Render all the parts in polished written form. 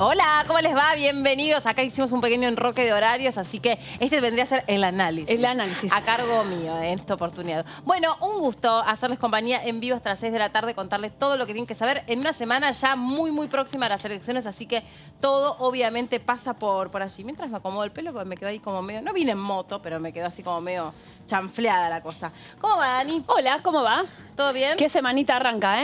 Hola, ¿cómo les va? Bienvenidos. Acá hicimos un pequeño enroque de horarios, así que este vendría a ser el análisis. El análisis. A cargo mío en esta oportunidad. Bueno, un gusto hacerles compañía en vivo hasta las 6 de la tarde, contarles todo lo que tienen que saber en una semana ya muy próxima a las elecciones, así que todo obviamente pasa por allí. Mientras me acomodo el pelo, porque me quedo ahí como medio... No vine en moto, pero me quedó así como medio chanfleada la cosa. ¿Cómo va, Dani? Hola, ¿cómo va? ¿Todo bien? ¿Qué semanita arranca,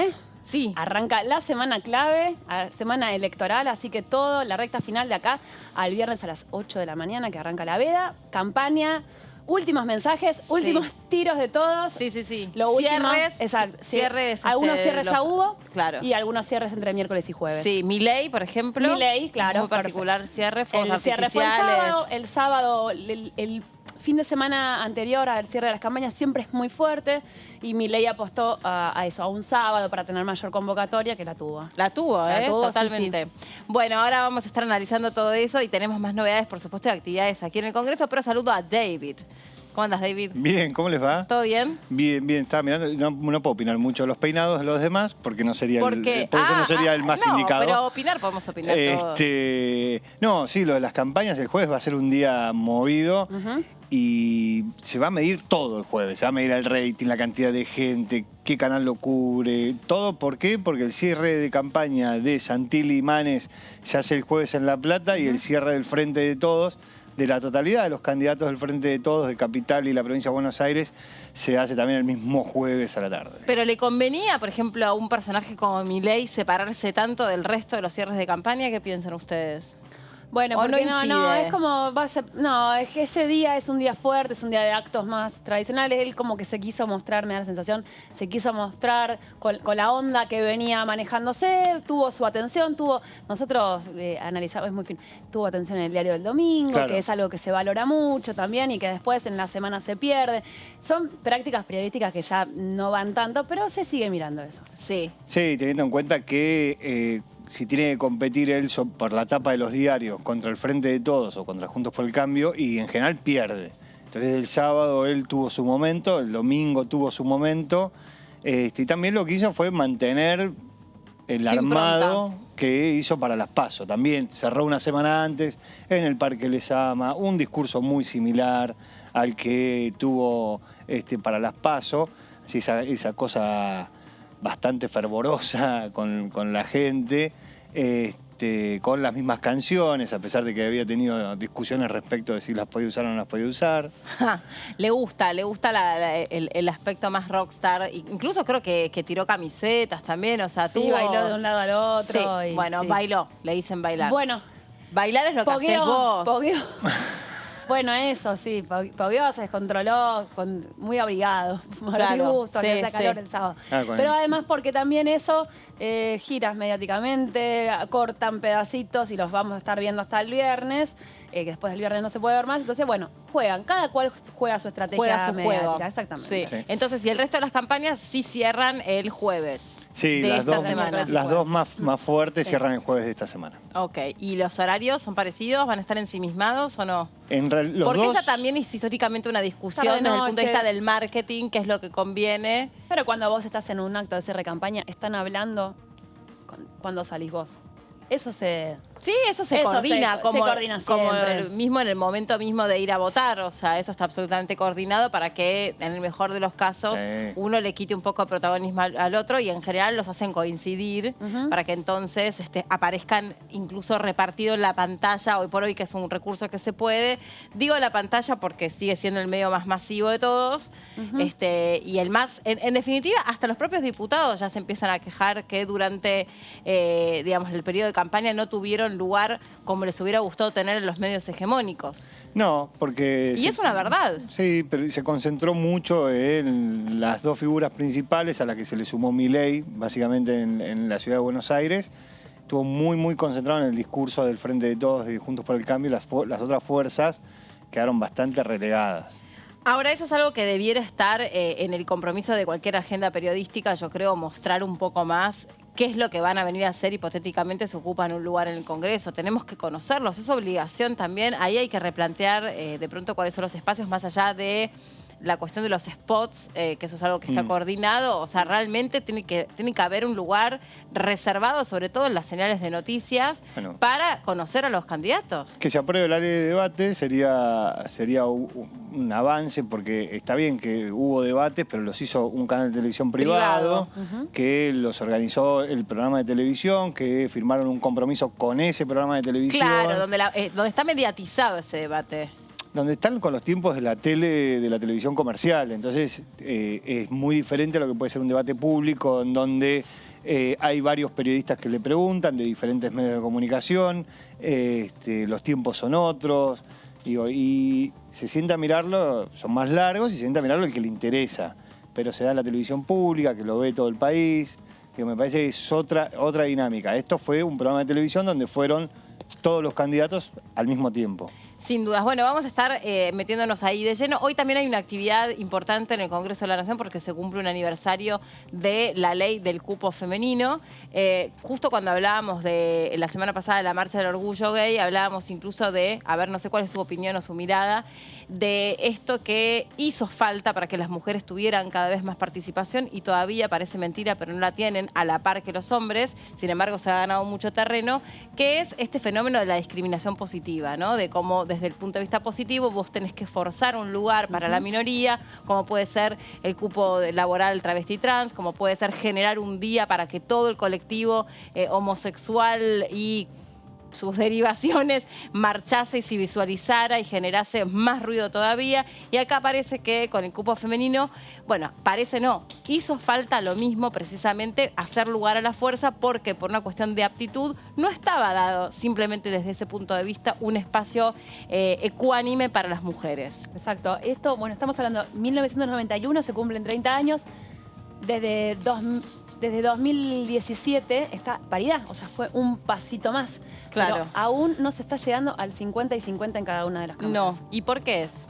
Sí. Arranca la semana clave, semana electoral, así que todo, la recta final de acá al viernes a las 8 de la mañana que arranca la veda, campaña, últimos mensajes, últimos tiros de todos. Sí. Lo último, cierres. Exacto. Cierres. Algunos cierres ya hubo. Claro. Y algunos cierres entre miércoles y jueves. Sí, Milei, por ejemplo. Milei, claro. Muy particular cierre, fuegos El cierre fue artificiales. el sábado, el fin de semana anterior al cierre de las campañas siempre es muy fuerte y Milei apostó a eso, a un sábado para tener mayor convocatoria, que la tuvo. La tuvo, totalmente. Sí. Bueno, ahora vamos a estar analizando todo eso y tenemos más novedades, por supuesto, de actividades aquí en el Congreso, pero saludo a David. ¿Cómo andas, David? Bien, ¿cómo les va? ¿Todo bien? Bien, estaba mirando, no puedo opinar mucho de los peinados de los demás, porque no sería el más indicado. Pero opinar, podemos opinar todo. No, sí, lo de las campañas, el jueves va a ser un día movido. Y se va a medir todo el jueves, se va a medir el rating, la cantidad de gente, qué canal lo cubre, todo. ¿Por qué? Porque el cierre de campaña de Santilli y Manes se hace el jueves en La Plata y el cierre del Frente de Todos, de la totalidad de los candidatos del Frente de Todos, de Capital y la provincia de Buenos Aires, se hace también el mismo jueves a la tarde. ¿Pero le convenía, por ejemplo, a un personaje como Milei separarse tanto del resto de los cierres de campaña? ¿Qué piensan ustedes? Bueno, porque no, es como, es que ese día es un día fuerte, es un día de actos más tradicionales. Él como que se quiso mostrar, me da la sensación, se quiso mostrar con la onda que venía manejándose, tuvo su atención, nosotros analizamos, es muy fin, tuvo atención en el diario del domingo, claro, que es algo que se valora mucho también y que después en la semana se pierde. Son prácticas periodísticas que ya no van tanto, pero se sigue mirando eso. Sí. Sí, teniendo en cuenta que... si tiene que competir él por la tapa de los diarios contra el Frente de Todos o contra Juntos por el Cambio, y en general pierde. Entonces el sábado él tuvo su momento, el domingo tuvo su momento, y también lo que hizo fue mantener el armado que hizo para las PASO. También cerró una semana antes en el Parque Lezama, un discurso muy similar al que tuvo para las PASO, así esa cosa bastante fervorosa con la gente, con las mismas canciones, a pesar de que había tenido discusiones respecto de si las podía usar o no las podía usar. Le gusta el aspecto más rockstar. Incluso creo que tiró camisetas también, o sea, sí, bailó de un lado al otro. Sí, bueno, bailó, le dicen bailar. Bueno, bailar es lo que haces vos. Pogueó. Bueno, eso sí, Pogueó se descontroló, muy abrigado, por el gusto, que hacía calor el sábado. Pero además porque también eso, giras mediáticamente, cortan pedacitos y los vamos a estar viendo hasta el viernes, que después del viernes no se puede ver más. Entonces, bueno, juegan, cada cual juega su estrategia mediática. Juego. Exactamente. Sí. Entonces, y el resto de las campañas sí cierran el jueves. Sí, las dos más fuertes cierran el jueves de esta semana. Ok, ¿y los horarios son parecidos? ¿Van a estar ensimismados o no? Porque esa también es históricamente una discusión desde el punto de vista del marketing, qué es lo que conviene. Pero cuando vos estás en un acto de cierre de campaña, están hablando cuando salís vos. Eso se... Sí, eso se coordina, como mismo en el momento mismo de ir a votar. O sea, eso está absolutamente coordinado para que, en el mejor de los casos, uno le quite un poco de protagonismo al otro y en general los hacen coincidir para que entonces aparezcan incluso repartidos en la pantalla, hoy por hoy, que es un recurso que se puede. Digo la pantalla porque sigue siendo el medio más masivo de todos. Y el más, en definitiva, hasta los propios diputados ya se empiezan a quejar que durante, digamos, el periodo de campaña no tuvieron lugar como les hubiera gustado tener en los medios hegemónicos. No, porque... Y es una verdad. Sí, pero se concentró mucho en las dos figuras principales a las que se le sumó Milei, básicamente en la ciudad de Buenos Aires. Estuvo muy concentrado en el discurso del Frente de Todos y Juntos por el Cambio, y las otras fuerzas quedaron bastante relegadas. Ahora, eso es algo que debiera estar en el compromiso de cualquier agenda periodística, yo creo, mostrar un poco más qué es lo que van a venir a hacer hipotéticamente si ocupan un lugar en el Congreso. Tenemos que conocerlos, es obligación también. Ahí hay que replantear de pronto cuáles son los espacios más allá de la cuestión de los spots, que eso es algo que está coordinado. O sea, realmente tiene que haber un lugar reservado, sobre todo en las señales de noticias, para conocer a los candidatos. Que se apruebe la ley de debate sería un avance, porque está bien que hubo debates, pero los hizo un canal de televisión privado. Que los organizó el programa de televisión, que firmaron un compromiso con ese programa de televisión. Claro, donde está mediatizado ese debate. Donde están con los tiempos de la televisión comercial. Entonces es muy diferente a lo que puede ser un debate público, en donde hay varios periodistas que le preguntan de diferentes medios de comunicación, los tiempos son otros, y se sienta a mirarlo, son más largos, y se sienta a mirarlo el que le interesa. Pero se da en la televisión pública, que lo ve todo el país. Me parece que es otra dinámica. Esto fue un programa de televisión donde fueron todos los candidatos al mismo tiempo. Sin dudas. Bueno, vamos a estar metiéndonos ahí de lleno. Hoy también hay una actividad importante en el Congreso de la Nación porque se cumple un aniversario de la ley del cupo femenino. Justo cuando hablábamos de la semana pasada de la Marcha del Orgullo Gay, hablábamos incluso de, a ver, no sé cuál es su opinión o su mirada, de esto que hizo falta para que las mujeres tuvieran cada vez más participación y todavía parece mentira, pero no la tienen a la par que los hombres. Sin embargo, se ha ganado mucho terreno, que es este fenómeno de la discriminación positiva, ¿no? De cómo desde el punto de vista positivo vos tenés que forzar un lugar para la minoría, como puede ser el cupo laboral travesti trans, como puede ser generar un día para que todo el colectivo homosexual y sus derivaciones marchase y se visualizara y generase más ruido todavía. Y acá parece que con el cupo femenino, bueno, parece no, hizo falta lo mismo, precisamente hacer lugar a la fuerza, porque por una cuestión de aptitud no estaba dado simplemente desde ese punto de vista un espacio ecuánime para las mujeres. Exacto. Esto, bueno, estamos hablando de 1991, se cumplen 30 años, desde 2017 está paridad, o sea, fue un pasito más. Claro. Pero aún no se está llegando al 50 y 50 en cada una de las cámaras. No. ¿Y por qué es?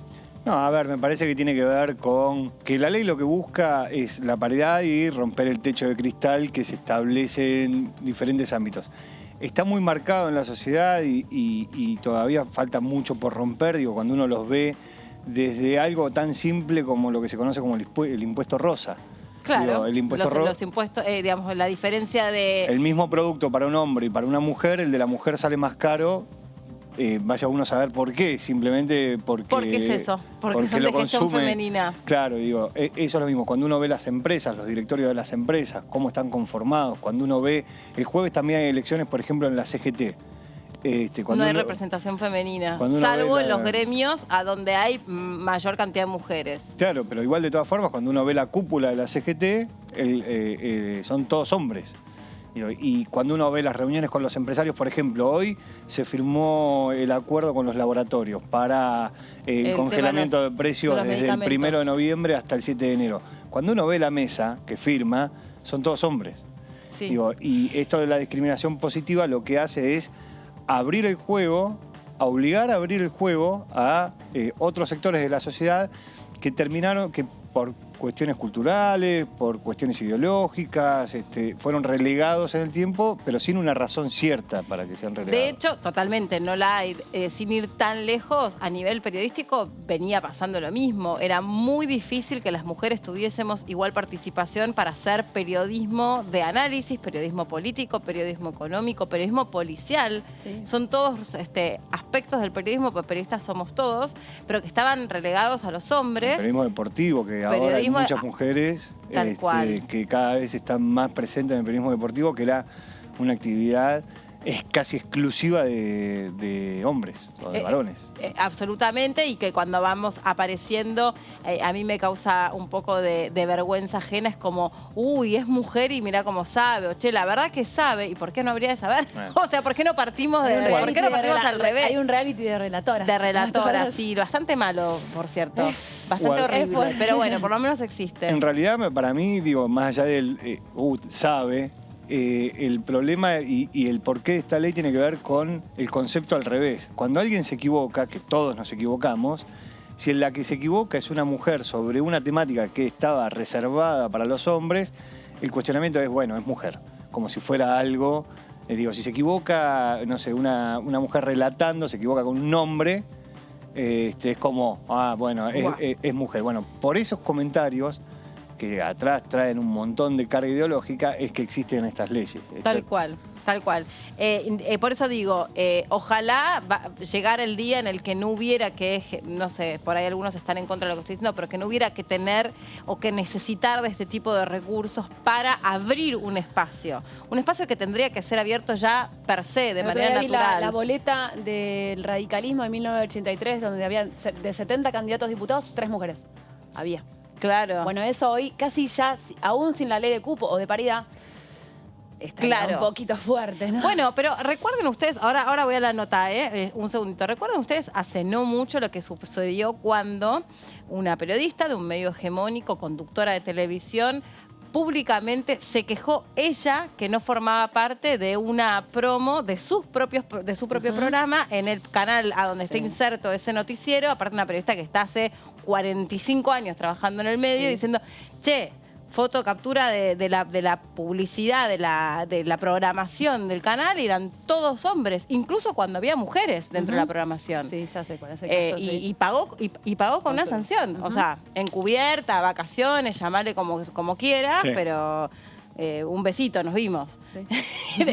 No, a ver, me parece que tiene que ver con que la ley lo que busca es la paridad y romper el techo de cristal que se establece en diferentes ámbitos. Está muy marcado en la sociedad y todavía falta mucho por romper. Digo, cuando uno los ve desde algo tan simple como lo que se conoce como el impuesto rosa. Claro, digo, el impuesto los impuestos, digamos, la diferencia de... El mismo producto para un hombre y para una mujer, el de la mujer sale más caro. Vaya uno a saber por qué, simplemente porque... ¿Por qué es eso? Porque son de gestión femenina. Claro, digo, eso es lo mismo. Cuando uno ve las empresas, los directorios de las empresas, cómo están conformados, cuando uno ve... El jueves también hay elecciones, por ejemplo, en la CGT. No hay representación femenina, salvo en los gremios a donde hay mayor cantidad de mujeres. Claro, pero igual de todas formas, cuando uno ve la cúpula de la CGT, son todos hombres. Y cuando uno ve las reuniones con los empresarios, por ejemplo, hoy se firmó el acuerdo con los laboratorios para el congelamiento de precios desde el 1 de noviembre hasta el 7 de enero. Cuando uno ve la mesa que firma, son todos hombres. Sí. Y esto de la discriminación positiva lo que hace es abrir el juego, a obligar a abrir el juego a otros sectores de la sociedad que terminaron, que por cuestiones culturales, por cuestiones ideológicas, fueron relegados en el tiempo, pero sin una razón cierta para que sean relegados. De hecho, totalmente, no la hay. Sin ir tan lejos, a nivel periodístico venía pasando lo mismo. Era muy difícil que las mujeres tuviésemos igual participación para hacer periodismo de análisis, periodismo político, periodismo económico, periodismo policial. Sí. Son todos aspectos del periodismo, pues periodistas somos todos, pero que estaban relegados a los hombres. El periodismo deportivo, que ahora hay muchas mujeres que cada vez están más presentes en el periodismo deportivo, que era una actividad casi exclusiva de hombres o de varones. Absolutamente, y que cuando vamos apareciendo, a mí me causa un poco de vergüenza ajena, es como, uy, es mujer y mirá cómo sabe, o che, la verdad que sabe, ¿y por qué no habría de saber? O sea, ¿por qué no partimos ¿por qué no partimos al revés? Hay un reality de relatoras. De relatoras, sí, bastante malo, por cierto, bastante horrible, pero bueno, por lo menos existe. En realidad, para mí, digo, más allá del sabe, el problema y el porqué de esta ley tiene que ver con el concepto al revés. Cuando alguien se equivoca, que todos nos equivocamos, si en la que se equivoca es una mujer sobre una temática que estaba reservada para los hombres, el cuestionamiento es, bueno, es mujer. Como si fuera algo, digo, si se equivoca, no sé, una mujer relatando, se equivoca con un nombre, es como, bueno, es mujer. Bueno, por esos comentarios que atrás traen un montón de carga ideológica, es que existen estas leyes. Tal cual. Tal cual. Por eso digo, ojalá llegara el día en el que no hubiera que, no sé, por ahí algunos están en contra de lo que estoy diciendo, pero que no hubiera que tener o que necesitar de este tipo de recursos para abrir un espacio. Un espacio que tendría que ser abierto ya per se, de manera natural. La boleta del radicalismo de 1983, donde había de 70 candidatos diputados, 3 mujeres. Había. Claro. Bueno, eso hoy casi ya, aún sin la ley de cupo o de paridad, está un poquito fuerte, ¿no? Bueno, pero recuerden ustedes, ahora voy a la nota, un segundito. Recuerden ustedes hace no mucho lo que sucedió cuando una periodista de un medio hegemónico, conductora de televisión, públicamente se quejó ella que no formaba parte de una promo de su propio programa en el canal a donde está inserto ese noticiero, aparte una periodista que está hace 45 años trabajando en el medio, diciendo, che, foto captura de la publicidad, de la programación del canal, y eran todos hombres, incluso cuando había mujeres dentro de la programación. Sí, ya sé cuál es el caso, y pagó con una sanción. O sea, encubierta, vacaciones, llamarle como quiera, pero un besito, nos vimos. Sí.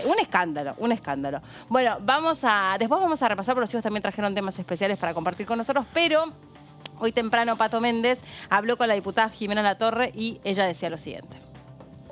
Un escándalo, un escándalo. Bueno, después vamos a repasar, porque los chicos también trajeron temas especiales para compartir con nosotros, pero hoy temprano Pato Méndez habló con la diputada Jimena Latorre y ella decía lo siguiente.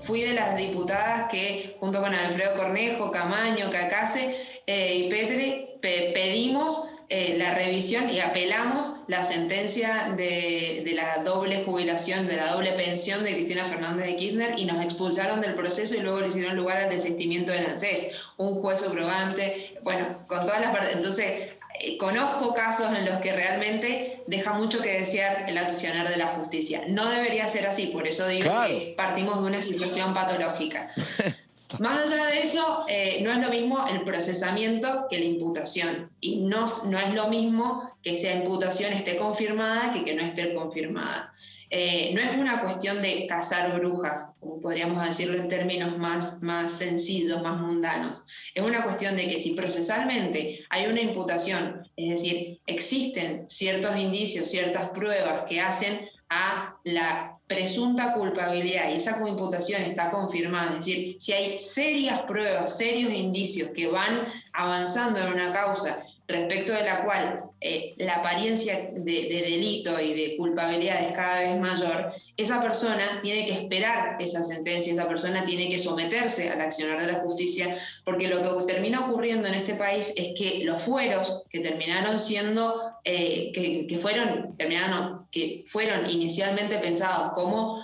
Fui de las diputadas que, junto con Alfredo Cornejo, Camaño, Cacase y Petre, pedimos la revisión y apelamos la sentencia de la doble jubilación, de la doble pensión de Cristina Fernández de Kirchner, y nos expulsaron del proceso y luego le hicieron lugar al desistimiento del ANSES. Un juez subrogante, bueno, con todas las partes. Entonces, conozco casos en los que realmente deja mucho que desear el accionar de la justicia. No debería ser así, por eso digo que partimos de una situación patológica. Más allá de eso, no es lo mismo el procesamiento que la imputación. Y no es lo mismo que esa imputación esté confirmada que no esté confirmada. No es una cuestión de cazar brujas, como podríamos decirlo en términos más sencillos, más mundanos. Es una cuestión de que si procesalmente hay una imputación, es decir, existen ciertos indicios, ciertas pruebas que hacen a la presunta culpabilidad y esa imputación está confirmada, es decir, si hay serias pruebas, serios indicios que van avanzando en una causa respecto de la cual la apariencia de delito y de culpabilidad es cada vez mayor, esa persona tiene que esperar esa sentencia, esa persona tiene que someterse al accionar de la justicia, porque lo que termina ocurriendo en este país es que los fueros que terminaron siendo, que fueron inicialmente pensados como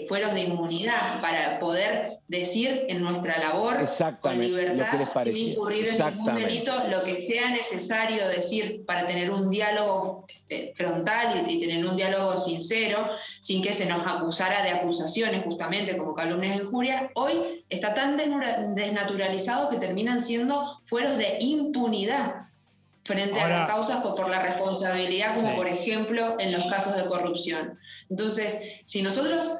fueros de inmunidad para poder decir en nuestra labor con libertad, sin incurrir en ningún delito, lo que sea necesario decir para tener un diálogo frontal y tener un diálogo sincero, sin que se nos acusara de acusaciones justamente como calumnias e injurias, hoy está tan desnaturalizado que terminan siendo fueros de impunidad frente a las causas por la responsabilidad, como por ejemplo en los casos de corrupción. Entonces, si nosotros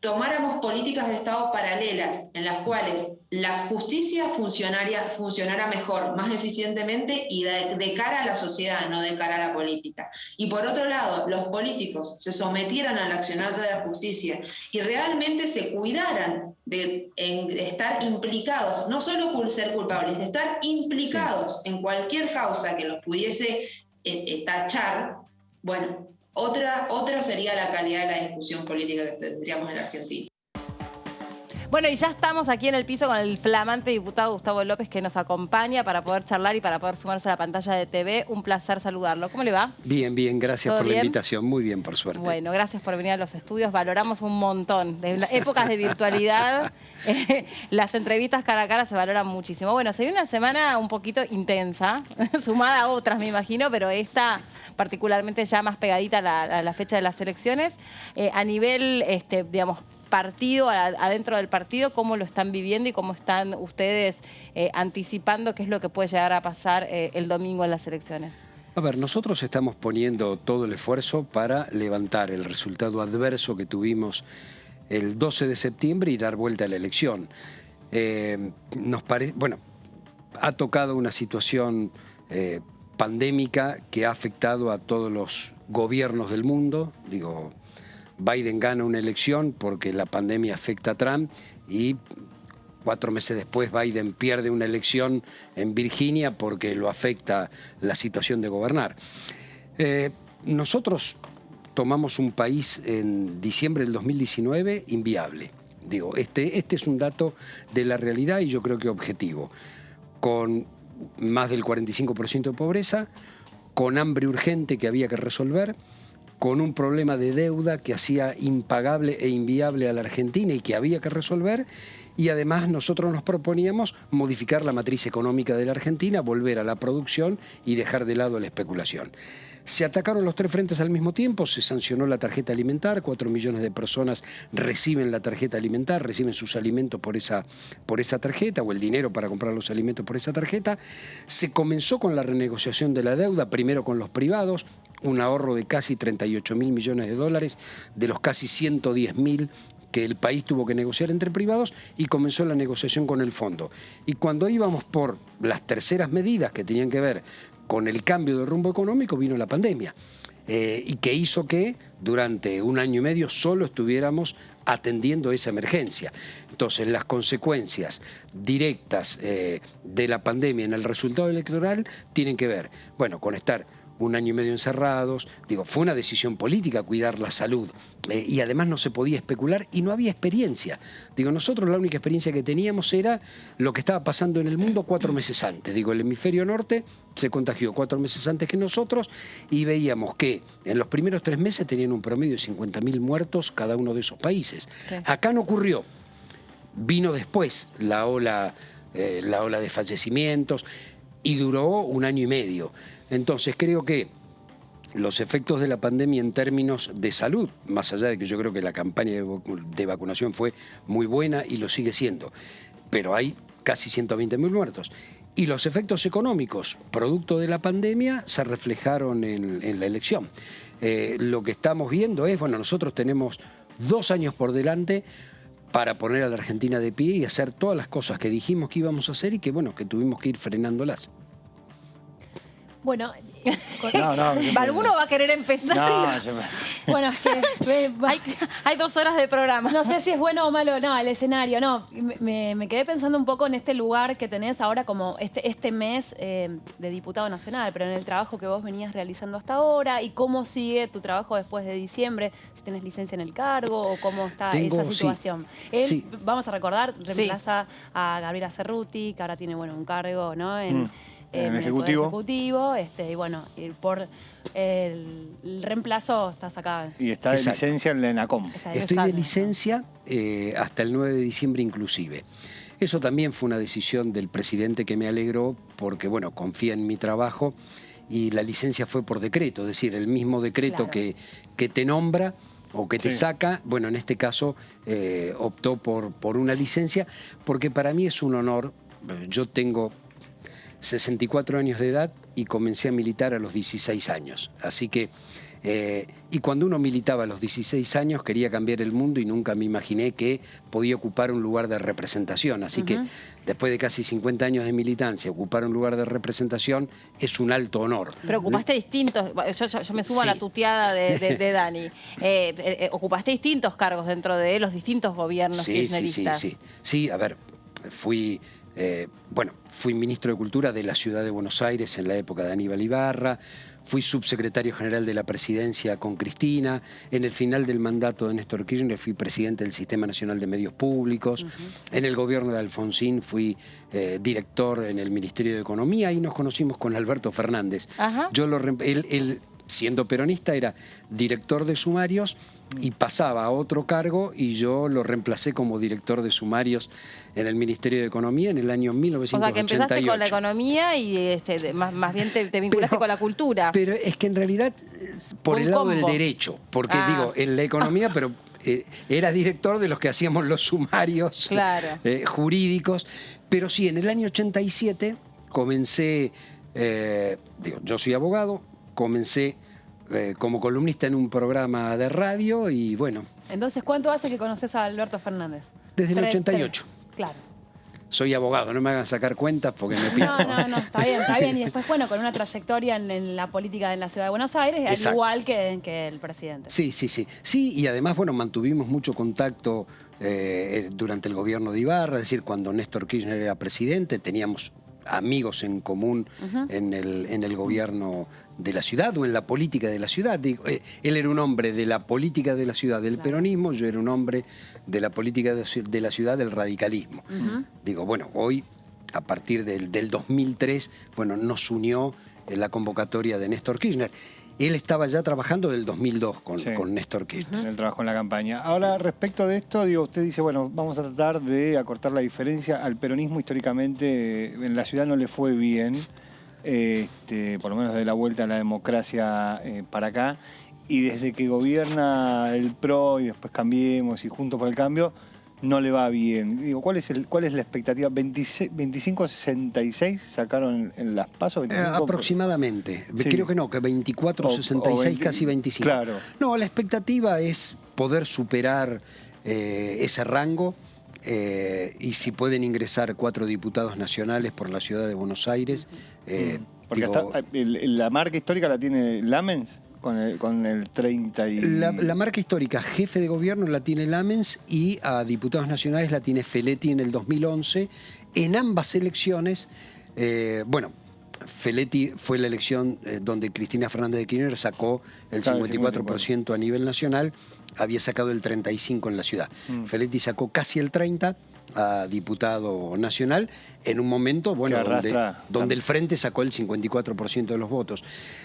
tomáramos políticas de Estado paralelas en las cuales la justicia funcionara mejor, más eficientemente y de cara a la sociedad, no de cara a la política. Y por otro lado, los políticos se sometieran al accionar de la justicia y realmente se cuidaran de estar implicados, no solo ser culpables, de estar implicados en cualquier causa que los pudiese tachar, bueno, otra sería la calidad de la discusión política que tendríamos en la Argentina. Bueno, y ya estamos aquí en el piso con el flamante diputado Gustavo López, que nos acompaña para poder charlar y para poder sumarse a la pantalla de TV. Un placer saludarlo. ¿Cómo le va? Bien, bien. Gracias por la invitación. Muy bien, por suerte. Bueno, gracias por venir a los estudios. Valoramos un montón. De épocas de virtualidad, las entrevistas cara a cara se valoran muchísimo. Bueno, se viene una semana un poquito intensa, sumada a otras, me imagino, pero esta particularmente ya más pegadita a la fecha de las elecciones. A nivel, digamos, partido, adentro del partido, cómo lo están viviendo y cómo están ustedes anticipando qué es lo que puede llegar a pasar el domingo en las elecciones. A ver, nosotros estamos poniendo todo el esfuerzo para levantar el resultado adverso que tuvimos el 12 de septiembre y dar vuelta a la elección. Bueno, ha tocado una situación pandémica que ha afectado a todos los gobiernos del mundo. Digo, Biden gana una elección porque la pandemia afecta a Trump y 4 meses después Biden pierde una elección en Virginia porque lo afecta la situación de gobernar. Nosotros tomamos un país en diciembre del 2019 inviable. Digo, este es un dato de la realidad y yo creo que objetivo. Con más del 45% de pobreza, con hambre urgente que había que resolver, con un problema de deuda que hacía impagable e inviable a la Argentina y que había que resolver, y además nosotros nos proponíamos modificar la matriz económica de la Argentina, volver a la producción y dejar de lado la especulación. Se atacaron los 3 frentes al mismo tiempo, se sancionó la tarjeta alimentar, 4 millones de personas reciben la tarjeta alimentar, reciben sus alimentos por esa tarjeta o el dinero para comprar los alimentos por esa tarjeta. Se comenzó con la renegociación de la deuda, primero con los privados, un ahorro de casi 38.000 millones de dólares, de los casi 110.000 que el país tuvo que negociar entre privados, y comenzó la negociación con el fondo. Y cuando íbamos por las terceras medidas que tenían que ver con el cambio de rumbo económico, vino la pandemia, y que hizo que durante 1 año y medio solo estuviéramos atendiendo esa emergencia. Entonces, las consecuencias directas de la pandemia en el resultado electoral tienen que ver, bueno, con estar 1 año y medio encerrados. Digo, fue una decisión política cuidar la salud, y además no se podía especular y no había experiencia. Digo, nosotros la única experiencia que teníamos era lo que estaba pasando en el mundo 4 meses antes. Digo, el hemisferio norte se contagió 4 meses antes que nosotros y veíamos que en los primeros 3 meses tenían un promedio de 50.000 muertos cada uno de esos países. Sí. Acá no ocurrió. Vino después la ola de fallecimientos y duró 1 año y medio. Entonces creo que los efectos de la pandemia en términos de salud, más allá de que yo creo que la campaña de vacunación fue muy buena y lo sigue siendo, pero hay casi 120.000 muertos. Y los efectos económicos, producto de la pandemia, se reflejaron en la elección. Lo que estamos viendo es, bueno, nosotros tenemos 2 años por delante para poner a la Argentina de pie y hacer todas las cosas que dijimos que íbamos a hacer y que, bueno, que tuvimos que ir frenándolas. Bueno, ¿alguno va a querer empezar? No, Bueno, es que hay 2 horas de programa. No sé si es bueno o malo, no, el escenario, no. Me quedé pensando un poco en este lugar que tenés ahora como este mes de diputado nacional, pero en el trabajo que vos venías realizando hasta ahora y cómo sigue tu trabajo después de diciembre, si tenés licencia en el cargo o cómo está esa situación. Sí. Él, vamos a recordar, reemplaza a Gabriela Cerruti, que ahora tiene un cargo, ¿no? En el Ejecutivo. Y bueno, por el reemplazo estás acá. Y está de licencia en la ENACOM. Estoy de licencia hasta el 9 de diciembre inclusive. Eso también fue una decisión del presidente que me alegró porque, bueno, confía en mi trabajo y la licencia fue por decreto, es decir, el mismo decreto que te nombra o que te saca, bueno, en este caso optó por una licencia porque para mí es un honor. Yo tengo 64 años de edad y comencé a militar a los 16 años. Así que, y cuando uno militaba a los 16 años quería cambiar el mundo y nunca me imaginé que podía ocupar un lugar de representación. Así que después de casi 50 años de militancia, ocupar un lugar de representación es un alto honor. Pero ocupaste distintos, yo me subo a la tuteada de Dani, ocupaste distintos cargos dentro de los distintos gobiernos kirchneristas. Sí, a ver, fui ministro de Cultura de la Ciudad de Buenos Aires en la época de Aníbal Ibarra, fui subsecretario general de la Presidencia con Cristina, en el final del mandato de Néstor Kirchner fui presidente del Sistema Nacional de Medios Públicos, en el gobierno de Alfonsín fui director en el Ministerio de Economía y nos conocimos con Alberto Fernández. Él, siendo peronista, era director de sumarios y pasaba a otro cargo y yo lo reemplacé como director de sumarios en el Ministerio de Economía en el año 1988. O sea, que empezaste con la economía y más bien te vinculaste con la cultura. Pero es que en realidad por el lado del derecho, porque digo, en la economía, pero era director de los que hacíamos los sumarios jurídicos. Pero sí, en el año 87 comencé, yo soy abogado, comencé como columnista en un programa de radio y bueno. Entonces, ¿cuánto hace que conoces a Alberto Fernández? Desde el 88. Claro. soy abogado, no me hagan sacar cuentas porque me pierdo. No, está bien. Y después, bueno, con una trayectoria en la política en la Ciudad de Buenos Aires, al igual que el presidente. Sí. Sí, y además, bueno, mantuvimos mucho contacto durante el gobierno de Ibarra, es decir, cuando Néstor Kirchner era presidente, teníamos amigos en común en el gobierno de la ciudad o en la política de la ciudad. Él era un hombre de la política de la ciudad del peronismo, yo era un hombre de la política de la ciudad del radicalismo. Digo, bueno, hoy, a partir del 2003, bueno, nos unió la convocatoria de Néstor Kirchner. Él estaba ya trabajando del 2002 con Néstor Kirchner. Él trabajó en la campaña. Ahora, respecto de esto, digo, usted dice, bueno, vamos a tratar de acortar la diferencia. Al peronismo históricamente en la ciudad no le fue bien, por lo menos de la vuelta a la democracia para acá. Y desde que gobierna el PRO y después Cambiemos y Juntos por el Cambio, no le va bien. Digo, ¿cuál es la expectativa? ¿25-66 sacaron en las PASO? Aproximadamente. Sí. Creo que no, que 24-66, casi 25. Claro. No, la expectativa es poder superar ese rango y si pueden ingresar 4 diputados nacionales por la ciudad de Buenos Aires. Porque la marca histórica la tiene Lamens. Con el 30 y... La marca histórica jefe de gobierno la tiene Lamens y a diputados nacionales la tiene Feletti en el 2011. En ambas elecciones, Feletti fue la elección donde Cristina Fernández de Kirchner sacó el 54% a nivel nacional, había sacado el 35% en la ciudad. Feletti sacó casi el 30% a diputado nacional en un momento donde el Frente sacó el 54% de los votos.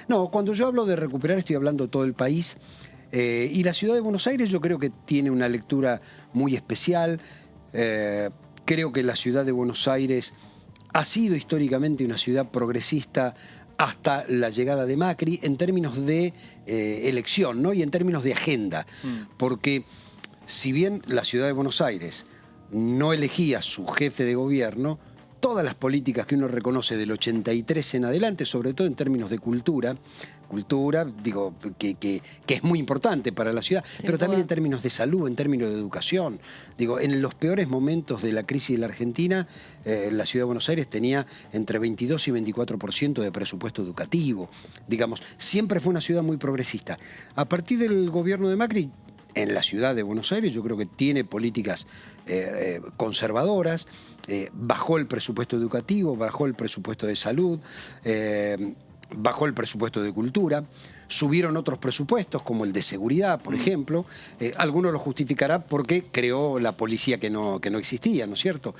No, cuando yo hablo de recuperar estoy hablando de todo el país y la ciudad de Buenos Aires yo creo que tiene una lectura muy especial. Creo que la ciudad de Buenos Aires ha sido históricamente una ciudad progresista hasta la llegada de Macri en términos de elección, ¿no? Y en términos de agenda, porque si bien la ciudad de Buenos Aires no elegía su jefe de gobierno, todas las políticas que uno reconoce del 83 en adelante, sobre todo en términos de cultura, digo, que es muy importante para la ciudad, pero también en términos de salud, en términos de educación. Digo, en los peores momentos de la crisis de la Argentina, la ciudad de Buenos Aires tenía entre 22 y 24% de presupuesto educativo. Digamos, siempre fue una ciudad muy progresista. A partir del gobierno de Macri, en la ciudad de Buenos Aires yo creo que tiene políticas conservadoras, bajó el presupuesto educativo, bajó el presupuesto de salud, bajó el presupuesto de cultura, subieron otros presupuestos como el de seguridad, por ejemplo. Algunos lo justificará porque creó la policía que no existía, ¿no es cierto?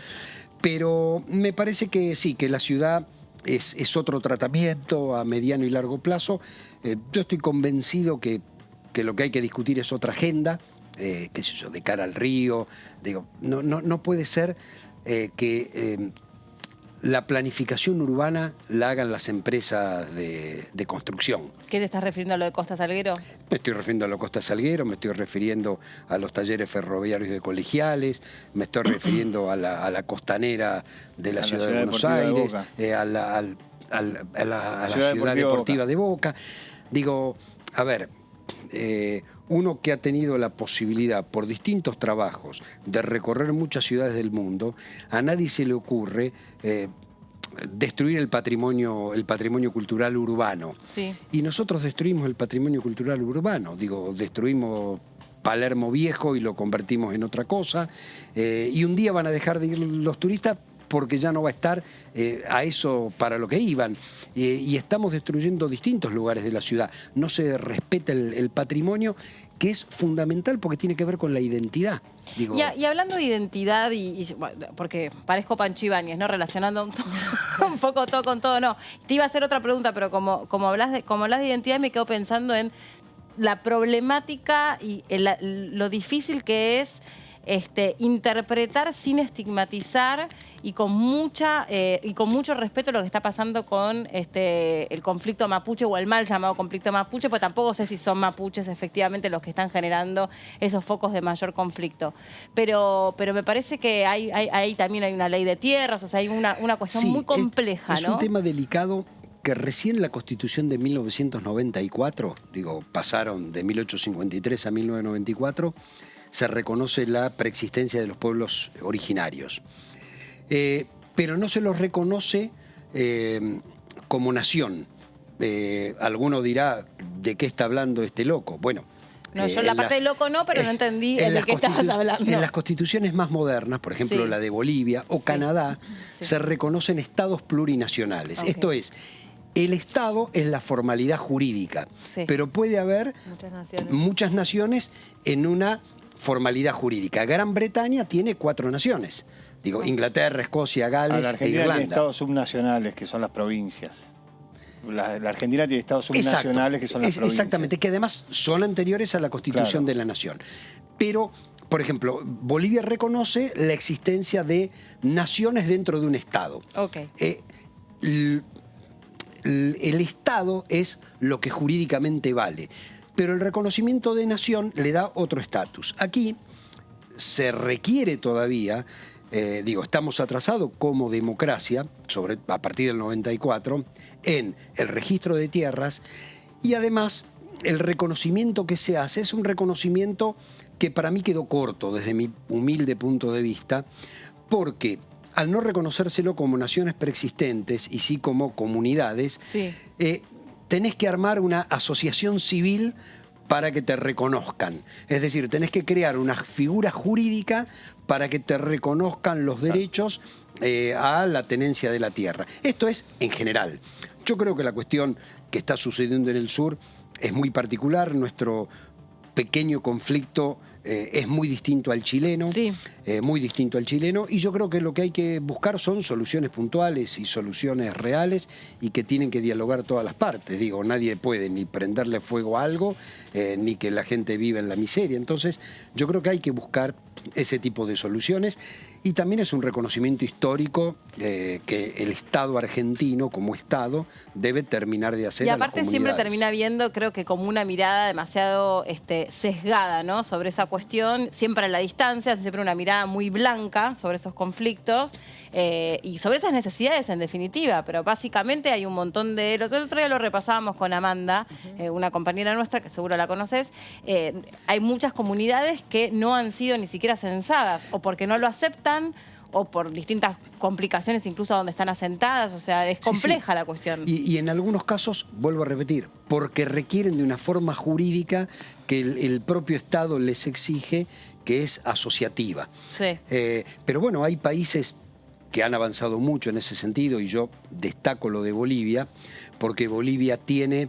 Pero me parece que sí, que la ciudad es otro tratamiento a mediano y largo plazo. Yo estoy convencido que lo que hay que discutir es otra agenda, qué sé yo, de cara al río. Digo, no puede ser que la planificación urbana la hagan las empresas de construcción. ¿Qué te estás refiriendo a lo de Costa Salguero? Me estoy refiriendo a lo de Costa Salguero, me estoy refiriendo a los talleres ferroviarios de Colegiales, me estoy refiriendo a la costanera de la ciudad de Buenos Aires, a la ciudad deportiva de Boca. Digo, a ver, uno que ha tenido la posibilidad por distintos trabajos de recorrer muchas ciudades del mundo, a nadie se le ocurre destruir el patrimonio cultural urbano. Sí. Y nosotros destruimos el patrimonio cultural urbano, digo, destruimos Palermo Viejo y lo convertimos en otra cosa, y un día van a dejar de ir los turistas porque ya no va a estar a eso para lo que iban. Y estamos destruyendo distintos lugares de la ciudad. No se respeta el patrimonio, que es fundamental porque tiene que ver con la identidad. Digo, y hablando de identidad, bueno, porque parezco Pancho Ibáñez, ¿no? Relacionando un poco todo con todo, no. Te iba a hacer otra pregunta, pero como hablas de identidad, me quedo pensando en la problemática y lo difícil que es interpretar sin estigmatizar y con mucho respeto lo que está pasando con el conflicto mapuche o el mal llamado conflicto mapuche, pues tampoco sé si son mapuches efectivamente los que están generando esos focos de mayor conflicto. Pero me parece que ahí también hay una ley de tierras, o sea, hay una cuestión muy compleja, es un tema delicado que recién la Constitución de 1994, digo, pasaron de 1853 a 1994, se reconoce la preexistencia de los pueblos originarios. pero no se los reconoce como nación. Alguno dirá, ¿de qué está hablando este loco? Bueno, no, yo la parte de loco no, pero no entendí de qué estabas hablando. En las constituciones más modernas, por ejemplo la de Bolivia o Canadá, se reconocen estados plurinacionales. Okay. Esto es, el Estado es la formalidad jurídica, pero puede haber muchas naciones en una formalidad jurídica. Gran Bretaña tiene 4 naciones. Digo, Inglaterra, Escocia, Gales e Irlanda. Tiene estados subnacionales, que son las provincias. La Argentina tiene estados subnacionales, que son las provincias. Exactamente, que además son anteriores a la Constitución de la Nación. Pero, por ejemplo, Bolivia reconoce la existencia de naciones dentro de un Estado. Okay. El Estado es lo que jurídicamente vale, pero el reconocimiento de nación le da otro estatus. Aquí se requiere todavía... estamos atrasados como democracia, a partir del 94, en el registro de tierras y además el reconocimiento que se hace es un reconocimiento que para mí quedó corto desde mi humilde punto de vista, porque al no reconocérselo como naciones preexistentes y sí como comunidades, tenés que armar una asociación civil para que te reconozcan. Es decir, tenés que crear una figura jurídica para que te reconozcan los derechos a la tenencia de la tierra. Esto es en general. Yo creo que la cuestión que está sucediendo en el sur es muy particular. Nuestro pequeño conflicto es muy distinto al chileno, muy distinto al chileno, y yo creo que lo que hay que buscar son soluciones puntuales y soluciones reales y que tienen que dialogar todas las partes. Digo, nadie puede ni prenderle fuego a algo, ni que la gente viva en la miseria. Entonces, yo creo que hay que buscar ese tipo de soluciones y también es un reconocimiento histórico que el Estado argentino como Estado debe terminar de hacer. Y aparte siempre termina viendo, creo que como una mirada demasiado sesgada, ¿no? Sobre esa cuestión, siempre a la distancia, siempre una mirada muy blanca sobre esos conflictos y sobre esas necesidades en definitiva, pero básicamente hay un montón de... El otro día lo repasábamos con Amanda, una compañera nuestra que seguro la conoces, hay muchas comunidades que no han sido ni siquiera censadas o porque no lo aceptan o por distintas complicaciones incluso donde están asentadas, o sea, es compleja la cuestión. Y en algunos casos, vuelvo a repetir, porque requieren de una forma jurídica que el propio Estado les exige, que es asociativa. Pero bueno, hay países que han avanzado mucho en ese sentido y yo destaco lo de Bolivia, porque Bolivia tiene...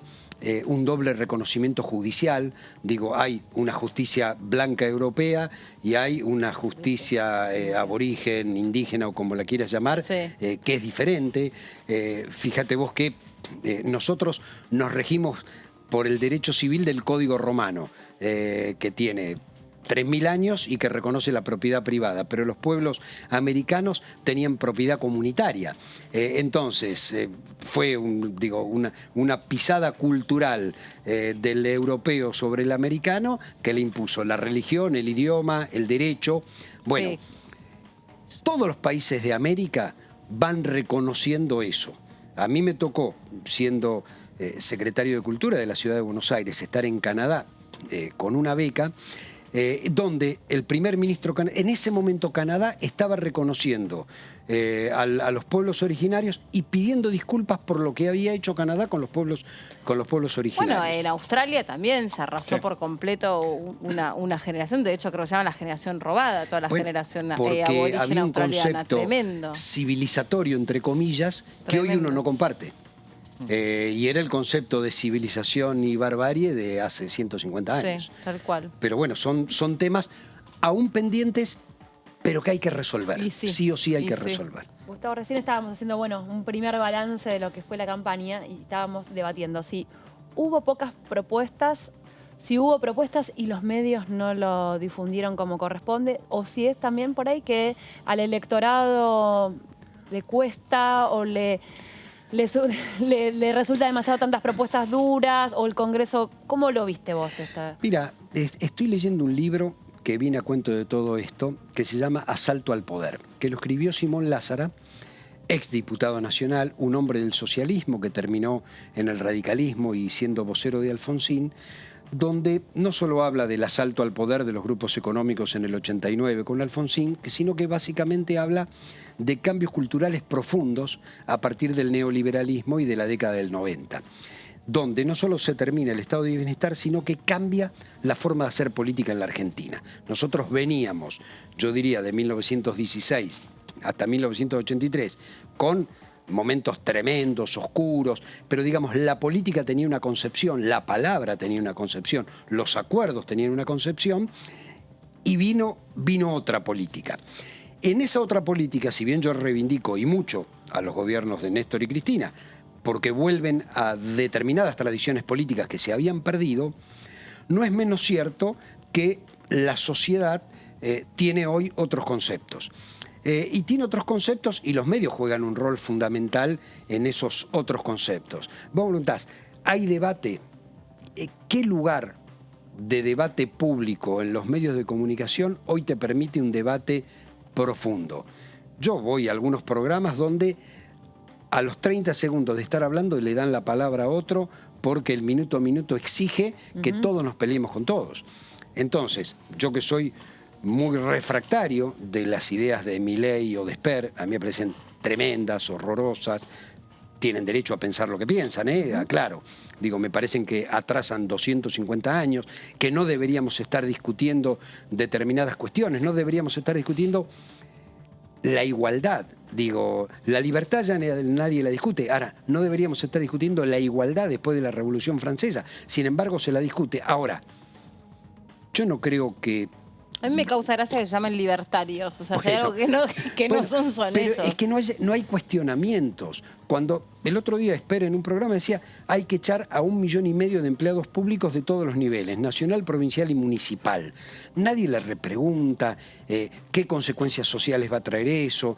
un doble reconocimiento judicial. Digo, hay una justicia blanca europea y hay una justicia aborigen, indígena o como la quieras llamar, que es diferente. Fíjate vos que nosotros nos regimos por el derecho civil del Código Romano, que tiene 3.000 años y que reconoce la propiedad privada, pero los pueblos americanos tenían propiedad comunitaria. Entonces, fue una pisada cultural del europeo sobre el americano que le impuso la religión, el idioma, el derecho. Bueno, todos los países de América van reconociendo eso. A mí me tocó, siendo secretario de Cultura de la Ciudad de Buenos Aires, estar en Canadá con una beca, donde el primer ministro, en ese momento Canadá estaba reconociendo a los pueblos originarios y pidiendo disculpas por lo que había hecho Canadá con los pueblos originarios. Bueno, en Australia también se arrasó por completo una generación, de hecho creo que se llama la generación robada, toda la generación aborigen había un australiana, concepto tremendo. Civilizatorio, entre comillas, que hoy uno no comparte. Y era el concepto de civilización y barbarie de hace 150 años. Sí, tal cual. Pero bueno, son temas aún pendientes, pero que hay que resolver. Sí o sí hay que resolver. Gustavo, recién estábamos haciendo un primer balance de lo que fue la campaña y estábamos debatiendo si hubo pocas propuestas, si hubo propuestas y los medios no lo difundieron como corresponde, o si es también por ahí que al electorado le cuesta o le resulta demasiado tantas propuestas duras, o el Congreso. ¿Cómo lo viste vos? Mira, estoy leyendo un libro que viene a cuento de todo esto, que se llama Asalto al Poder, que lo escribió Simón Lázara, exdiputado nacional, un hombre del socialismo que terminó en el radicalismo y siendo vocero de Alfonsín, donde no solo habla del asalto al poder de los grupos económicos en el 89 con Alfonsín, sino que básicamente habla de cambios culturales profundos a partir del neoliberalismo y de la década del 90, donde no solo se termina el estado de bienestar, sino que cambia la forma de hacer política en la Argentina. Nosotros veníamos, yo diría, de 1916 hasta 1983, con momentos tremendos, oscuros, pero digamos, la política tenía una concepción, la palabra tenía una concepción, los acuerdos tenían una concepción, y vino otra política. En esa otra política, si bien yo reivindico y mucho a los gobiernos de Néstor y Cristina, porque vuelven a determinadas tradiciones políticas que se habían perdido, no es menos cierto que la sociedad tiene hoy otros conceptos. Y tiene otros conceptos y los medios juegan un rol fundamental en esos otros conceptos. Vos preguntás, ¿hay debate? ¿Qué lugar de debate público en los medios de comunicación hoy te permite un debate profundo? Yo voy a algunos programas donde a los 30 segundos de estar hablando le dan la palabra a otro porque el minuto a minuto exige que todos nos peleemos con todos. Entonces, yo que soy muy refractario de las ideas de Milei o de Esper, a mí me parecen tremendas, horrorosas, tienen derecho a pensar lo que piensan, aclaro. Digo, me parecen que atrasan 250 años, que no deberíamos estar discutiendo determinadas cuestiones, no deberíamos estar discutiendo la igualdad. Digo, la libertad ya nadie la discute. Ahora, no deberíamos estar discutiendo la igualdad después de la Revolución Francesa. Sin embargo, se la discute. Ahora, yo no creo que... A mí me causa gracia que se llamen libertarios. O sea, Bueno, algo que no son pero esos. es que no hay cuestionamientos. Cuando el otro día Esper en un programa decía hay que echar a 1,5 millones de empleados públicos de todos los niveles, nacional, provincial y municipal. Nadie le repregunta qué consecuencias sociales va a traer eso,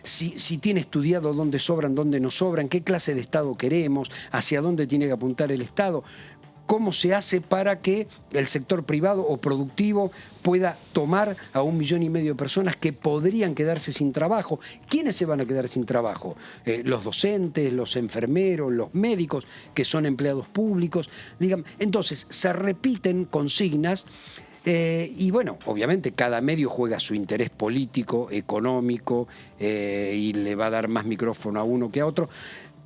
si tiene estudiado dónde sobran, dónde no sobran, qué clase de Estado queremos, hacia dónde tiene que apuntar el Estado. ¿Cómo se hace para que el sector privado o productivo pueda tomar a 1,5 millones de personas que podrían quedarse sin trabajo? ¿Quiénes se van a quedar sin trabajo? Los docentes, los enfermeros, los médicos, que son empleados públicos. Entonces, se repiten consignas y bueno, obviamente cada medio juega su interés político, económico y le va a dar más micrófono a uno que a otro.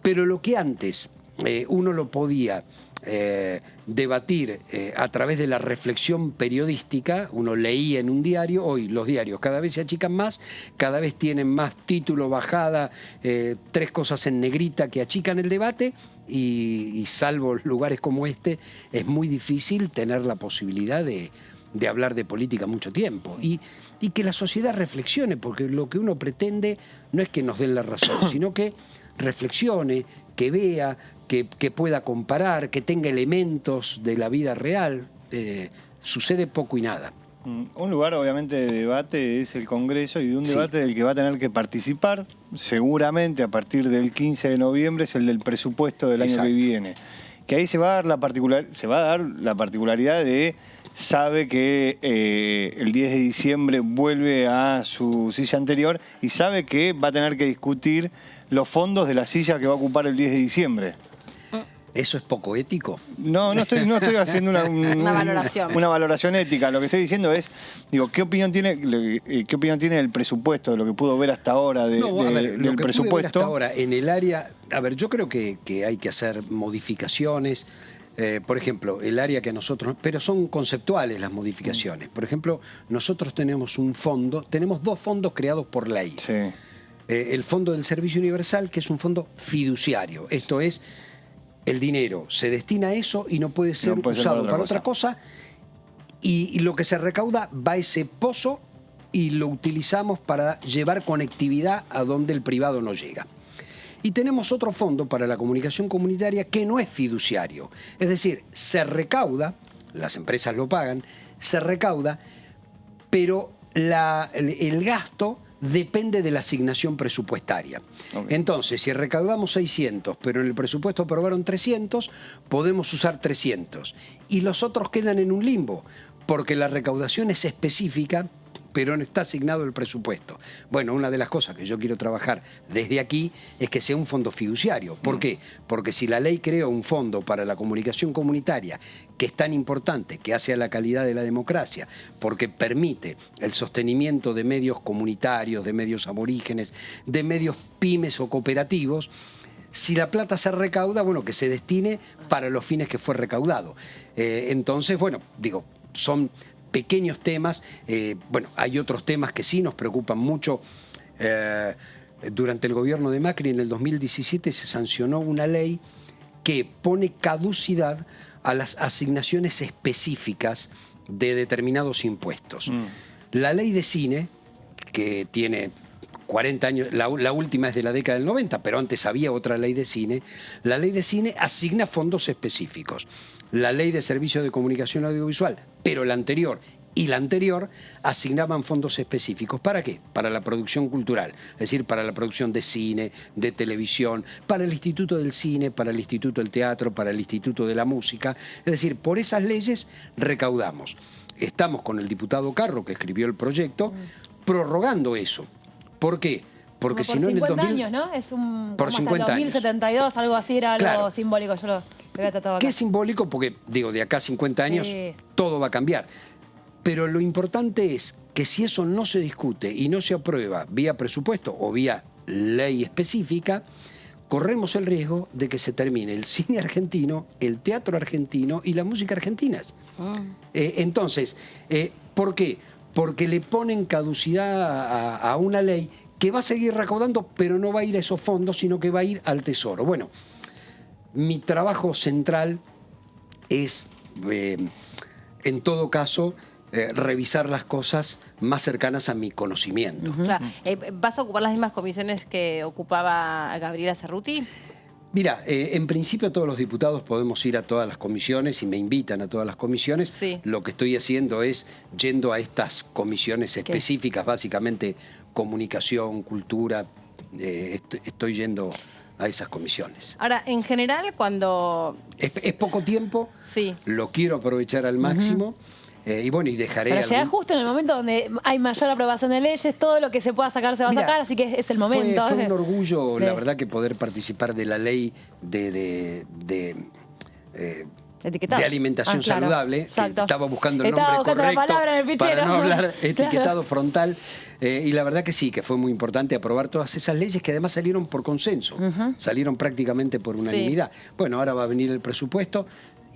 Pero lo que antes uno lo podía debatir a través de la reflexión periodística, uno leía en un diario, hoy los diarios cada vez se achican más, cada vez tienen más título, bajada, 3 cosas en negrita que achican el debate y salvo lugares como este, es muy difícil tener la posibilidad de hablar de política mucho tiempo y que la sociedad reflexione, porque lo que uno pretende no es que nos den la razón, sino que reflexione, que vea, que pueda comparar, que tenga elementos de la vida real. Sucede poco y nada. Un lugar obviamente de debate es el Congreso y de un debate del que va a tener que participar seguramente a partir del 15 de noviembre es el del presupuesto del año que viene. Que ahí se va a dar la particularidad de sabe que el 10 de diciembre vuelve a su silla anterior y sabe que va a tener que discutir los fondos de la silla que va a ocupar el 10 de diciembre. ¿Eso es poco ético? No estoy haciendo una valoración ética. Lo que estoy diciendo es, ¿qué opinión tiene del presupuesto, de lo que pudo ver hasta ahora del presupuesto? Pude ver hasta ahora en el área, yo creo que hay que hacer modificaciones. Por ejemplo, el área que nosotros... Pero son conceptuales las modificaciones. Por ejemplo, nosotros tenemos tenemos 2 fondos creados por ley. Sí. El Fondo del Servicio Universal, que es un fondo fiduciario. Esto es, el dinero se destina a eso y no puede ser usado para otra cosa. Y lo que se recauda va a ese pozo y lo utilizamos para llevar conectividad a donde el privado no llega. Y tenemos otro fondo para la comunicación comunitaria que no es fiduciario. Es decir, se recauda, las empresas lo pagan, se recauda, pero el gasto depende de la asignación presupuestaria. Okay. Entonces, si recaudamos 600, pero en el presupuesto aprobaron 300, podemos usar 300. Y los otros quedan en un limbo, porque la recaudación es específica pero no está asignado el presupuesto. Bueno, una de las cosas que yo quiero trabajar desde aquí es que sea un fondo fiduciario. ¿Por qué? Porque si la ley crea un fondo para la comunicación comunitaria, que es tan importante, que hace a la calidad de la democracia, porque permite el sostenimiento de medios comunitarios, de medios aborígenes, de medios pymes o cooperativos, si la plata se recauda, bueno, que se destine para los fines que fue recaudado. Entonces, bueno, digo, son pequeños temas. Bueno, hay otros temas que sí nos preocupan mucho. Durante el gobierno de Macri, en el 2017, se sancionó una ley que pone caducidad a las asignaciones específicas de determinados impuestos. La ley de cine, que tiene 40 años, la última es de la década del 90, pero antes había otra ley de cine. La ley de cine asigna fondos específicos. La ley de servicios de comunicación audiovisual, pero la anterior y la anterior asignaban fondos específicos. ¿Para qué? Para la producción cultural, es decir, para la producción de cine, de televisión, para el Instituto del Cine, para el Instituto del Teatro, para el Instituto de la Música. Es decir, por esas leyes recaudamos. Estamos con el diputado Carro, que escribió el proyecto, prorrogando eso. ¿Por qué? Porque como si no en el 50 2000... años, ¿no? Es un... Por 50 años. 2072, algo así era Claro. algo simbólico. Yo lo había tratado acá. ¿Qué es simbólico? Porque, digo, de acá a 50 años todo va a cambiar. Pero lo importante es que si eso no se discute y no se aprueba vía presupuesto o vía ley específica, corremos el riesgo de que se termine el cine argentino, el teatro argentino y la música argentinas. Entonces, ¿por qué? Porque le ponen caducidad a una ley que va a seguir recaudando, pero no va a ir a esos fondos, sino que va a ir al Tesoro. Bueno, mi trabajo central es, en todo caso, revisar las cosas más cercanas a mi conocimiento. Claro. ¿Vas a ocupar las mismas comisiones que ocupaba Gabriela Cerruti? Mira, en principio todos los diputados podemos ir a todas las comisiones y me invitan a todas las comisiones. Sí. Lo que estoy haciendo es yendo a estas comisiones específicas, básicamente comunicación, cultura, estoy yendo a esas comisiones. Ahora, en general, cuando... Es poco tiempo, sí, lo quiero aprovechar al máximo. Y bueno, y dejaré... Pero llega justo en el momento donde hay mayor aprobación de leyes, todo lo que se pueda sacar se va a sacar, así que es el momento. Fue un orgullo, la verdad, que poder participar de la ley de alimentación saludable. Exacto. Que estaba buscando el Estaba nombre buscando correcto la palabra en el fichero. para no hablar etiquetado frontal. Y la verdad que sí, que fue muy importante aprobar todas esas leyes que además salieron por consenso, salieron prácticamente por unanimidad. Bueno, ahora va a venir el presupuesto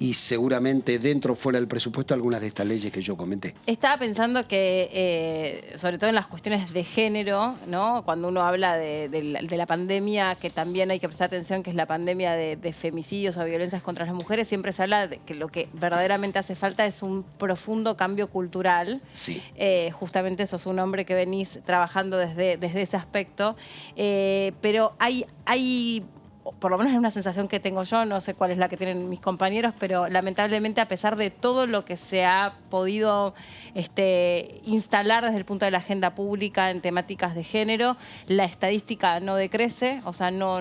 y seguramente dentro o fuera del presupuesto algunas de estas leyes que yo comenté. Estaba pensando que, sobre todo en las cuestiones de género, ¿no? Cuando uno habla de la pandemia, que también hay que prestar atención, que es la pandemia de femicidios o violencias contra las mujeres, siempre se habla de que lo que verdaderamente hace falta es un profundo cambio cultural. Sí. Justamente sos un hombre que venís trabajando desde ese aspecto, pero hay por lo menos es una sensación que tengo yo, no sé cuál es la que tienen mis compañeros, pero lamentablemente a pesar de todo lo que se ha podido instalar desde el punto de la agenda pública en temáticas de género, la estadística no decrece, o sea, no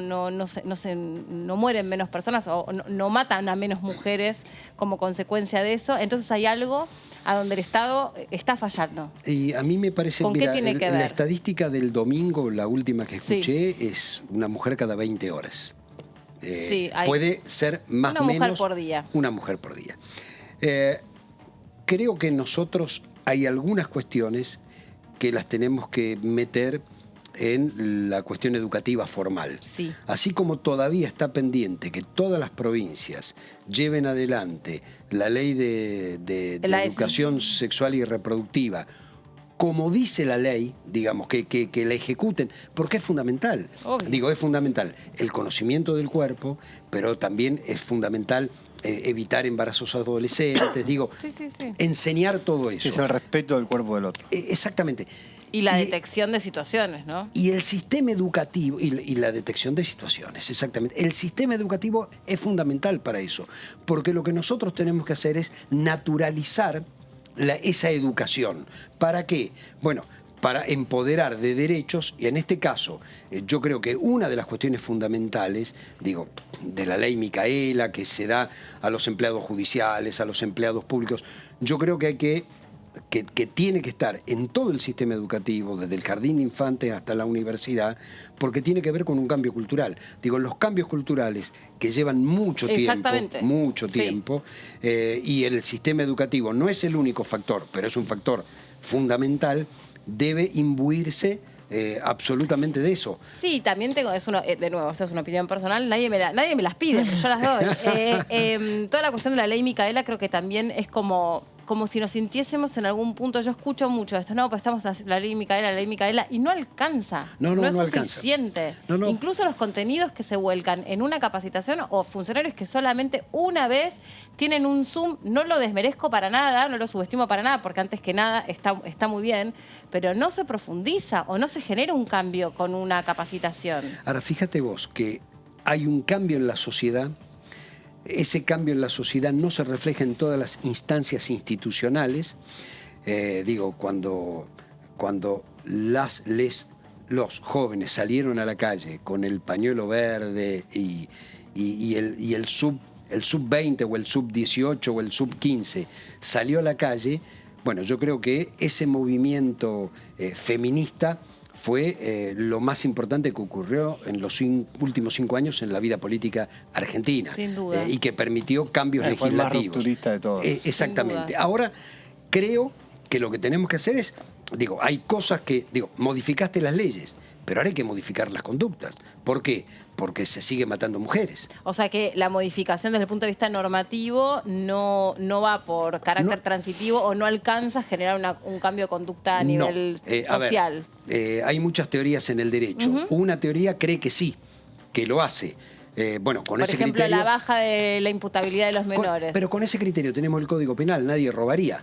mueren menos personas o no matan a menos mujeres como consecuencia de eso. Entonces hay algo a donde el Estado está fallando. Y a mí me parece, ¿Con qué tiene que ver? La estadística del domingo, la última que escuché, es una mujer cada 20 horas. Sí, puede ser más o menos... Una mujer por día. Una mujer por día. Creo que nosotros hay algunas cuestiones que las tenemos que meter en la cuestión educativa formal. Sí. Así como todavía está pendiente que todas las provincias lleven adelante la ley de educación sexual y reproductiva, como dice la ley, digamos, que la ejecuten, porque es fundamental. Obvio. Digo, es fundamental el conocimiento del cuerpo, pero también es fundamental evitar embarazos adolescentes, digo, sí. enseñar todo eso. Es el respeto del cuerpo del otro. Exactamente. Y la detección de situaciones, ¿no? Y el sistema educativo, y la detección de situaciones, exactamente. El sistema educativo es fundamental para eso, porque lo que nosotros tenemos que hacer es naturalizar esa educación. ¿Para qué? Bueno, para empoderar de derechos, y en este caso, yo creo que una de las cuestiones fundamentales, digo, de la ley Micaela, que se da a los empleados judiciales, a los empleados públicos, yo creo que hay que que tiene que estar en todo el sistema educativo, desde el jardín de infantes hasta la universidad, porque tiene que ver con un cambio cultural. Digo, los cambios culturales que llevan mucho tiempo, y el sistema educativo no es el único factor, pero es un factor fundamental, debe imbuirse absolutamente de eso. Sí, también tengo, de nuevo, esto es una opinión personal, nadie me las pide, pero yo las doy. Toda la cuestión de la ley Micaela creo que también es como si nos sintiésemos en algún punto, yo escucho mucho esto, no, pues estamos haciendo la ley Micaela, y no alcanza, no es suficiente. No. Incluso los contenidos que se vuelcan en una capacitación o funcionarios que solamente una vez tienen un Zoom, no lo desmerezco para nada, no lo subestimo para nada, porque antes que nada está muy bien, pero no se profundiza o no se genera un cambio con una capacitación. Ahora, fíjate vos que hay un cambio en la sociedad. Ese cambio en la sociedad no se refleja en todas las instancias institucionales. Cuando los jóvenes salieron a la calle con el pañuelo verde y el sub-20 o el sub-18 o el sub-15 salió a la calle, bueno, yo creo que ese movimiento feminista fue lo más importante que ocurrió en los últimos 5 años en la vida política argentina. Sin duda. Y que permitió cambios legislativos. Fue el más rupturista de todos. Exactamente. Ahora, creo que lo que tenemos que hacer es, hay cosas que, modificaste las leyes, pero ahora hay que modificar las conductas. ¿Por qué? Porque se sigue matando mujeres. O sea que la modificación desde el punto de vista normativo no va por carácter transitivo o no alcanza a generar un cambio de conducta a nivel social. Hay muchas teorías en el derecho. Una teoría cree que sí, que lo hace. Por ese ejemplo, criterio, la baja de la imputabilidad de los menores. Pero con ese criterio tenemos el Código Penal, nadie robaría.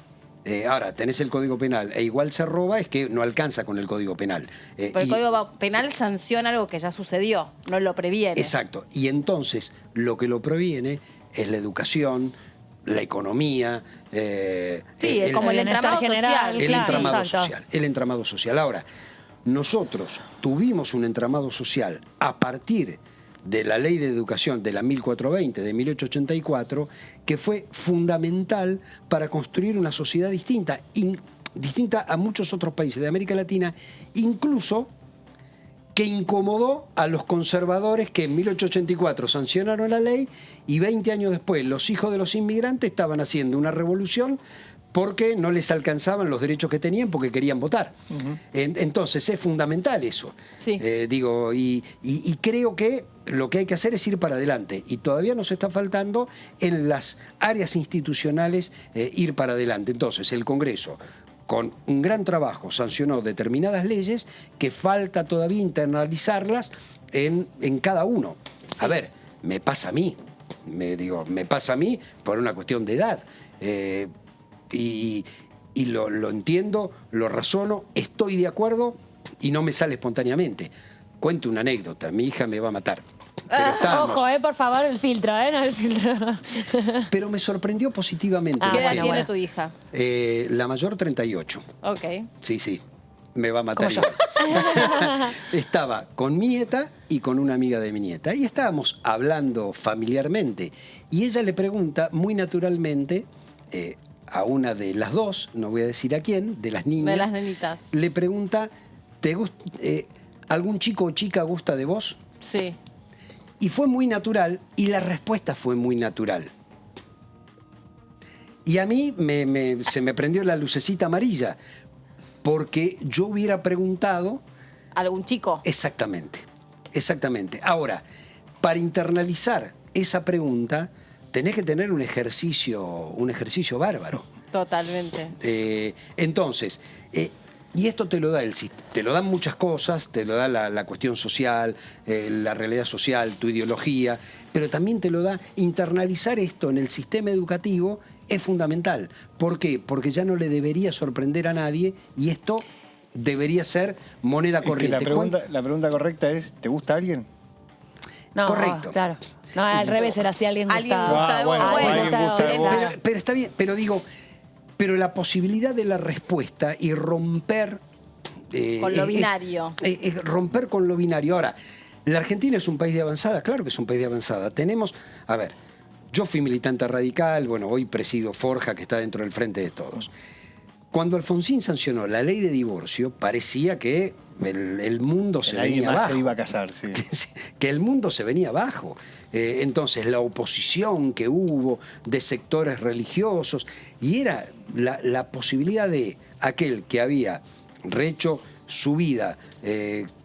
Ahora, tenés el Código Penal e igual se roba, es que no alcanza con el Código Penal. Pero el Código Penal sanciona algo que ya sucedió, no lo previene. Exacto. Y entonces, lo que lo previene es la educación, la economía... como el entramado social. El entramado social. Ahora, nosotros tuvimos un entramado social a partir de la Ley de Educación de la 1420, de 1884, que fue fundamental para construir una sociedad distinta a muchos otros países de América Latina, incluso que incomodó a los conservadores que en 1884 sancionaron la ley y 20 años después los hijos de los inmigrantes estaban haciendo una revolución porque no les alcanzaban los derechos que tenían porque querían votar. Entonces es fundamental eso. Sí. Y creo que lo que hay que hacer es ir para adelante. Y todavía nos está faltando en las áreas institucionales ir para adelante. Entonces el Congreso, con un gran trabajo, sancionó determinadas leyes que falta todavía internalizarlas en cada uno. Sí. A ver, me pasa a mí. Me pasa a mí por una cuestión de edad. Y lo entiendo, lo razono, estoy de acuerdo y no me sale espontáneamente. Cuento una anécdota, mi hija me va a matar. Pero ojo, por favor, el filtro, no el filtro. Pero me sorprendió positivamente. ¿Qué edad tiene tu hija? La mayor, 38. Ok. Sí, me va a matar igual. Estaba con mi nieta y con una amiga de mi nieta. Y estábamos hablando familiarmente. Y ella le pregunta muy naturalmente... a una de las dos, no voy a decir a quién, de las niñas. De las nenitas. Le pregunta, ¿algún chico o chica gusta de vos? Sí. Y fue muy natural, y la respuesta fue muy natural. Y a mí se me prendió la lucecita amarilla, porque yo hubiera preguntado... ¿Algún chico? Exactamente. Ahora, para internalizar esa pregunta... tenés que tener un ejercicio bárbaro. Totalmente. Entonces, y esto te lo dan muchas cosas, te lo da la cuestión social, la realidad social, tu ideología, pero también te lo da internalizar esto en el sistema educativo es fundamental. ¿Por qué? Porque ya no le debería sorprender a nadie y esto debería ser moneda corriente. La pregunta correcta es, ¿te gusta alguien? No, correcto. Claro. No, al revés era si alguien gustaba. Alguien gusta. Pero está bien, pero la posibilidad de la respuesta y romper... con lo binario. Romper con lo binario. Ahora, ¿la Argentina es un país de avanzada? Claro que es un país de avanzada. Yo fui militante radical, hoy presido Forja, que está dentro del Frente de Todos. Cuando Alfonsín sancionó la ley de divorcio, parecía que el mundo se venía abajo. Se iba a casar, sí. Que el mundo se venía abajo. Entonces, la oposición que hubo de sectores religiosos, y era la posibilidad de aquel que había rehecho su vida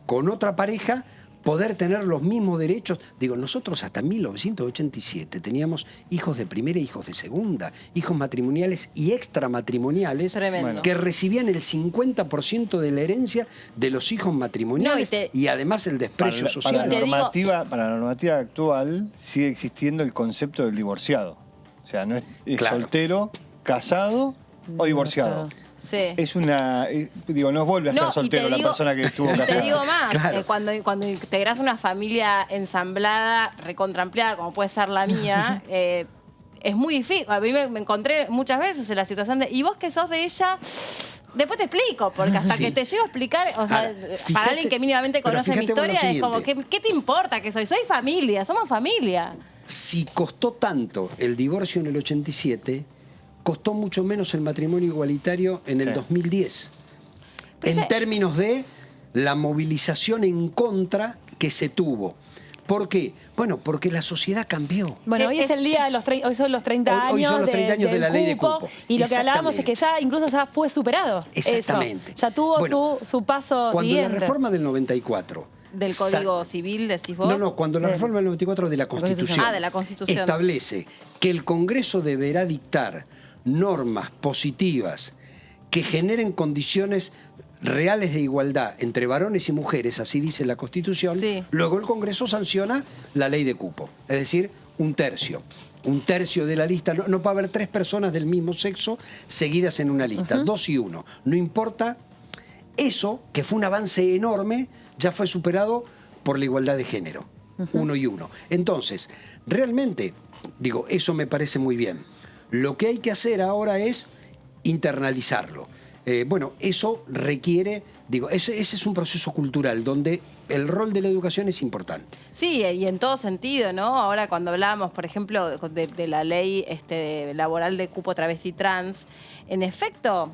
con otra pareja, poder tener los mismos derechos. Digo, nosotros hasta 1987 teníamos hijos de primera e hijos de segunda, hijos matrimoniales y extramatrimoniales, que recibían el 50% de la herencia de los hijos matrimoniales y además el desprecio social. Para la normativa actual sigue existiendo el concepto del divorciado. O sea, no es soltero, casado o divorciado. Sí. Es una... no vuelve a ser soltero la persona que estuvo casada. Te digo más, cuando integras una familia ensamblada, recontraampliada, como puede ser la mía, es muy difícil. A mí me encontré muchas veces en la situación de... ¿Y vos que sos de ella? Después te explico, porque hasta que te llego a explicar, o sea, ahora, fíjate, para alguien que mínimamente conoce mi historia, es como, ¿qué te importa que soy? Soy familia, somos familia. Si costó tanto el divorcio en el 87... costó mucho menos el matrimonio igualitario en el 2010. En términos de la movilización en contra que se tuvo. ¿Por qué? Bueno, porque la sociedad cambió. Bueno, hoy es el día de hoy son los 30 años. Hoy son los 30 años de la ley de cupo. Y lo que hablábamos es que ya incluso ya fue superado. Exactamente. Eso. Ya tuvo su paso cuando siguiente. La reforma del 94... ¿Del Código Civil, decís vos? No, cuando la reforma del 94 de la Constitución, de la Constitución establece que el Congreso deberá dictar normas positivas que generen condiciones reales de igualdad entre varones y mujeres, así dice la Constitución, luego el Congreso sanciona la ley de cupo, es decir, un tercio de la lista. No va a haber 3 personas del mismo sexo seguidas en una lista, 2 y 1, no importa. Eso, que fue un avance enorme, ya fue superado por la igualdad de género, 1 y 1. Entonces, realmente, digo, eso me parece muy bien. Lo que hay que hacer ahora es internalizarlo. Eso requiere, ese es un proceso cultural donde el rol de la educación es importante. Sí, y en todo sentido, ¿no? Ahora cuando hablábamos, por ejemplo, de la ley laboral de cupo travesti trans, en efecto,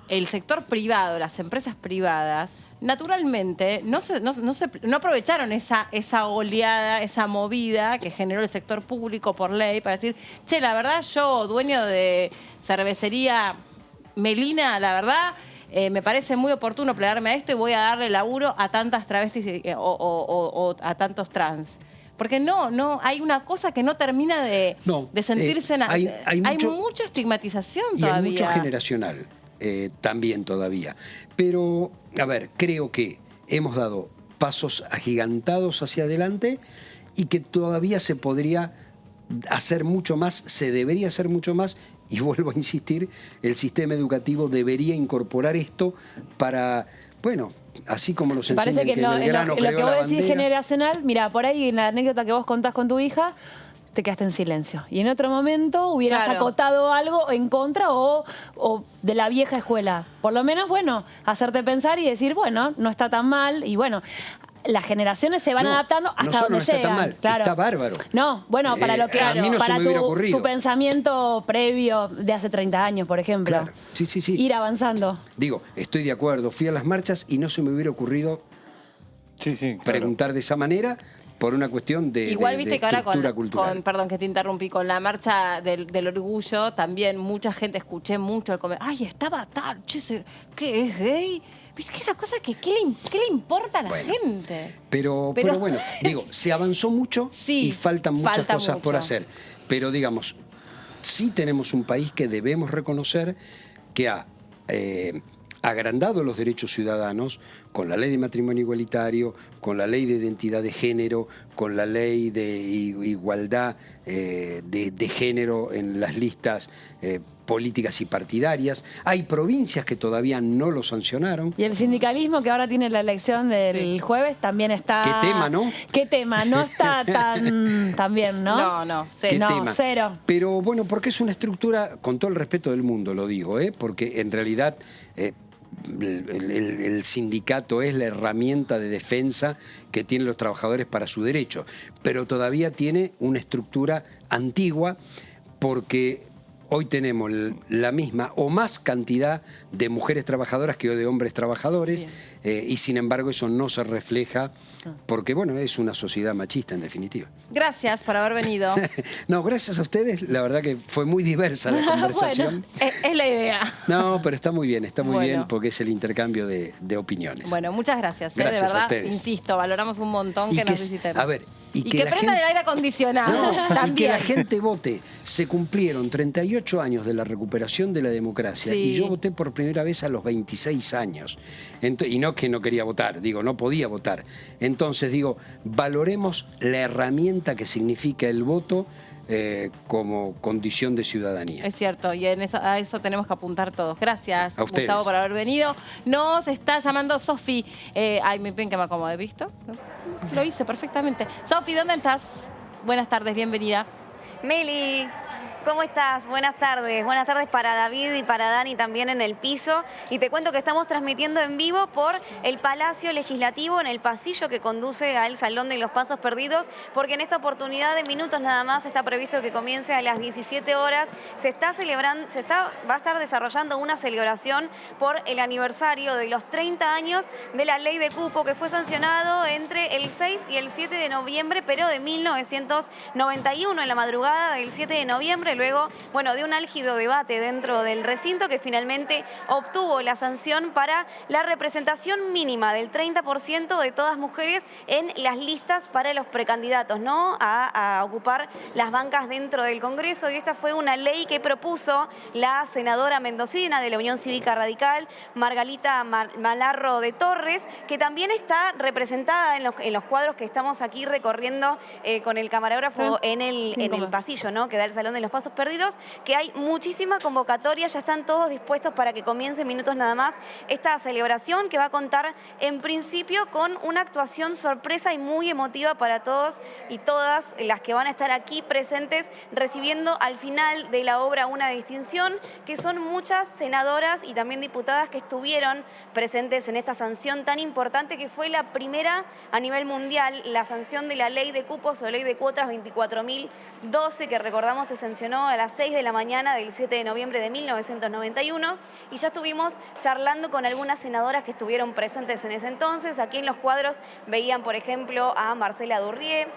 el sector privado, las empresas privadas, naturalmente no aprovecharon esa oleada, esa movida que generó el sector público por ley para decir, che, la verdad, yo, dueño de cervecería Melina, la verdad, me parece muy oportuno plegarme a esto y voy a darle laburo a tantas travestis o a tantos trans. Porque no, hay una cosa que no termina de sentirse... Hay mucha estigmatización todavía. Y hay mucho generacional. También todavía. Pero, a ver, creo que hemos dado pasos agigantados hacia adelante y que todavía se podría hacer mucho más, se debería hacer mucho más, y vuelvo a insistir, el sistema educativo debería incorporar esto para, así como los enseñan parece que en Belgrano lo que vos decís bandera. Generacional, mira, por ahí en la anécdota que vos contás con tu hija, te quedaste en silencio. Y en otro momento hubieras acotado algo en contra o de la vieja escuela. Por lo menos, hacerte pensar y decir, no está tan mal. Y las generaciones se van adaptando hasta donde llegan. Está tan mal, está bárbaro. No, para lo que a mí no para se me hubiera ocurrido. Tu pensamiento previo de hace 30 años, por ejemplo. Claro, sí. Ir avanzando. Estoy de acuerdo. Fui a las marchas y no se me hubiera ocurrido preguntar de esa manera. Por una cuestión de igual viste que ahora cultural. Perdón que te interrumpí, con la marcha del orgullo también mucha gente, escuché mucho el comentario, ay, estaba tal, ¿qué es gay? ¿Viste que esa cosa que qué le importa a la gente? Pero se avanzó mucho y faltan muchas cosas por hacer. Pero sí tenemos un país que debemos reconocer que ha agrandado los derechos ciudadanos con la ley de matrimonio igualitario, con la ley de identidad de género, con la ley de igualdad de género en las listas políticas y partidarias. Hay provincias que todavía no lo sancionaron. Y el sindicalismo, que ahora tiene la elección del jueves, también está... ¿Qué tema, no? ¿Qué tema? No está tan bien, ¿no? No, cero. Cero. Pero porque es una estructura, con todo el respeto del mundo lo digo, porque en realidad... El sindicato es la herramienta de defensa que tienen los trabajadores para su derecho, pero todavía tiene una estructura antigua porque Hoy tenemos la misma o más cantidad de mujeres trabajadoras que de hombres trabajadores, y sin embargo eso no se refleja porque, bueno, es una sociedad machista en definitiva. Gracias por haber venido. No, gracias a ustedes. La verdad que fue muy diversa la conversación. Bueno, es la idea. No, pero está muy bien porque es el intercambio de opiniones. Bueno, muchas gracias. Gracias de verdad, a ustedes. Insisto, valoramos un montón que nos visiten. A ver, y que prendan el aire acondicionado también. Y que la gente vote. Se cumplieron 38 años de la recuperación de la democracia y yo voté por primera vez a los 26 años. Y no que no quería votar, digo, no podía votar. Entonces digo, valoremos la herramienta que significa el voto como condición de ciudadanía. Es cierto, y a eso tenemos que apuntar todos. Gracias, a ustedes, Gustavo, por haber venido. Nos está llamando Sofi. Ay, me ven que me acomodé, ¿visto? Lo hice perfectamente. Sofi, ¿dónde estás? Buenas tardes, bienvenida. Meli, ¿cómo estás? Buenas tardes. Buenas tardes para David y para Dani también en el piso. Y te cuento que estamos transmitiendo en vivo por el Palacio Legislativo en el pasillo que conduce al Salón de los Pasos Perdidos, porque en esta oportunidad de minutos nada más está previsto que comience a las 17 horas. Va a estar desarrollando una celebración por el aniversario de los 30 años de la ley de cupo que fue sancionado entre el 6 y el 7 de noviembre, pero de 1991, en la madrugada del 7 de noviembre. Luego, bueno, de un álgido debate dentro del recinto que finalmente obtuvo la sanción para la representación mínima del 30% de todas mujeres en las listas para los precandidatos, ¿no? A ocupar las bancas dentro del Congreso. Y esta fue una ley que propuso la senadora mendocina de la Unión Cívica Radical, Margarita Malarro de Torres, que también está representada en los cuadros que estamos aquí recorriendo con el camarógrafo en el pasillo, ¿no? Que da el Salón de los Pasos Perdidos, que hay muchísima convocatoria, ya están todos dispuestos para que comience en minutos nada más esta celebración que va a contar en principio con una actuación sorpresa y muy emotiva para todos y todas las que van a estar aquí presentes recibiendo al final de la obra una distinción, que son muchas senadoras y también diputadas que estuvieron presentes en esta sanción tan importante que fue la primera a nivel mundial, la sanción de la ley de cupos o ley de cuotas 24.012, que recordamos se sancionó a las 6 de la mañana del 7 de noviembre de 1991, y ya estuvimos charlando con algunas senadoras que estuvieron presentes en ese entonces. Aquí en los cuadros veían, por ejemplo, a Marcela Durrié,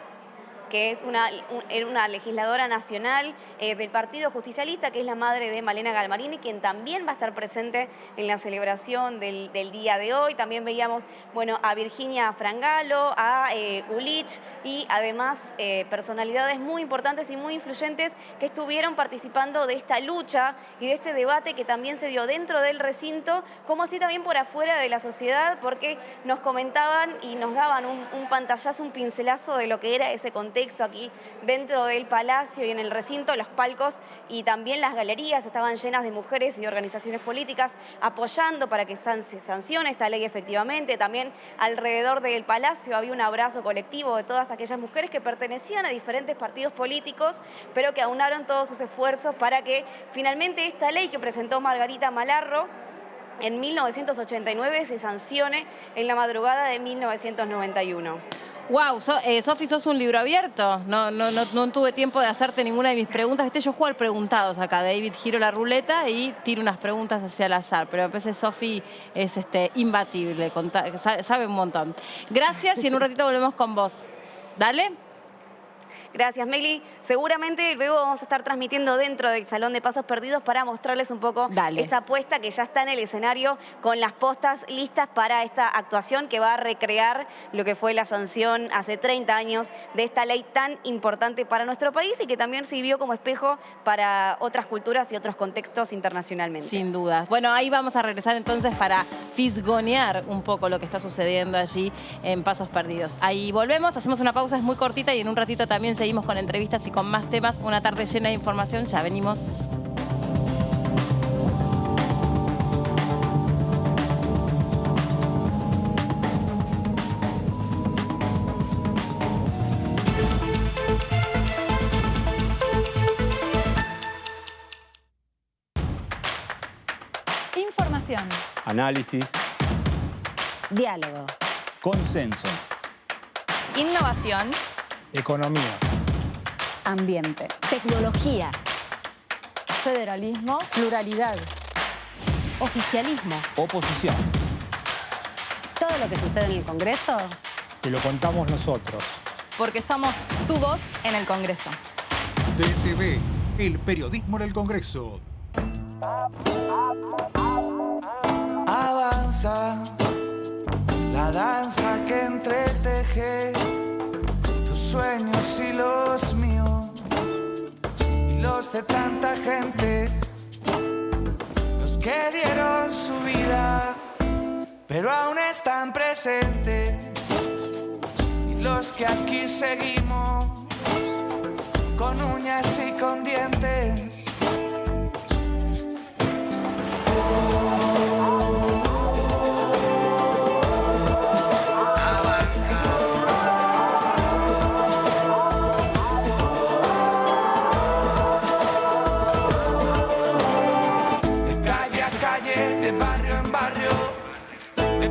que es una legisladora nacional del Partido Justicialista, que es la madre de Malena Galmarini, quien también va a estar presente en la celebración del día de hoy. También veíamos, bueno, a Virginia Frangalo, a Ulich y además personalidades muy importantes y muy influyentes que estuvieron participando de esta lucha y de este debate que también se dio dentro del recinto, como así también por afuera de la sociedad, porque nos comentaban y nos daban un pantallazo, un pincelazo de lo que era ese contexto aquí dentro del Palacio y en el recinto. Los palcos y también las galerías estaban llenas de mujeres y de organizaciones políticas apoyando para que se sancione esta ley efectivamente. También alrededor del Palacio había un abrazo colectivo de todas aquellas mujeres que pertenecían a diferentes partidos políticos, pero que aunaron todos sus esfuerzos para que finalmente esta ley que presentó Margarita Malarro en 1989 se sancione en la madrugada de 1991. Wow, Sofi, sos un libro abierto. No tuve tiempo de hacerte ninguna de mis preguntas. Yo juego al preguntados acá. David, giro la ruleta y tiro unas preguntas hacia el azar. Pero me parece Sofi es imbatible, sabe un montón. Gracias y en un ratito volvemos con vos. Dale. Gracias, Meli. Seguramente luego vamos a estar transmitiendo dentro del Salón de Pasos Perdidos para mostrarles un poco esta apuesta que ya está en el escenario con las postas listas para esta actuación que va a recrear lo que fue la sanción hace 30 años de esta ley tan importante para nuestro país y que también sirvió como espejo para otras culturas y otros contextos internacionalmente. Sin duda. Bueno, ahí vamos a regresar entonces para fisgonear un poco lo que está sucediendo allí en Pasos Perdidos. Ahí volvemos, hacemos una pausa, es muy cortita y en un ratito también seguimos con entrevistas y con más temas. Una tarde llena de información. Ya venimos. Información. Análisis. Diálogo. Consenso. Innovación. Economía. Ambiente. Tecnología. Federalismo. Pluralidad. Oficialismo. Oposición. Todo lo que sucede en el Congreso. Te lo contamos nosotros. Porque somos tu voz en el Congreso. DTV, el periodismo en el Congreso. Avanza la danza que entreteje tus sueños y los míos y los de tanta gente, los que dieron su vida pero aún están presentes, y los que aquí seguimos con uñas y con dientes.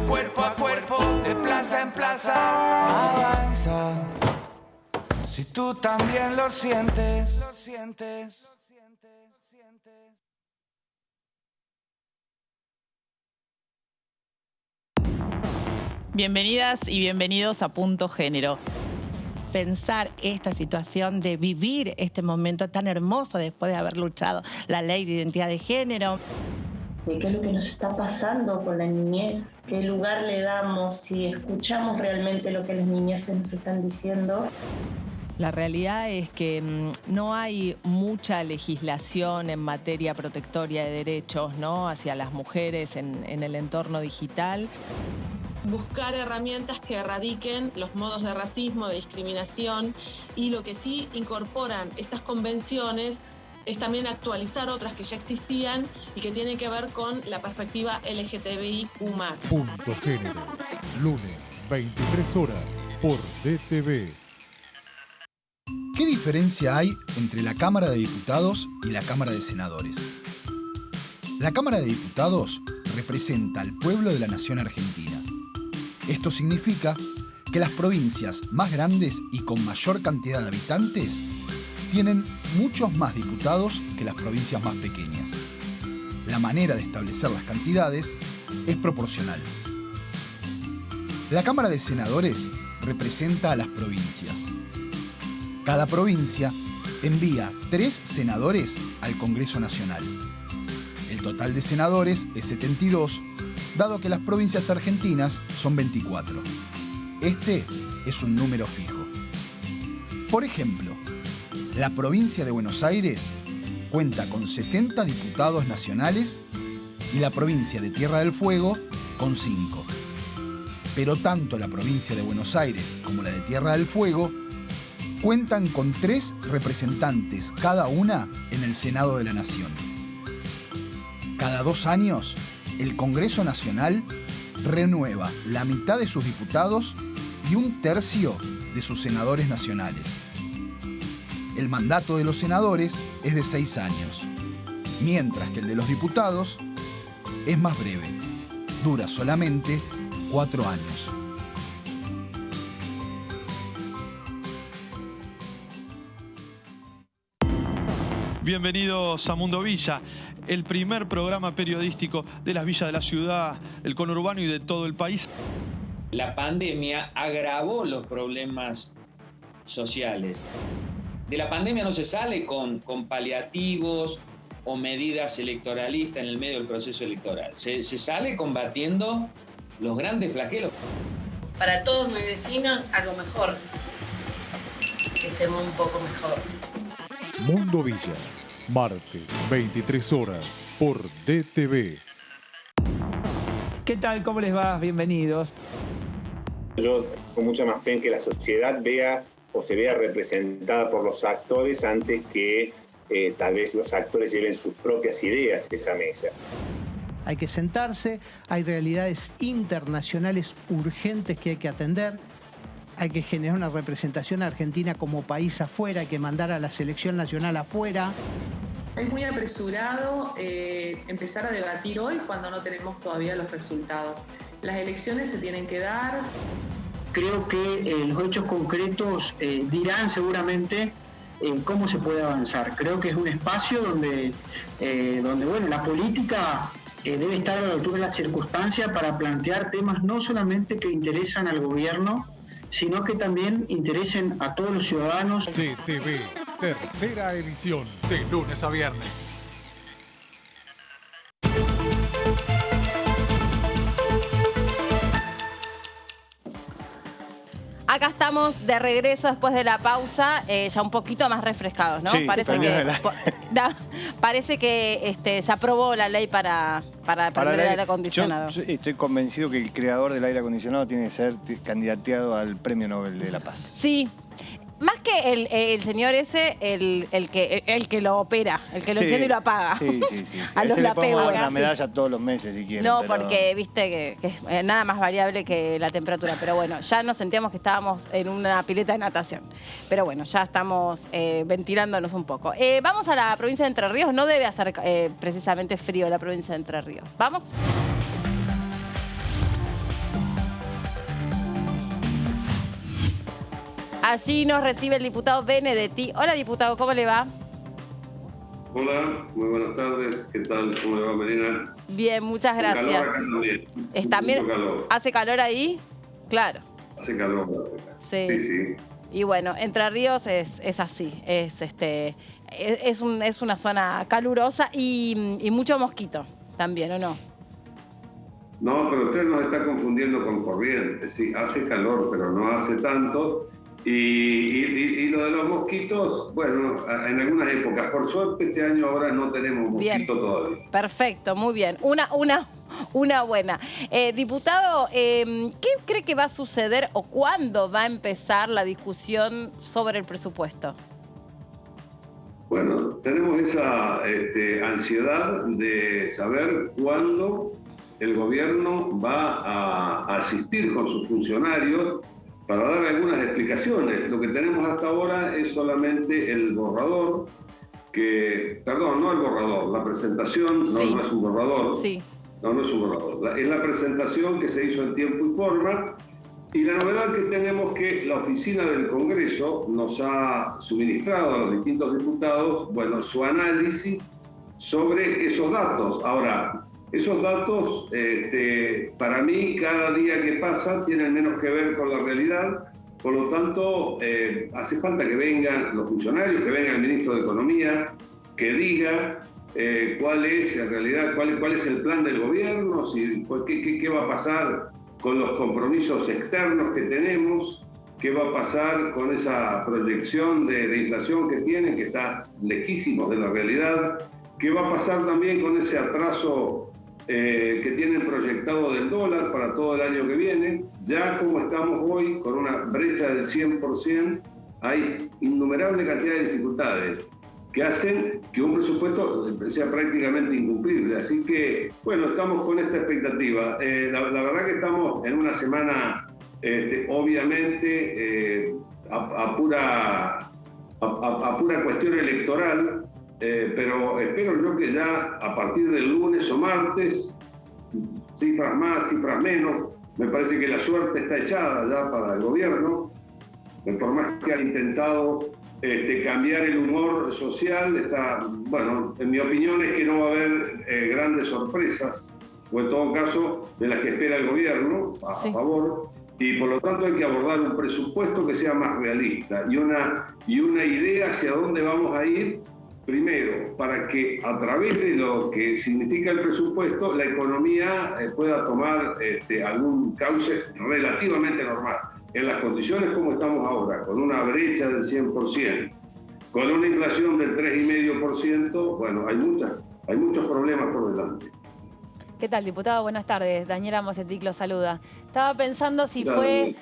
Cuerpo a cuerpo, de plaza en plaza, avanza. Si tú también lo sientes, Bienvenidas y bienvenidos a Punto Género. Pensar esta situación de vivir este momento tan hermoso después de haber luchado la ley de identidad de género. ¿Qué es lo que nos está pasando con la niñez? ¿Qué lugar le damos? Si escuchamos realmente lo que las niñeces nos están diciendo. La realidad es que no hay mucha legislación en materia protectoria de derechos, ¿no?, hacia las mujeres en el entorno digital. Buscar herramientas que erradiquen los modos de racismo, de discriminación, y lo que sí incorporan estas convenciones es también actualizar otras que ya existían y que tienen que ver con la perspectiva LGTBIQ+. Punto Género, lunes, 23 horas, por DTV. ¿Qué diferencia hay entre la Cámara de Diputados y la Cámara de Senadores? La Cámara de Diputados representa al pueblo de la nación argentina. Esto significa que las provincias más grandes y con mayor cantidad de habitantes tienen muchos más diputados que las provincias más pequeñas. La manera de establecer las cantidades es proporcional. La Cámara de Senadores representa a las provincias. Cada provincia envía 3 senadores al Congreso Nacional. El total de senadores es 72, dado que las provincias argentinas son 24. Este es un número fijo. Por ejemplo, la provincia de Buenos Aires cuenta con 70 diputados nacionales y la provincia de Tierra del Fuego con 5. Pero tanto la provincia de Buenos Aires como la de Tierra del Fuego cuentan con 3 representantes cada una en el Senado de la Nación. Cada 2 años, el Congreso Nacional renueva la mitad de sus diputados y 1/3 de sus senadores nacionales. El mandato de los senadores es de 6 años, mientras que el de los diputados es más breve, dura solamente 4 años. Bienvenidos a Mundo Villa, el primer programa periodístico de las villas de la ciudad, el conurbano y de todo el país. La pandemia agravó los problemas sociales. De la pandemia no se sale con paliativos o medidas electoralistas en el medio del proceso electoral. Se sale combatiendo los grandes flagelos. Para todos mis vecinos, algo mejor. Que estemos un poco mejor. Mundo Villa, martes, 23 horas, por DTV. ¿Qué tal? ¿Cómo les va? Bienvenidos. Yo con mucha más fe en que la sociedad vea o se vea representada por los actores antes que tal vez los actores lleven sus propias ideas a esa mesa. Hay que sentarse, hay realidades internacionales urgentes que hay que atender, hay que generar una representación argentina como país afuera, hay que mandar a la selección nacional afuera. Es muy apresurado empezar a debatir hoy cuando no tenemos todavía los resultados. Las elecciones se tienen que dar. Creo que los hechos concretos dirán seguramente cómo se puede avanzar. Creo que es un espacio donde bueno, la política debe estar a la altura de las circunstancias para plantear temas no solamente que interesan al gobierno, sino que también interesen a todos los ciudadanos. TTV, tercera edición, de lunes a viernes. Acá estamos de regreso después de la pausa, ya un poquito más refrescados, ¿no? Sí, parece que se aprobó la ley para prender el aire acondicionado. Yo estoy convencido que el creador del aire acondicionado tiene que ser candidateado al Premio Nobel de la Paz. Sí. Más que el señor ese, el que lo opera, el que lo enciende y lo apaga. Sí. A los le podemos dar una lapegos. medalla todos los meses si quieren. No, pero... porque viste que es nada más variable que la temperatura. Pero bueno, ya nos sentíamos que estábamos en una pileta de natación. Pero bueno, ya estamos ventilándonos un poco. Vamos a la provincia de Entre Ríos. No debe hacer precisamente frío la provincia de Entre Ríos. ¿Vamos? Allí nos recibe el diputado Benedetti. Hola, diputado, ¿cómo le va? Hola, muy buenas tardes. ¿Qué tal? ¿Cómo le va, Marina? Bien, muchas gracias. Calor acá también. Mucho calor. ¿Hace calor ahí? Claro. Hace calor. Sí. Y bueno, Entre Ríos es así. Es una zona calurosa y mucho mosquito también, ¿o no? No, pero usted nos está confundiendo con Corrientes. Sí, hace calor, pero no hace tanto. Y lo de los mosquitos, bueno, en algunas épocas. Por suerte este año ahora no tenemos mosquito todavía. Perfecto, muy bien. Una buena. Diputado, ¿qué cree que va a suceder o cuándo va a empezar la discusión sobre el presupuesto? Bueno, tenemos esa ansiedad de saber cuándo el gobierno va a asistir con sus funcionarios para dar algunas explicaciones. Lo que tenemos hasta ahora es solamente el borrador, no el borrador, la presentación, no es un borrador. Sí. No es un borrador. Es la presentación que se hizo en tiempo y forma. Y la novedad que tenemos es que la oficina del Congreso nos ha suministrado a los distintos diputados, bueno, su análisis sobre esos datos. Ahora, esos datos, para mí, cada día que pasa, tienen menos que ver con la realidad. Por lo tanto, hace falta que vengan los funcionarios, que venga el ministro de Economía, que diga cuál es, en realidad, cuál es el plan del gobierno, qué va a pasar con los compromisos externos que tenemos, qué va a pasar con esa proyección de inflación que tienen, que está lejísimo de la realidad, qué va a pasar también con ese atraso que tienen proyectado del dólar para todo el año que viene. Ya como estamos hoy, con una brecha del 100%, hay innumerable cantidad de dificultades que hacen que un presupuesto sea prácticamente incumplible. Así que, bueno, estamos con esta expectativa. La verdad que estamos en una semana, obviamente, a pura cuestión electoral, pero espero yo que ya a partir del lunes o martes, cifras más, cifras menos, me parece que la suerte está echada ya para el gobierno, por más que han intentado cambiar el humor social, bueno, en mi opinión es que no va a haber grandes sorpresas, o en todo caso de las que espera el gobierno a favor, y por lo tanto hay que abordar un presupuesto que sea más realista y una idea hacia dónde vamos a ir. Primero, para que a través de lo que significa el presupuesto, la economía pueda tomar algún cauce relativamente normal. En las condiciones como estamos ahora, con una brecha del 100%, con una inflación del 3,5%, bueno, hay muchos problemas por delante. ¿Qué tal, diputado? Buenas tardes. Daniela Mosetic lo saluda. Estaba pensando si fue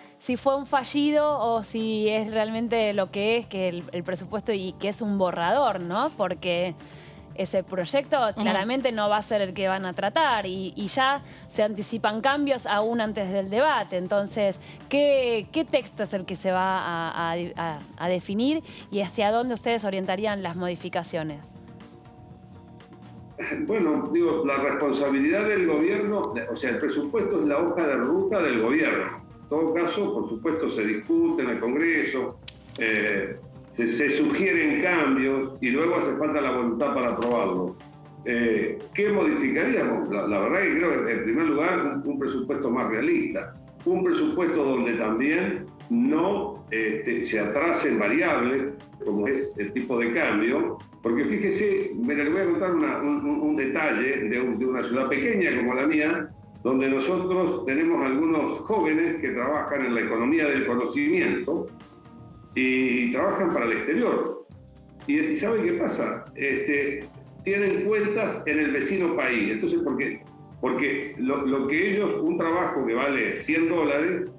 un fallido o si es realmente lo que es que el presupuesto y que es un borrador, ¿no? Porque ese proyecto claramente no va a ser el que van a tratar y ya se anticipan cambios aún antes del debate. Entonces, ¿qué texto es el que se va a definir y hacia dónde ustedes orientarían las modificaciones? Bueno, digo, la responsabilidad del gobierno, o sea, el presupuesto es la hoja de ruta del gobierno. En todo caso, por supuesto, se discute en el Congreso, se sugieren cambios y luego hace falta la voluntad para aprobarlo. ¿Qué modificaríamos? La verdad que creo que en primer lugar un presupuesto más realista, un presupuesto donde también no se atrasen variables, como es el tipo de cambio, porque fíjese, le voy a contar un detalle de una ciudad pequeña como la mía, donde nosotros tenemos algunos jóvenes que trabajan en la economía del conocimiento y trabajan para el exterior. ¿Y saben qué pasa? Tienen cuentas en el vecino país. Entonces, ¿por qué? Porque lo que ellos, un trabajo que vale $100,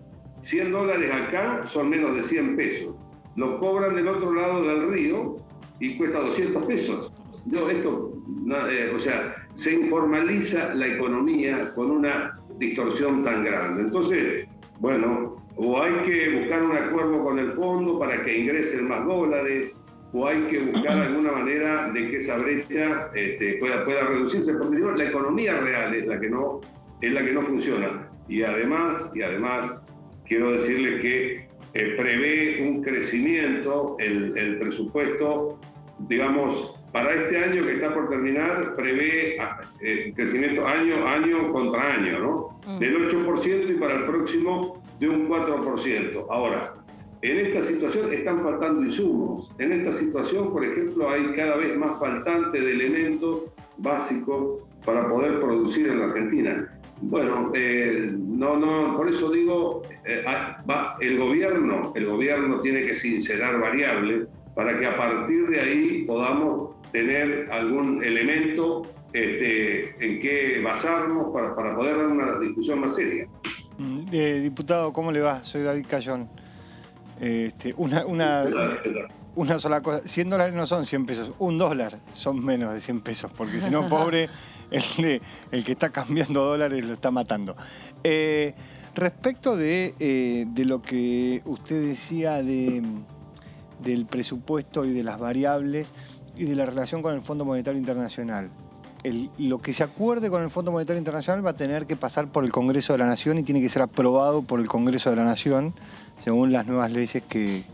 $100 acá son menos de 100 pesos. Lo cobran del otro lado del río y cuesta 200 pesos. O sea, se informaliza la economía con una distorsión tan grande. Entonces, bueno, o hay que buscar un acuerdo con el fondo para que ingresen más dólares, o hay que buscar alguna manera de que esa brecha pueda reducirse, porque la economía real es la que no funciona. Y además quiero decirles que prevé un crecimiento, el presupuesto, digamos, para este año que está por terminar, prevé crecimiento año contra año, ¿no? Del 8% y para el próximo de un 4%. Ahora, en esta situación están faltando insumos. En esta situación, por ejemplo, hay cada vez más faltante de elementos básicos para poder producir en la Argentina. Bueno, por eso digo, el gobierno tiene que sincerar variables para que a partir de ahí podamos tener algún elemento en que basarnos para poder dar una discusión más seria. Diputado, ¿cómo le va? Soy David Cayón. Una sola cosa, $100 no son 100 pesos, $1 son menos de 100 pesos, porque si no, pobre, el que está cambiando dólares lo está matando. Respecto de lo que usted decía del presupuesto y de las variables y de la relación con el Fondo Monetario Internacional, lo que se acuerde con el Fondo Monetario Internacional va a tener que pasar por el Congreso de la Nación y tiene que ser aprobado por el Congreso de la Nación según las nuevas leyes que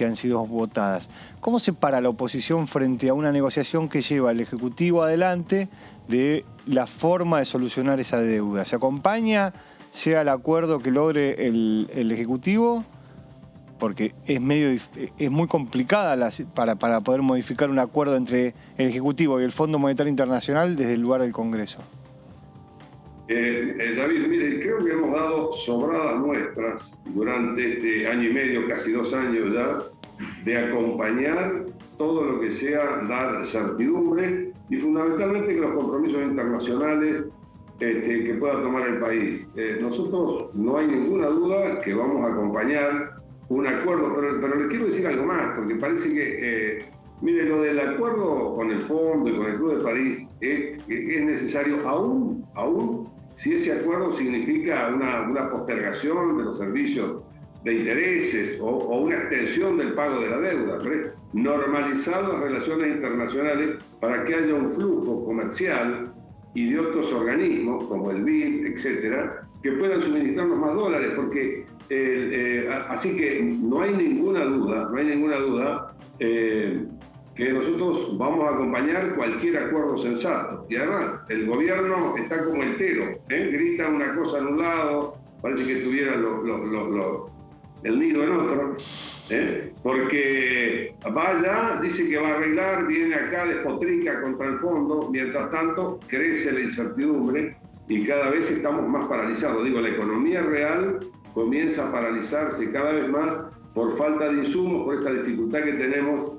han sido votadas. ¿Cómo se para la oposición frente a una negociación que lleva el Ejecutivo adelante de la forma de solucionar esa deuda? ¿Se acompaña, sea el acuerdo que logre el Ejecutivo? Porque es muy complicada para poder modificar un acuerdo entre el Ejecutivo y el Fondo Monetario Internacional desde el lugar del Congreso. David, mire, creo que hemos dado sobradas muestras durante este año y medio, casi 2 años ya, de acompañar todo lo que sea dar certidumbre y fundamentalmente que los compromisos internacionales que pueda tomar el país. Nosotros no hay ninguna duda que vamos a acompañar un acuerdo, pero le quiero decir algo más, porque parece que, mire, lo del acuerdo con el Fondo y con el Club de París es necesario aún si ese acuerdo significa una postergación de los servicios de intereses o una extensión del pago de la deuda. Normalizar las relaciones internacionales para que haya un flujo comercial y de otros organismos como el BID, etcétera, que puedan suministrarnos más dólares, porque así que no hay ninguna duda que nosotros vamos a acompañar cualquier acuerdo sensato. Y además, el gobierno está como entero, grita una cosa en un lado, parece que tuviera el nido en otro, porque vaya, dice que va a arreglar, viene acá, despotrica contra el fondo, mientras tanto crece la incertidumbre y cada vez estamos más paralizados. Digo, la economía real comienza a paralizarse cada vez más por falta de insumos, por esta dificultad que tenemos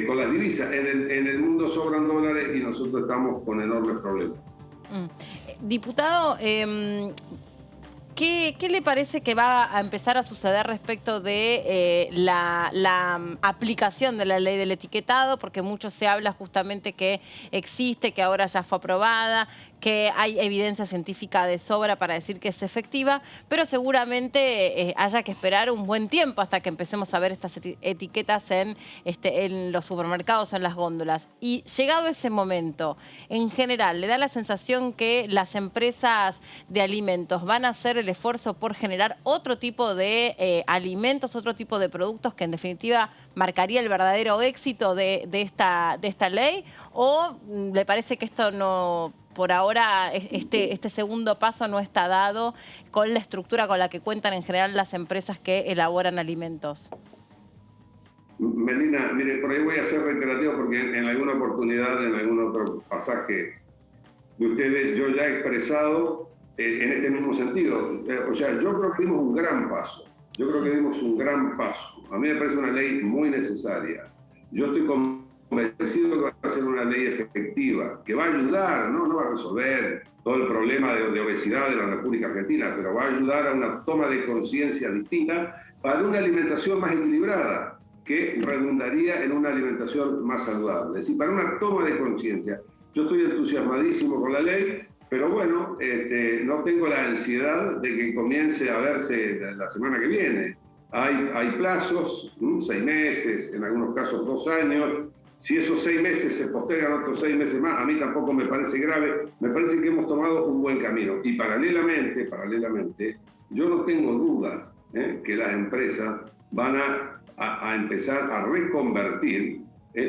con las divisas. En el mundo sobran dólares y nosotros estamos con enormes problemas. Diputado, ¿qué le parece que va a empezar a suceder respecto de la aplicación de la ley del etiquetado? Porque mucho se habla justamente que existe, que ahora ya fue aprobada, que hay evidencia científica de sobra para decir que es efectiva, pero seguramente haya que esperar un buen tiempo hasta que empecemos a ver estas etiquetas en los supermercados, en las góndolas. Y llegado ese momento, en general, ¿le da la sensación que las empresas de alimentos van a hacer el esfuerzo por generar otro tipo de alimentos, otro tipo de productos que en definitiva marcaría el verdadero éxito de esta ley? ¿O le parece que esto no, por ahora, este segundo paso no está dado con la estructura con la que cuentan en general las empresas que elaboran alimentos? Melina, mire, por ahí voy a ser reiterativo porque en alguna oportunidad, en algún otro pasaje de ustedes, yo ya he expresado en este mismo sentido. O sea, yo creo que dimos un gran paso. Yo creo que dimos un gran paso. A mí me parece una ley muy necesaria. Yo estoy convencido que va a ser una ley efectiva, que va a ayudar, no va a resolver todo el problema de obesidad de la República Argentina, pero va a ayudar a una toma de conciencia distinta para una alimentación más equilibrada, que redundaría en una alimentación más saludable. Es decir, para una toma de conciencia. Yo estoy entusiasmadísimo con la ley, pero bueno, no tengo la ansiedad de que comience a verse la semana que viene. Hay plazos, 6 meses, en algunos casos 2 años. Si esos 6 meses se postergan otros 6 meses más, a mí tampoco me parece grave. Me parece que hemos tomado un buen camino. Y paralelamente, yo no tengo dudas que las empresas van a empezar a reconvertir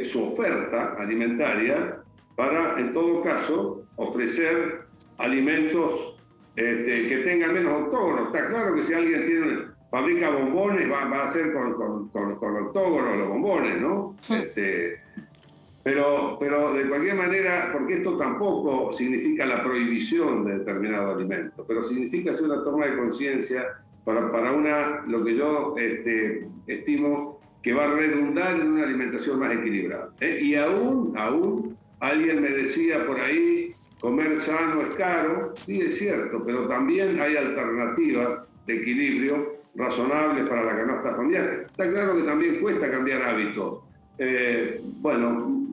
su oferta alimentaria para, en todo caso, ofrecer alimentos que tengan menos octógonos. Está claro que si alguien fabrica bombones, va a hacer con octógonos los bombones, ¿no? Pero de cualquier manera, porque esto tampoco significa la prohibición de determinado alimento, pero significa hacer una toma de conciencia para lo que yo estimo que va a redundar en una alimentación más equilibrada. Y aún alguien me decía por ahí, comer sano es caro. Sí, es cierto, pero también hay alternativas de equilibrio razonables para la canasta familiar. Está claro que también cuesta cambiar hábitos. Bueno,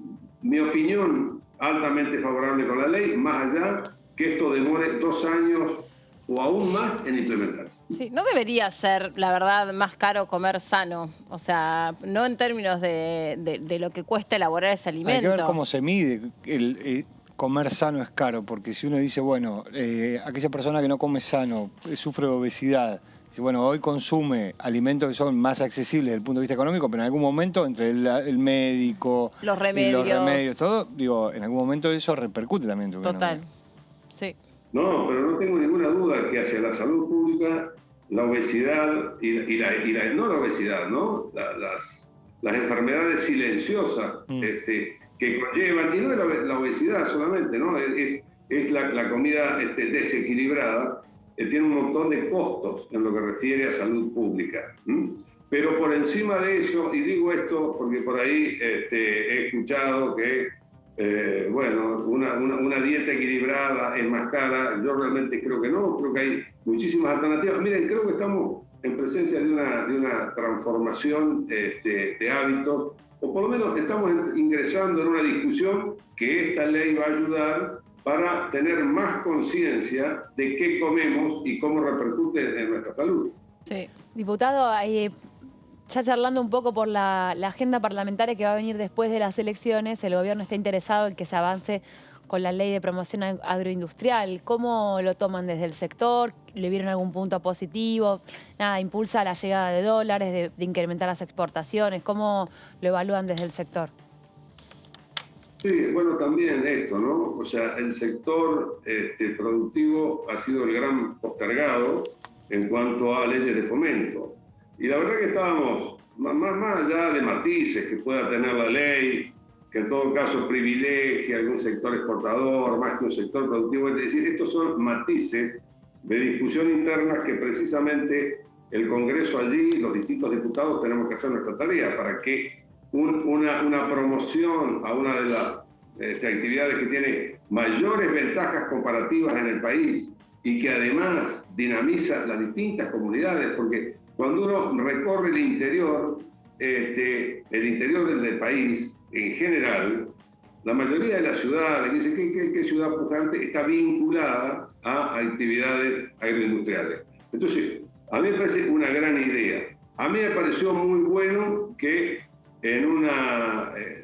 mi opinión altamente favorable con la ley, más allá que esto demore 2 años o aún más en implementarse. Sí, no debería ser, la verdad, más caro comer sano. O sea, no en términos de lo que cuesta elaborar ese alimento. Hay que ver cómo se mide. Comer sano es caro, porque si uno dice, bueno, aquella persona que no come sano sufre de obesidad, dice, bueno, hoy consume alimentos que son más accesibles desde el punto de vista económico, pero en algún momento entre el médico, los remedios, todo, digo, en algún momento eso repercute también. Total, sí. No, pero no tengo ninguna duda que hacia la salud pública, la obesidad no la obesidad, ¿no? Las enfermedades silenciosas que conllevan, y no es la obesidad solamente, ¿no? Es la comida desequilibrada, tiene un montón de costos en lo que refiere a salud pública. Pero por encima de eso, y digo esto porque por ahí he escuchado que bueno, una dieta equilibrada es más cara. Yo realmente creo que no, creo que hay muchísimas alternativas. Miren, creo que estamos en presencia de una transformación de hábitos, o por lo menos estamos ingresando en una discusión que esta ley va a ayudar para tener más conciencia de qué comemos y cómo repercute en nuestra salud. Sí. Diputado, ya charlando un poco por la agenda parlamentaria que va a venir después de las elecciones, el gobierno está interesado en que se avance con la ley de promoción agroindustrial. ¿Cómo lo toman desde el sector? ¿Le vieron algún punto positivo? Nada, impulsa la llegada de dólares, de incrementar las exportaciones. ¿Cómo lo evalúan desde el sector? Sí, bueno, también esto, ¿no? O sea, el sector productivo ha sido el gran postergado en cuanto a leyes de fomento. Y la verdad que estábamos, más allá de matices que pueda tener la ley, que en todo caso privilegie a algún sector exportador más que un sector productivo, es decir, estos son matices de discusión interna que precisamente el Congreso allí, los distintos diputados, tenemos que hacer nuestra tarea para que una promoción a una de las actividades que tiene mayores ventajas comparativas en el país y que además dinamiza las distintas comunidades, porque cuando uno recorre el interior del país en general, la mayoría de las ciudades, dice ¿qué ciudad pujante?, está vinculada a actividades agroindustriales. Entonces, a mí me parece una gran idea. A mí me pareció muy bueno que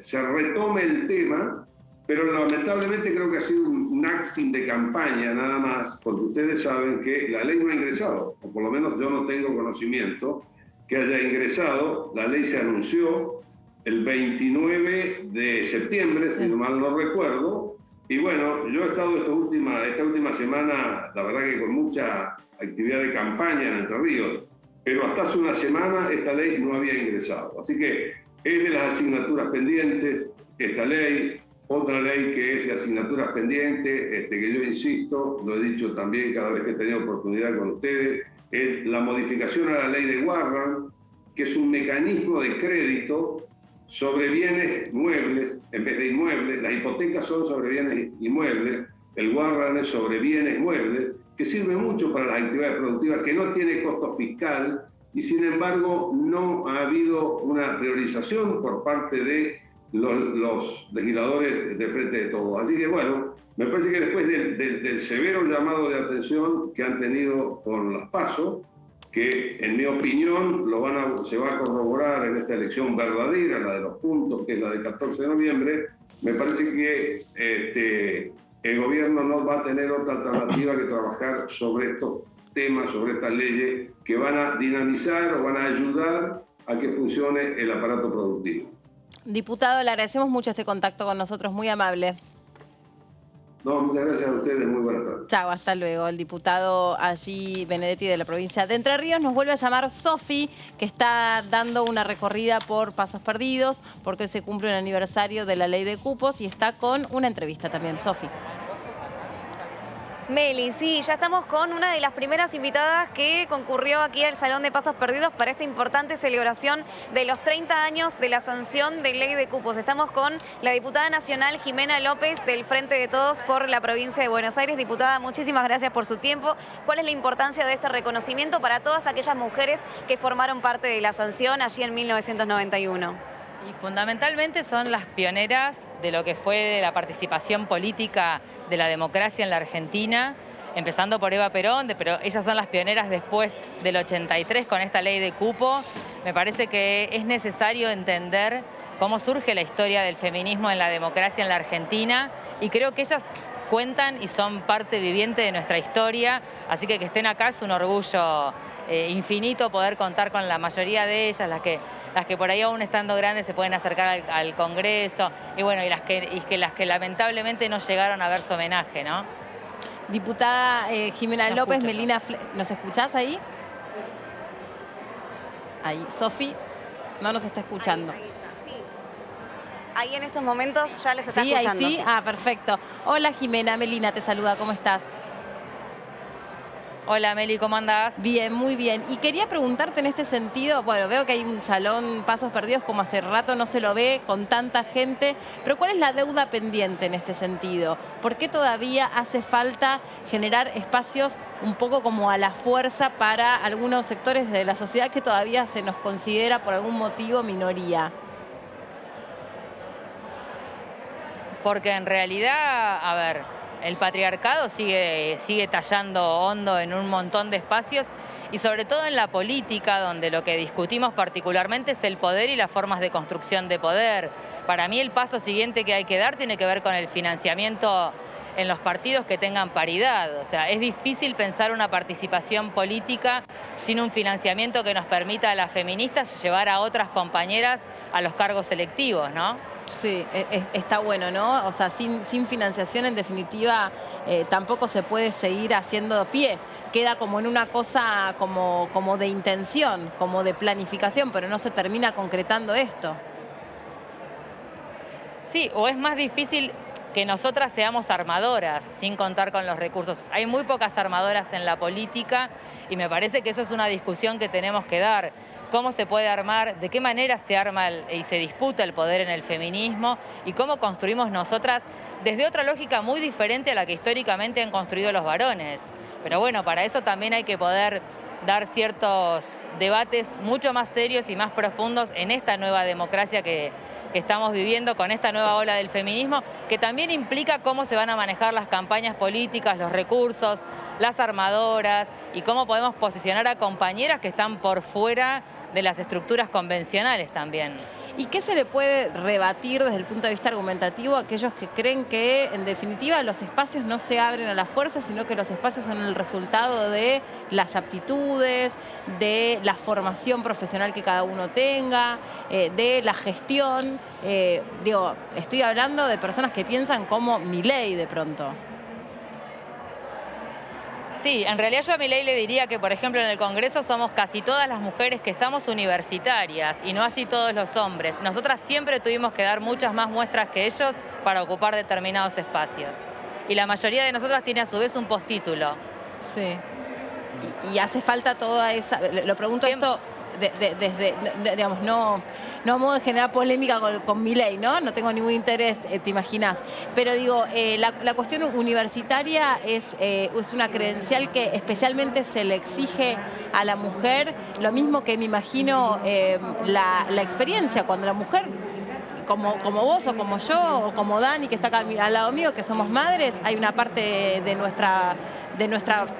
se retome el tema pero lamentablemente creo que ha sido un acting de campaña nada más, porque ustedes saben que la ley no ha ingresado, o por lo menos yo no tengo conocimiento que haya ingresado. La ley se anunció el 29 de septiembre, si no mal no recuerdo, y bueno, yo he estado esta última semana, la verdad que con mucha actividad de campaña en Entre Ríos, pero hasta hace una semana esta ley no había ingresado. Así que es de las asignaturas pendientes esta ley. Otra ley que es de asignaturas pendientes, que yo insisto, lo he dicho también cada vez que he tenido oportunidad con ustedes, es la modificación a la ley de Warren, que es un mecanismo de crédito sobre bienes muebles en vez de inmuebles. Las hipotecas son sobre bienes inmuebles, el Warren es sobre bienes muebles, que sirve mucho para las actividades productivas, que no tiene costo fiscal y sin embargo no ha habido una priorización por parte de los legisladores de Frente de Todos. Así que bueno, me parece que después del severo llamado de atención que han tenido con las PASO, que en mi opinión se va a corroborar en esta elección verdadera, la de los puntos, que es la del 14 de noviembre, me parece que el gobierno no va a tener otra alternativa que trabajar sobre estos temas, sobre estas leyes que van a dinamizar o van a ayudar a que funcione el aparato productivo. Diputado, le agradecemos mucho este contacto con nosotros, muy amable. No, muchas gracias a ustedes, muy buenas tardes. Chao, hasta luego. El diputado allí, Benedetti, de la provincia de Entre Ríos, nos vuelve a llamar Sofi, que está dando una recorrida por Pasos Perdidos, porque se cumple un aniversario de la ley de cupos y está con una entrevista también. Sofi. Meli, sí, ya estamos con una de las primeras invitadas que concurrió aquí al Salón de Pasos Perdidos para esta importante celebración de los 30 años de la sanción de ley de cupos. Estamos con la diputada nacional Jimena López del Frente de Todos por la provincia de Buenos Aires. Diputada, muchísimas gracias por su tiempo. ¿Cuál es la importancia de este reconocimiento para todas aquellas mujeres que formaron parte de la sanción allí en 1991? Y fundamentalmente son las pioneras de lo que fue la participación política de la democracia en la Argentina, empezando por Eva Perón, pero ellas son las pioneras después del 83 con esta ley de cupo. Me parece que es necesario entender cómo surge la historia del feminismo en la democracia en la Argentina y creo que ellas cuentan y son parte viviente de nuestra historia, así que estén acá es un orgullo infinito poder contar con la mayoría de ellas, las que por ahí aún estando grandes se pueden acercar al Congreso y bueno, y las que lamentablemente no llegaron a ver su homenaje, ¿no? Diputada Jimena López, Melina, ¿nos escuchás ahí? Ahí, Sofi, no nos está escuchando. Ahí en estos momentos ya les está escuchando. Sí, ahí sí. Ah, perfecto. Hola Jimena, Melina te saluda, ¿cómo estás? Hola Meli, ¿cómo andás? Bien, muy bien. Y quería preguntarte en este sentido, bueno, veo que hay un salón Pasos Perdidos como hace rato no se lo ve con tanta gente, pero ¿cuál es la deuda pendiente en este sentido? ¿Por qué todavía hace falta generar espacios un poco como a la fuerza para algunos sectores de la sociedad que todavía se nos considera por algún motivo minoría? Porque en realidad, a ver, el patriarcado sigue tallando hondo en un montón de espacios y sobre todo en la política, donde lo que discutimos particularmente es el poder y las formas de construcción de poder. Para mí el paso siguiente que hay que dar tiene que ver con el financiamiento en los partidos que tengan paridad. O sea, es difícil pensar una participación política sin un financiamiento que nos permita a las feministas llevar a otras compañeras a los cargos selectivos, ¿no? Sí, está bueno, ¿no? O sea, sin financiación, en definitiva, tampoco se puede seguir haciendo pie. Queda como en una cosa como de intención, como de planificación, pero no se termina concretando esto. Sí, o es más difícil que nosotras seamos armadoras sin contar con los recursos. Hay muy pocas armadoras en la política y me parece que eso es una discusión que tenemos que dar. ¿Cómo se puede armar? ¿De qué manera se arma y se disputa el poder en el feminismo? ¿Y cómo construimos nosotras desde otra lógica muy diferente a la que históricamente han construido los varones? Pero bueno, para eso también hay que poder dar ciertos debates mucho más serios y más profundos en esta nueva democracia que estamos viviendo con esta nueva ola del feminismo, que también implica cómo se van a manejar las campañas políticas, los recursos, las armadoras y cómo podemos posicionar a compañeras que están por fuera de las estructuras convencionales también. ¿Y qué se le puede rebatir desde el punto de vista argumentativo a aquellos que creen que, en definitiva, los espacios no se abren a la fuerza, sino que los espacios son el resultado de las aptitudes, de la formación profesional que cada uno tenga, de la gestión? Digo, estoy hablando de personas que piensan como Milei de pronto. Sí, en realidad yo a Milei le diría que, por ejemplo, en el Congreso somos casi todas las mujeres que estamos universitarias y no así todos los hombres. Nosotras siempre tuvimos que dar muchas más muestras que ellos para ocupar determinados espacios. Y la mayoría de nosotras tiene a su vez un postítulo. Sí. Y hace falta toda esa... Lo pregunto esto... desde, digamos, no a modo de generar polémica con Milei, ¿no? No tengo ningún interés, te imaginas. Pero digo, la cuestión universitaria es una credencial que especialmente se le exige a la mujer, lo mismo que me imagino la experiencia, cuando la mujer... Como vos o como yo o como Dani, que está acá al lado mío, que somos madres, hay una parte de nuestra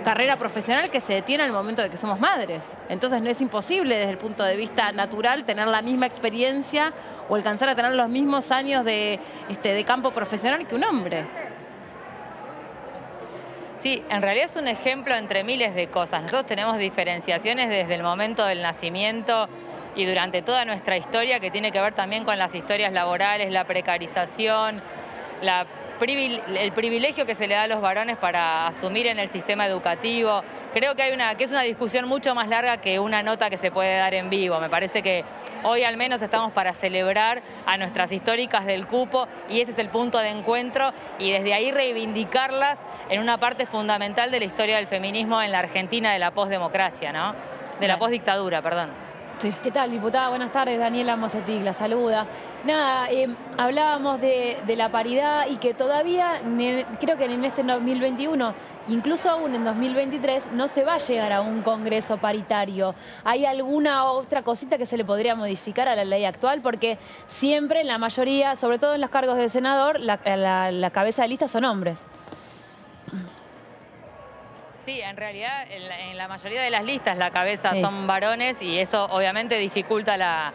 carrera profesional que se detiene al momento de que somos madres. Entonces no es imposible desde el punto de vista natural tener la misma experiencia o alcanzar a tener los mismos años de campo profesional que un hombre. Sí, en realidad es un ejemplo entre miles de cosas. Nosotros tenemos diferenciaciones desde el momento del nacimiento y durante toda nuestra historia, que tiene que ver también con las historias laborales, la precarización, el privilegio que se le da a los varones para asumir en el sistema educativo. Creo que es una discusión mucho más larga que una nota que se puede dar en vivo. Me parece que hoy al menos estamos para celebrar a nuestras históricas del cupo y ese es el punto de encuentro y desde ahí reivindicarlas en una parte fundamental de la historia del feminismo en la Argentina de la posdemocracia, ¿no? De la posdictadura, perdón. Sí. ¿Qué tal, diputada? Buenas tardes, Daniela Mosetic, la saluda. Nada, hablábamos de la paridad y que todavía, creo que en este 2021, incluso aún en 2023, no se va a llegar a un congreso paritario. ¿Hay alguna otra cosita que se le podría modificar a la ley actual? Porque siempre, en la mayoría, sobre todo en los cargos de senador, la cabeza de lista son hombres. Sí, en realidad en la mayoría de las listas la cabeza son varones y eso obviamente dificulta la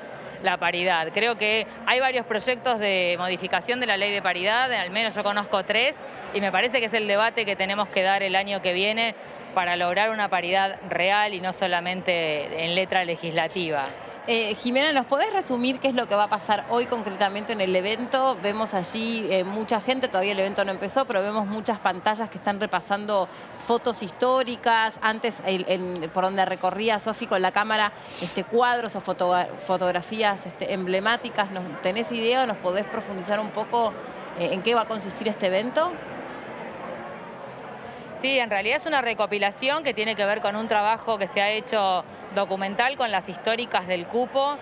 paridad. Creo que hay varios proyectos de modificación de la ley de paridad, al menos yo conozco 3, y me parece que es el debate que tenemos que dar el año que viene para lograr una paridad real y no solamente en letra legislativa. Jimena, ¿nos podés resumir qué es lo que va a pasar hoy concretamente en el evento? Vemos allí mucha gente, todavía el evento no empezó, pero vemos muchas pantallas que están repasando fotos históricas. Antes, por donde recorría Sofi con la cámara, cuadros o fotografías emblemáticas. ¿Tenés idea o nos podés profundizar un poco en qué va a consistir este evento? Sí, en realidad es una recopilación que tiene que ver con un trabajo que se ha hecho documental con las históricas del cupo,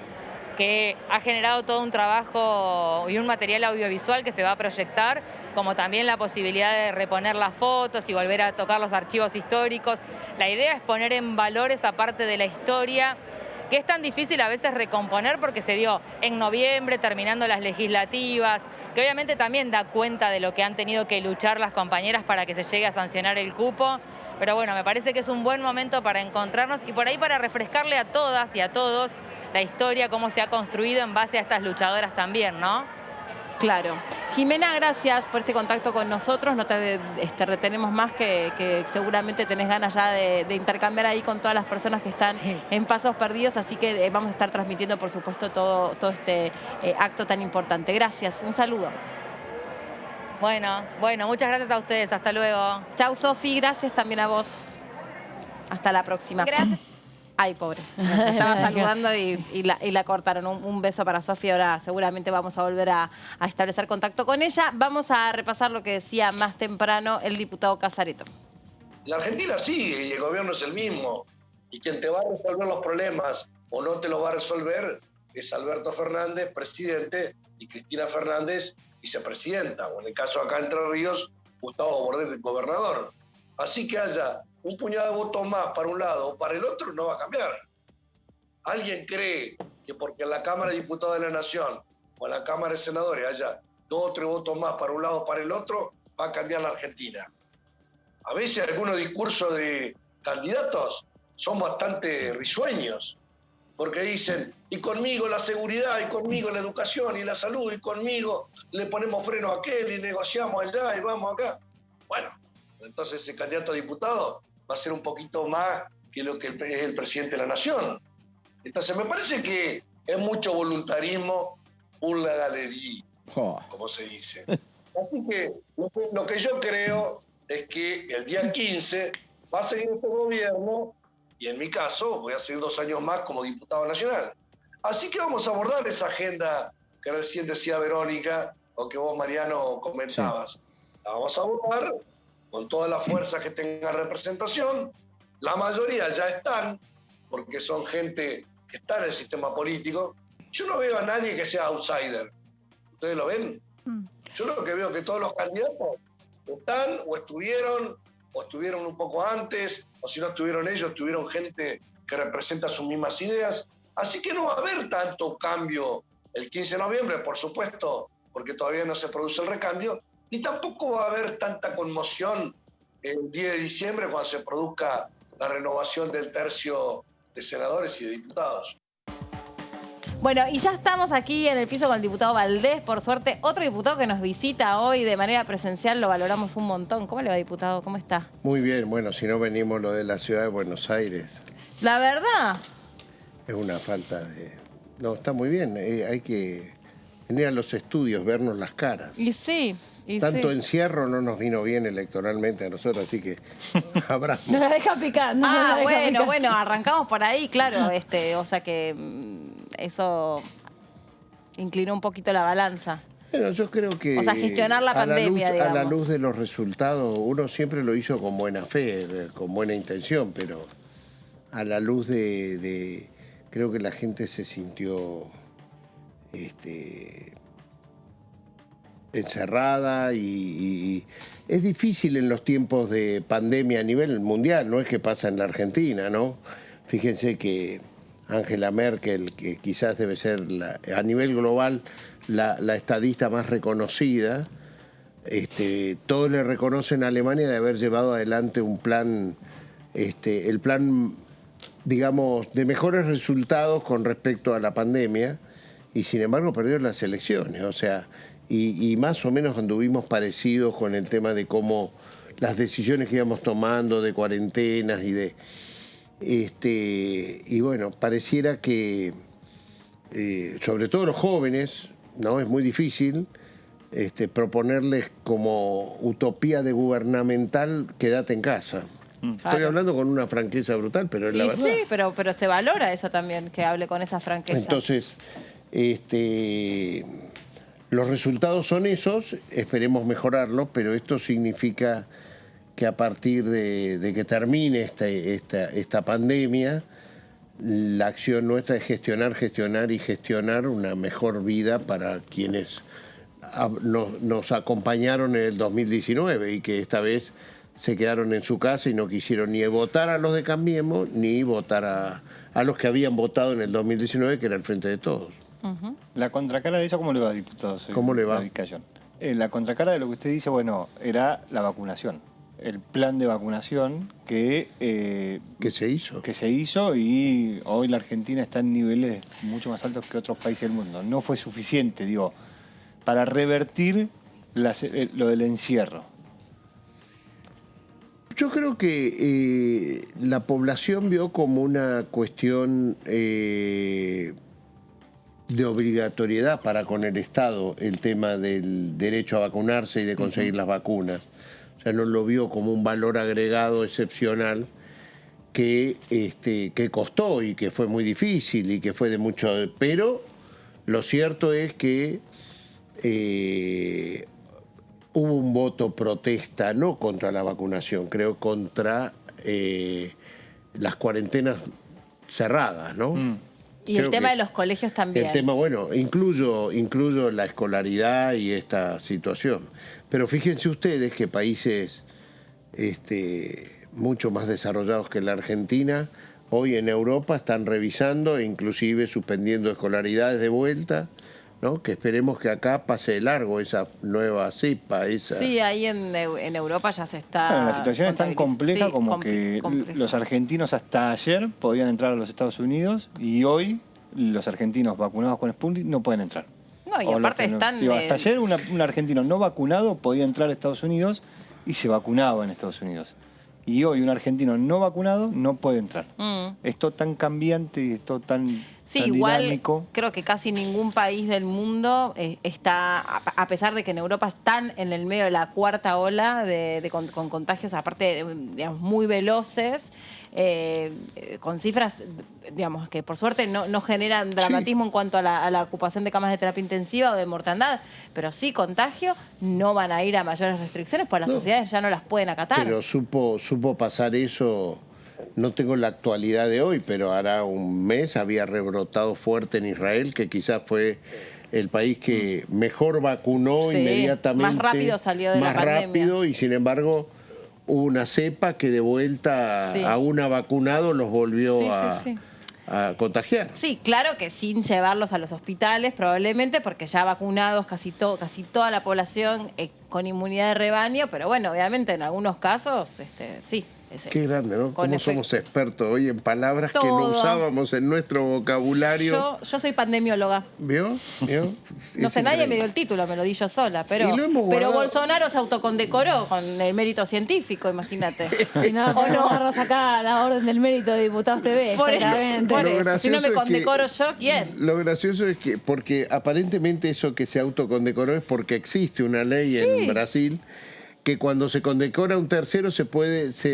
que ha generado todo un trabajo y un material audiovisual que se va a proyectar, como también la posibilidad de reponer las fotos y volver a tocar los archivos históricos. La idea es poner en valor esa parte de la historia que es tan difícil a veces recomponer porque se dio en noviembre, terminando las legislativas, que obviamente también da cuenta de lo que han tenido que luchar las compañeras para que se llegue a sancionar el cupo. Pero bueno, me parece que es un buen momento para encontrarnos y por ahí para refrescarle a todas y a todos la historia, cómo se ha construido en base a estas luchadoras también, ¿no? Claro. Jimena, gracias por este contacto con nosotros. No te retenemos más, que seguramente tenés ganas ya de intercambiar ahí con todas las personas que están en Pasos Perdidos, así que vamos a estar transmitiendo, por supuesto, todo este acto tan importante. Gracias, un saludo. Bueno, muchas gracias a ustedes. Hasta luego. Chau, Sofi. Gracias también a vos. Hasta la próxima. Gracias. Ay, pobre. Estaba saludando y la cortaron. Un beso para Sofi. Ahora seguramente vamos a volver a establecer contacto con ella. Vamos a repasar lo que decía más temprano el diputado Casareto. La Argentina sigue y el gobierno es el mismo. Y quien te va a resolver los problemas o no te lo va a resolver es Alberto Fernández, presidente, y Cristina Fernández, vicepresidenta. O en el caso acá Entre Ríos, Gustavo Bordet, gobernador. Así que haya un puñado de votos más para un lado o para el otro, no va a cambiar. ¿Alguien cree que porque en la Cámara de Diputados de la Nación o en la Cámara de Senadores haya 2 o 3 votos más para un lado o para el otro, va a cambiar la Argentina? A veces algunos discursos de candidatos son bastante risueños. porque dicen, y conmigo la seguridad, y conmigo la educación, y la salud, y conmigo le ponemos freno a aquel, y negociamos allá, y vamos acá. Bueno, entonces el candidato a diputado va a ser un poquito más que lo que es el presidente de la nación. Entonces me parece que es mucho voluntarismo por la galería, como se dice. Así que lo que yo creo es que el día 15 va a seguir este gobierno y en mi caso voy a seguir 2 años más como diputado nacional. Así que vamos a abordar esa agenda que recién decía Verónica o que vos, Mariano, comentabas. Sí. La vamos a abordar con toda la fuerza que tenga representación. La mayoría ya están, porque son gente que está en el sistema político. Yo no veo a nadie que sea outsider. ¿Ustedes lo ven? Yo lo que veo es que todos los candidatos están o estuvieron un poco antes, o si no estuvieron ellos, tuvieron gente que representa sus mismas ideas. Así que no va a haber tanto cambio el 15 de noviembre, por supuesto, porque todavía no se produce el recambio, ni tampoco va a haber tanta conmoción el 10 de diciembre cuando se produzca la renovación del tercio de senadores y de diputados. Bueno, y ya estamos aquí en el piso con el diputado Valdés, por suerte. Otro diputado que nos visita hoy de manera presencial, lo valoramos un montón. ¿Cómo le va, diputado? ¿Cómo está? Muy bien, bueno, si no venimos lo de la ciudad de Buenos Aires. La verdad. Es una falta de... No, está muy bien, hay que venir a los estudios, vernos las caras. Y sí. Tanto encierro no nos vino bien electoralmente a nosotros, así que abramos. Nos la deja picando. Bueno, arrancamos por ahí, claro. O sea que eso inclinó un poquito la balanza. Bueno, yo creo que... O sea, gestionar la pandemia, digamos. A la luz de los resultados, uno siempre lo hizo con buena fe, con buena intención, pero a la luz de creo que la gente se sintió encerrada y es difícil en los tiempos de pandemia a nivel mundial, no es que pasa en la Argentina, ¿no? Fíjense que Angela Merkel, que quizás debe ser a nivel global la estadista más reconocida, todos le reconocen a Alemania de haber llevado adelante un plan, el plan, digamos, de mejores resultados con respecto a la pandemia, y sin embargo perdió las elecciones, o sea, y más o menos anduvimos parecidos con el tema de cómo las decisiones que íbamos tomando de cuarentenas y bueno, pareciera que sobre todo los jóvenes, ¿no? Es muy difícil proponerles como utopía de gubernamental quédate en casa. Estoy hablando con una franqueza brutal, pero es la verdad. Sí, pero se valora eso también, que hable con esa franqueza. Entonces, los resultados son esos, esperemos mejorarlos, pero esto significa que a partir de que termine esta pandemia, la acción nuestra es gestionar una mejor vida para quienes nos acompañaron en el 2019 y que esta vez se quedaron en su casa y no quisieron ni votar a los de Cambiemos ni votar a los que habían votado en el 2019, que era el Frente de Todos. La contracara de eso, ¿cómo le va, diputado? ¿Cómo le va? La contracara de lo que usted dice, bueno, era la vacunación. El plan de vacunación que se hizo. Que se hizo y hoy la Argentina está en niveles mucho más altos que otros países del mundo. No fue suficiente, digo, para revertir lo del encierro. Yo creo que la población vio como una cuestión de obligatoriedad para con el Estado el tema del derecho a vacunarse y de conseguir las vacunas. O sea, no lo vio como un valor agregado excepcional que costó y que fue muy difícil y que fue de mucho... Pero lo cierto es que hubo un voto protesta, no contra la vacunación, creo contra las cuarentenas cerradas, ¿no? Y el tema de los colegios también. El tema, bueno, incluyo la escolaridad y esta situación. Pero fíjense ustedes que países mucho más desarrollados que la Argentina, hoy en Europa están revisando e inclusive suspendiendo escolaridades de vuelta ¿no? Que esperemos que acá pase de largo esa nueva cepa. Sí, ahí en Europa ya se está... Bueno, la situación es tan compleja como que los argentinos hasta ayer podían entrar a los Estados Unidos y hoy los argentinos vacunados con Sputnik no pueden entrar. No, y aparte están... hasta ayer un argentino no vacunado podía entrar a Estados Unidos y se vacunaba en Estados Unidos. Y hoy un argentino no vacunado no puede entrar. Esto tan cambiante, esto tan, tan igual dinámico. Creo que casi ningún país del mundo está, a pesar de que en Europa están en el medio de la cuarta ola con contagios, aparte, digamos, muy veloces, con cifras, digamos, que por suerte no generan dramatismo en cuanto a la ocupación de camas de terapia intensiva o de mortandad, pero sí contagio, no van a ir a mayores restricciones, pues las sociedades ya no las pueden acatar. Pero supo pasar eso, no tengo la actualidad de hoy, pero hará un mes había rebrotado fuerte en Israel, que quizás fue el país que mejor vacunó inmediatamente. Más rápido salió de la pandemia. Más rápido, y sin embargo hubo una cepa que de vuelta a una vacunado los volvió a contagiar. Sí, claro que sin llevarlos a los hospitales probablemente, porque ya vacunados casi toda la población con inmunidad de rebaño, pero bueno, obviamente en algunos casos, sí. Qué grande, ¿no? Cómo somos expertos hoy en palabras que no usábamos en nuestro vocabulario. Yo soy pandemióloga. ¿Vio? No sé, nadie me dio el título, me lo di yo sola, pero Bolsonaro se autocondecoró con el mérito científico, imagínate. Si no, no agarras acá la orden del mérito de Diputados TV. Por eso. Si no me condecoro yo, ¿quién? Lo gracioso es que, porque aparentemente eso que se autocondecoró es porque existe una ley en Brasil que cuando se condecora a un tercero se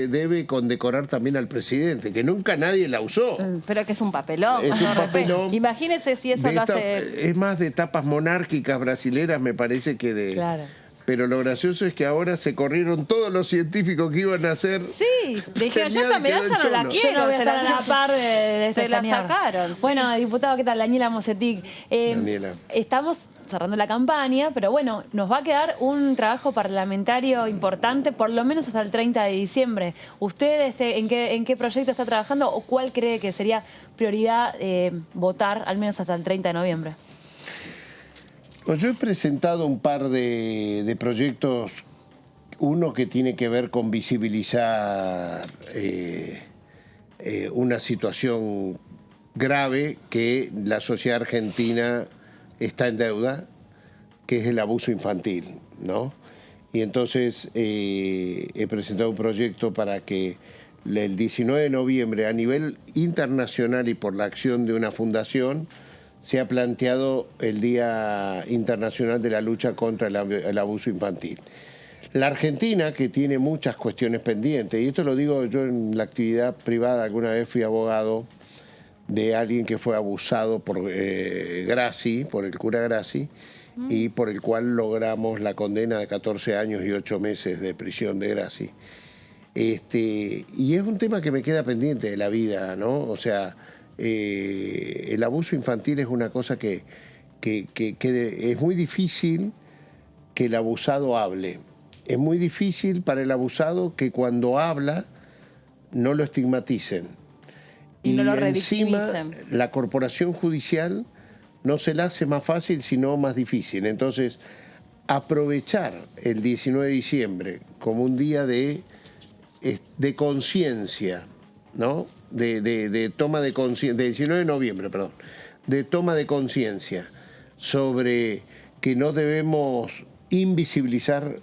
debe condecorar también al presidente, que nunca nadie la usó. Pero que es un papelón. Es un papelón. Imagínese si eso lo hace... Es más de etapas monárquicas brasileras, me parece, que de... Claro. Pero lo gracioso es que ahora se corrieron todos los científicos que iban a hacer. Sí, dijeron, yo esta medalla no la quiero. Yo no voy a estar a la par de este señor. Se la sacaron. Sí. Bueno, diputado, ¿qué tal? Daniela Mosetic. Daniela. Estamos cerrando la campaña, pero bueno, nos va a quedar un trabajo parlamentario importante, por lo menos hasta el 30 de diciembre. ¿Usted en qué proyecto está trabajando o cuál cree que sería prioridad votar, al menos hasta el 30 de noviembre? Pues yo he presentado un par de proyectos, uno que tiene que ver con visibilizar una situación grave que la sociedad argentina está en deuda, que es el abuso infantil, ¿no? Y entonces he presentado un proyecto para que el 19 de noviembre, a nivel internacional y por la acción de una fundación, se ha planteado el Día Internacional de la Lucha contra el Abuso Infantil. La Argentina, que tiene muchas cuestiones pendientes, y esto lo digo yo en la actividad privada, alguna vez fui abogado de alguien que fue abusado por Grassi, por el cura Grassi, y por el cual logramos la condena de 14 años y 8 meses de prisión de Grassi. Y es un tema que me queda pendiente de la vida, ¿no? O sea, el abuso infantil es una cosa que es muy difícil que el abusado hable. Es muy difícil para el abusado que cuando habla no lo estigmaticen. Y no lo encima, revictimicen. la corporación judicial no se la hace más fácil, sino más difícil. Entonces, aprovechar el 19 de diciembre como un día de conciencia, ¿no? De toma de conciencia, de 19 de noviembre, perdón, de toma de conciencia sobre que no debemos invisibilizar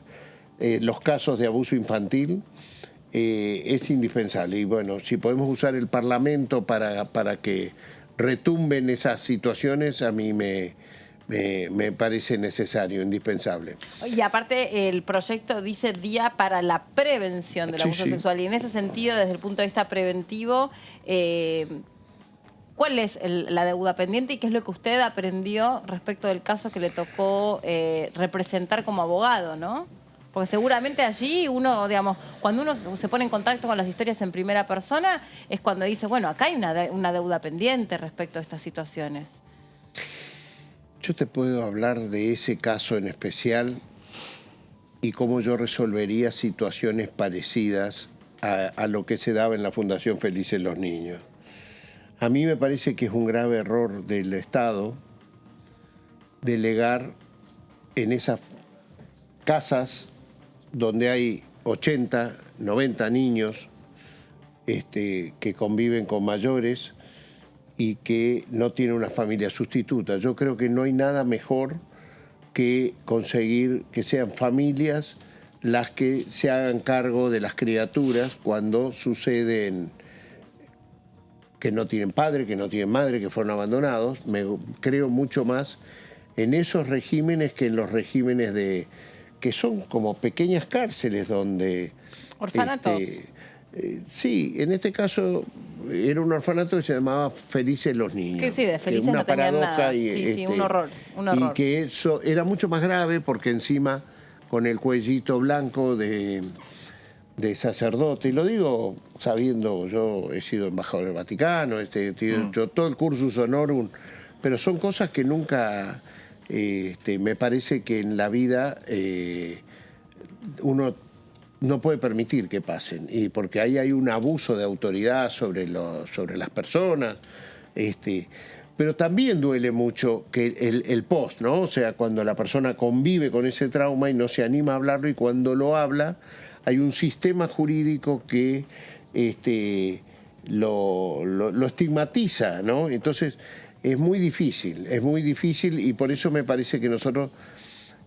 los casos de abuso infantil, es indispensable. Y bueno, si podemos usar el Parlamento para que retumben esas situaciones, a mí me parece necesario, indispensable. Y aparte el proyecto dice Día para la Prevención del Abuso Sexual. Y en ese sentido, desde el punto de vista preventivo, ¿cuál es la deuda pendiente y qué es lo que usted aprendió respecto del caso que le tocó representar como abogado, ¿no? Porque seguramente allí uno, digamos, cuando uno se pone en contacto con las historias en primera persona, es cuando dice, bueno, acá hay una deuda pendiente respecto a estas situaciones. Yo te puedo hablar de ese caso en especial y cómo yo resolvería situaciones parecidas a lo que se daba en la Fundación Felices los Niños. A mí me parece que es un grave error del Estado delegar en esas casas donde hay 80, 90 niños que conviven con mayores y que no tienen una familia sustituta. Yo creo que no hay nada mejor que conseguir que sean familias las que se hagan cargo de las criaturas cuando suceden que no tienen padre, que no tienen madre, que fueron abandonados. Creo mucho más en esos regímenes que en los regímenes que son como pequeñas cárceles donde... Orfanatos. Sí, en este caso era un orfanato que se llamaba Felices los Niños. Que sí, de felices no tenían nada. Sí, un horror. Y que eso era mucho más grave porque encima con el cuellito blanco de sacerdote, y lo digo sabiendo, yo he sido embajador del Vaticano, yo todo el cursus honorum, pero son cosas que nunca, me parece que en la vida uno no puede permitir que pasen, y porque ahí hay un abuso de autoridad sobre las personas, pero también duele mucho que el post, ¿no? O sea, cuando la persona convive con ese trauma y no se anima a hablarlo, y cuando lo habla, hay un sistema jurídico que lo estigmatiza, ¿no? Entonces, es muy difícil, y por eso me parece que nosotros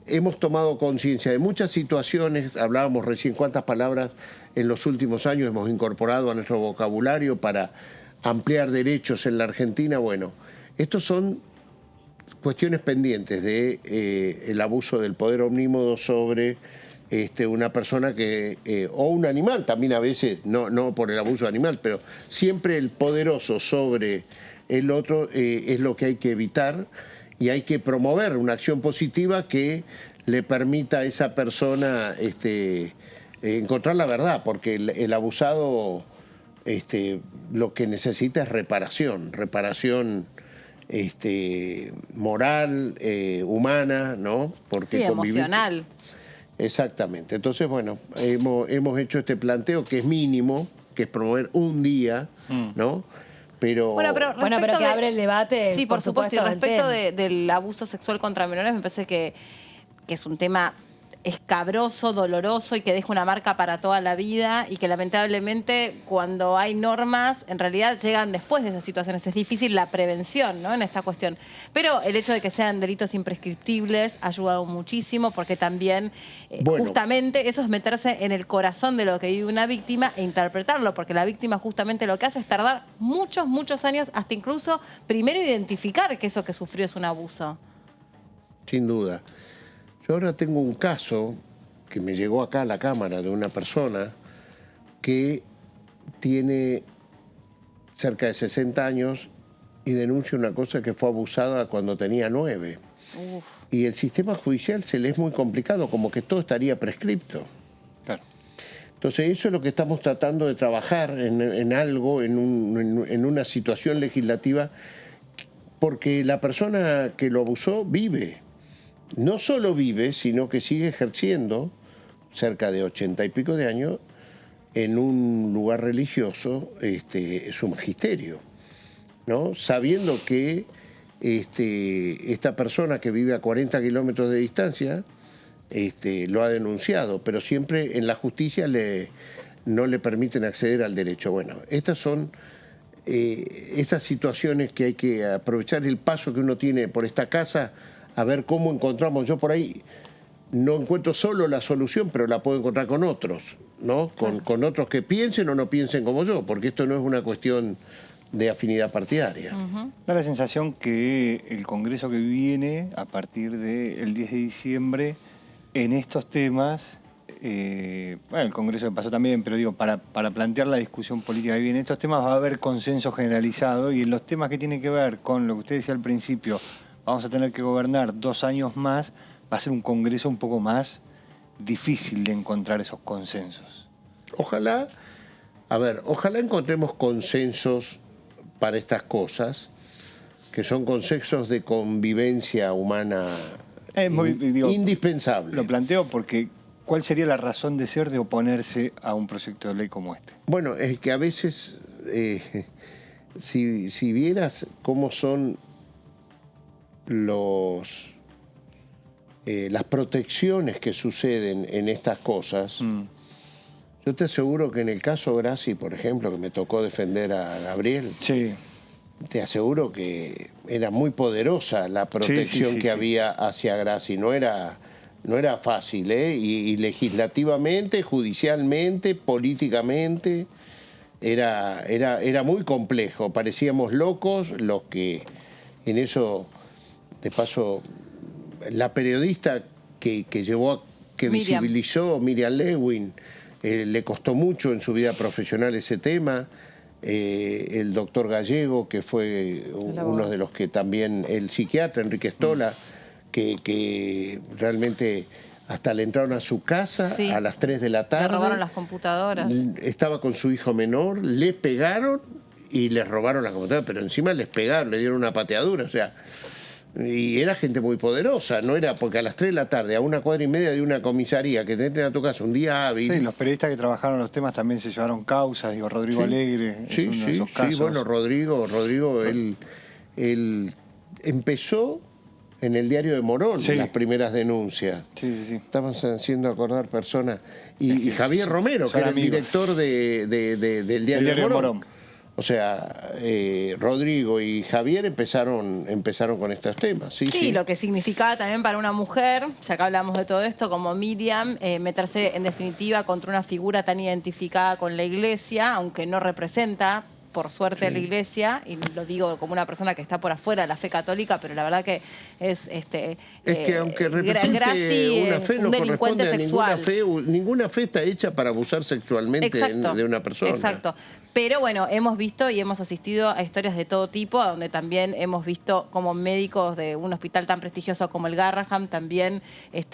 hemos tomado conciencia de muchas situaciones. Hablábamos recién cuántas palabras en los últimos años hemos incorporado a nuestro vocabulario para ampliar derechos en la Argentina. Bueno, estos son cuestiones pendientes de el abuso del poder omnímodo sobre una persona o un animal también a veces, no por el abuso animal, pero siempre el poderoso sobre el otro es lo que hay que evitar, y hay que promover una acción positiva que le permita a esa persona encontrar la verdad, porque el abusado lo que necesita es reparación moral, humana, ¿no? Porque sí, emocional. Exactamente. Entonces, bueno, hemos hecho este planteo que es mínimo, que es promover un día, ¿no? Pero que abre el debate. Sí, por supuesto. Y respecto del abuso sexual contra menores, me parece que es un tema escabroso, doloroso y que deja una marca para toda la vida, y que lamentablemente cuando hay normas en realidad llegan después de esas situaciones. Es difícil la prevención, ¿no?, en esta cuestión. Pero el hecho de que sean delitos imprescriptibles ha ayudado muchísimo, porque también justamente eso es meterse en el corazón de lo que vive una víctima e interpretarlo, porque la víctima justamente lo que hace es tardar muchos años hasta incluso primero identificar que eso que sufrió es un abuso. Sin duda. Yo ahora tengo un caso que me llegó acá a la Cámara de una persona que tiene cerca de 60 años y denuncia una cosa que fue abusada cuando tenía 9. Uf. Y el sistema judicial se le es muy complicado, como que todo estaría prescripto. Claro. Entonces eso es lo que estamos tratando de trabajar en algo, en una situación legislativa, porque la persona que lo abusó vive. No solo vive, sino que sigue ejerciendo, cerca de 80 y pico de años, en un lugar religioso, su magisterio, ¿no? Sabiendo que esta persona que vive a 40 kilómetros de distancia lo ha denunciado, pero siempre en la justicia no le permiten acceder al derecho. Bueno, estas son esas situaciones que hay que aprovechar el paso que uno tiene por esta casa, a ver cómo encontramos. Yo por ahí no encuentro solo la solución, pero la puedo encontrar con otros, ¿no? Con otros que piensen o no piensen como yo, porque esto no es una cuestión de afinidad partidaria. Da la sensación que el Congreso que viene, a partir del 10 de diciembre, en estos temas, bueno, el Congreso que pasó también, pero digo, para plantear la discusión política que viene, en estos temas va a haber consenso generalizado, y en los temas que tienen que ver con lo que usted decía al principio, vamos a tener que gobernar 2 años más, va a ser un Congreso un poco más difícil de encontrar esos consensos. Ojalá encontremos consensos para estas cosas, que son consensos de convivencia humana indispensable. Lo planteo porque ¿cuál sería la razón de ser de oponerse a un proyecto de ley como este? Bueno, es que a veces, si vieras cómo son los las protecciones que suceden en estas cosas, yo te aseguro que en el caso Grassi, por ejemplo, que me tocó defender a Gabriel, te aseguro que era muy poderosa la protección que había hacia Grassi. No era fácil, ¿eh? Y legislativamente, judicialmente, políticamente, era muy complejo. Parecíamos locos los que en eso, de paso, la periodista que visibilizó, Miriam Lewin, le costó mucho en su vida profesional ese tema. El doctor Gallego, que fue uno de los que también, el psiquiatra Enrique Stola, que realmente hasta le entraron a su casa a las 3 de la tarde. Le robaron las computadoras. Estaba con su hijo menor, le pegaron y les robaron las computadoras, pero encima les pegaron, le dieron una pateadura, o sea... Y era gente muy poderosa, no era porque a las 3 de la tarde, a 1 cuadra y media de una comisaría que te entren a tu casa un día hábil... Sí, los periodistas que trabajaron los temas también se llevaron causas, digo, Rodrigo Alegre es uno de esos casos. Sí, bueno, Rodrigo, él empezó en el diario de Morón, las primeras denuncias. Estaban haciendo acordar personas. Y Javier Romero, que era el director del diario de Morón. O sea, Rodrigo y Javier empezaron con estos temas. Sí, lo que significaba también para una mujer, ya que hablamos de todo esto, como Miriam, meterse en definitiva contra una figura tan identificada con la Iglesia, aunque no representa, por suerte, a la Iglesia, y lo digo como una persona que está por afuera de la fe católica, pero la verdad que es que aunque represente una fe, no corresponde a ninguna fe está hecha para abusar sexualmente de una persona. Exacto. Pero bueno, hemos visto y hemos asistido a historias de todo tipo, donde también hemos visto como médicos de un hospital tan prestigioso como el Garraham también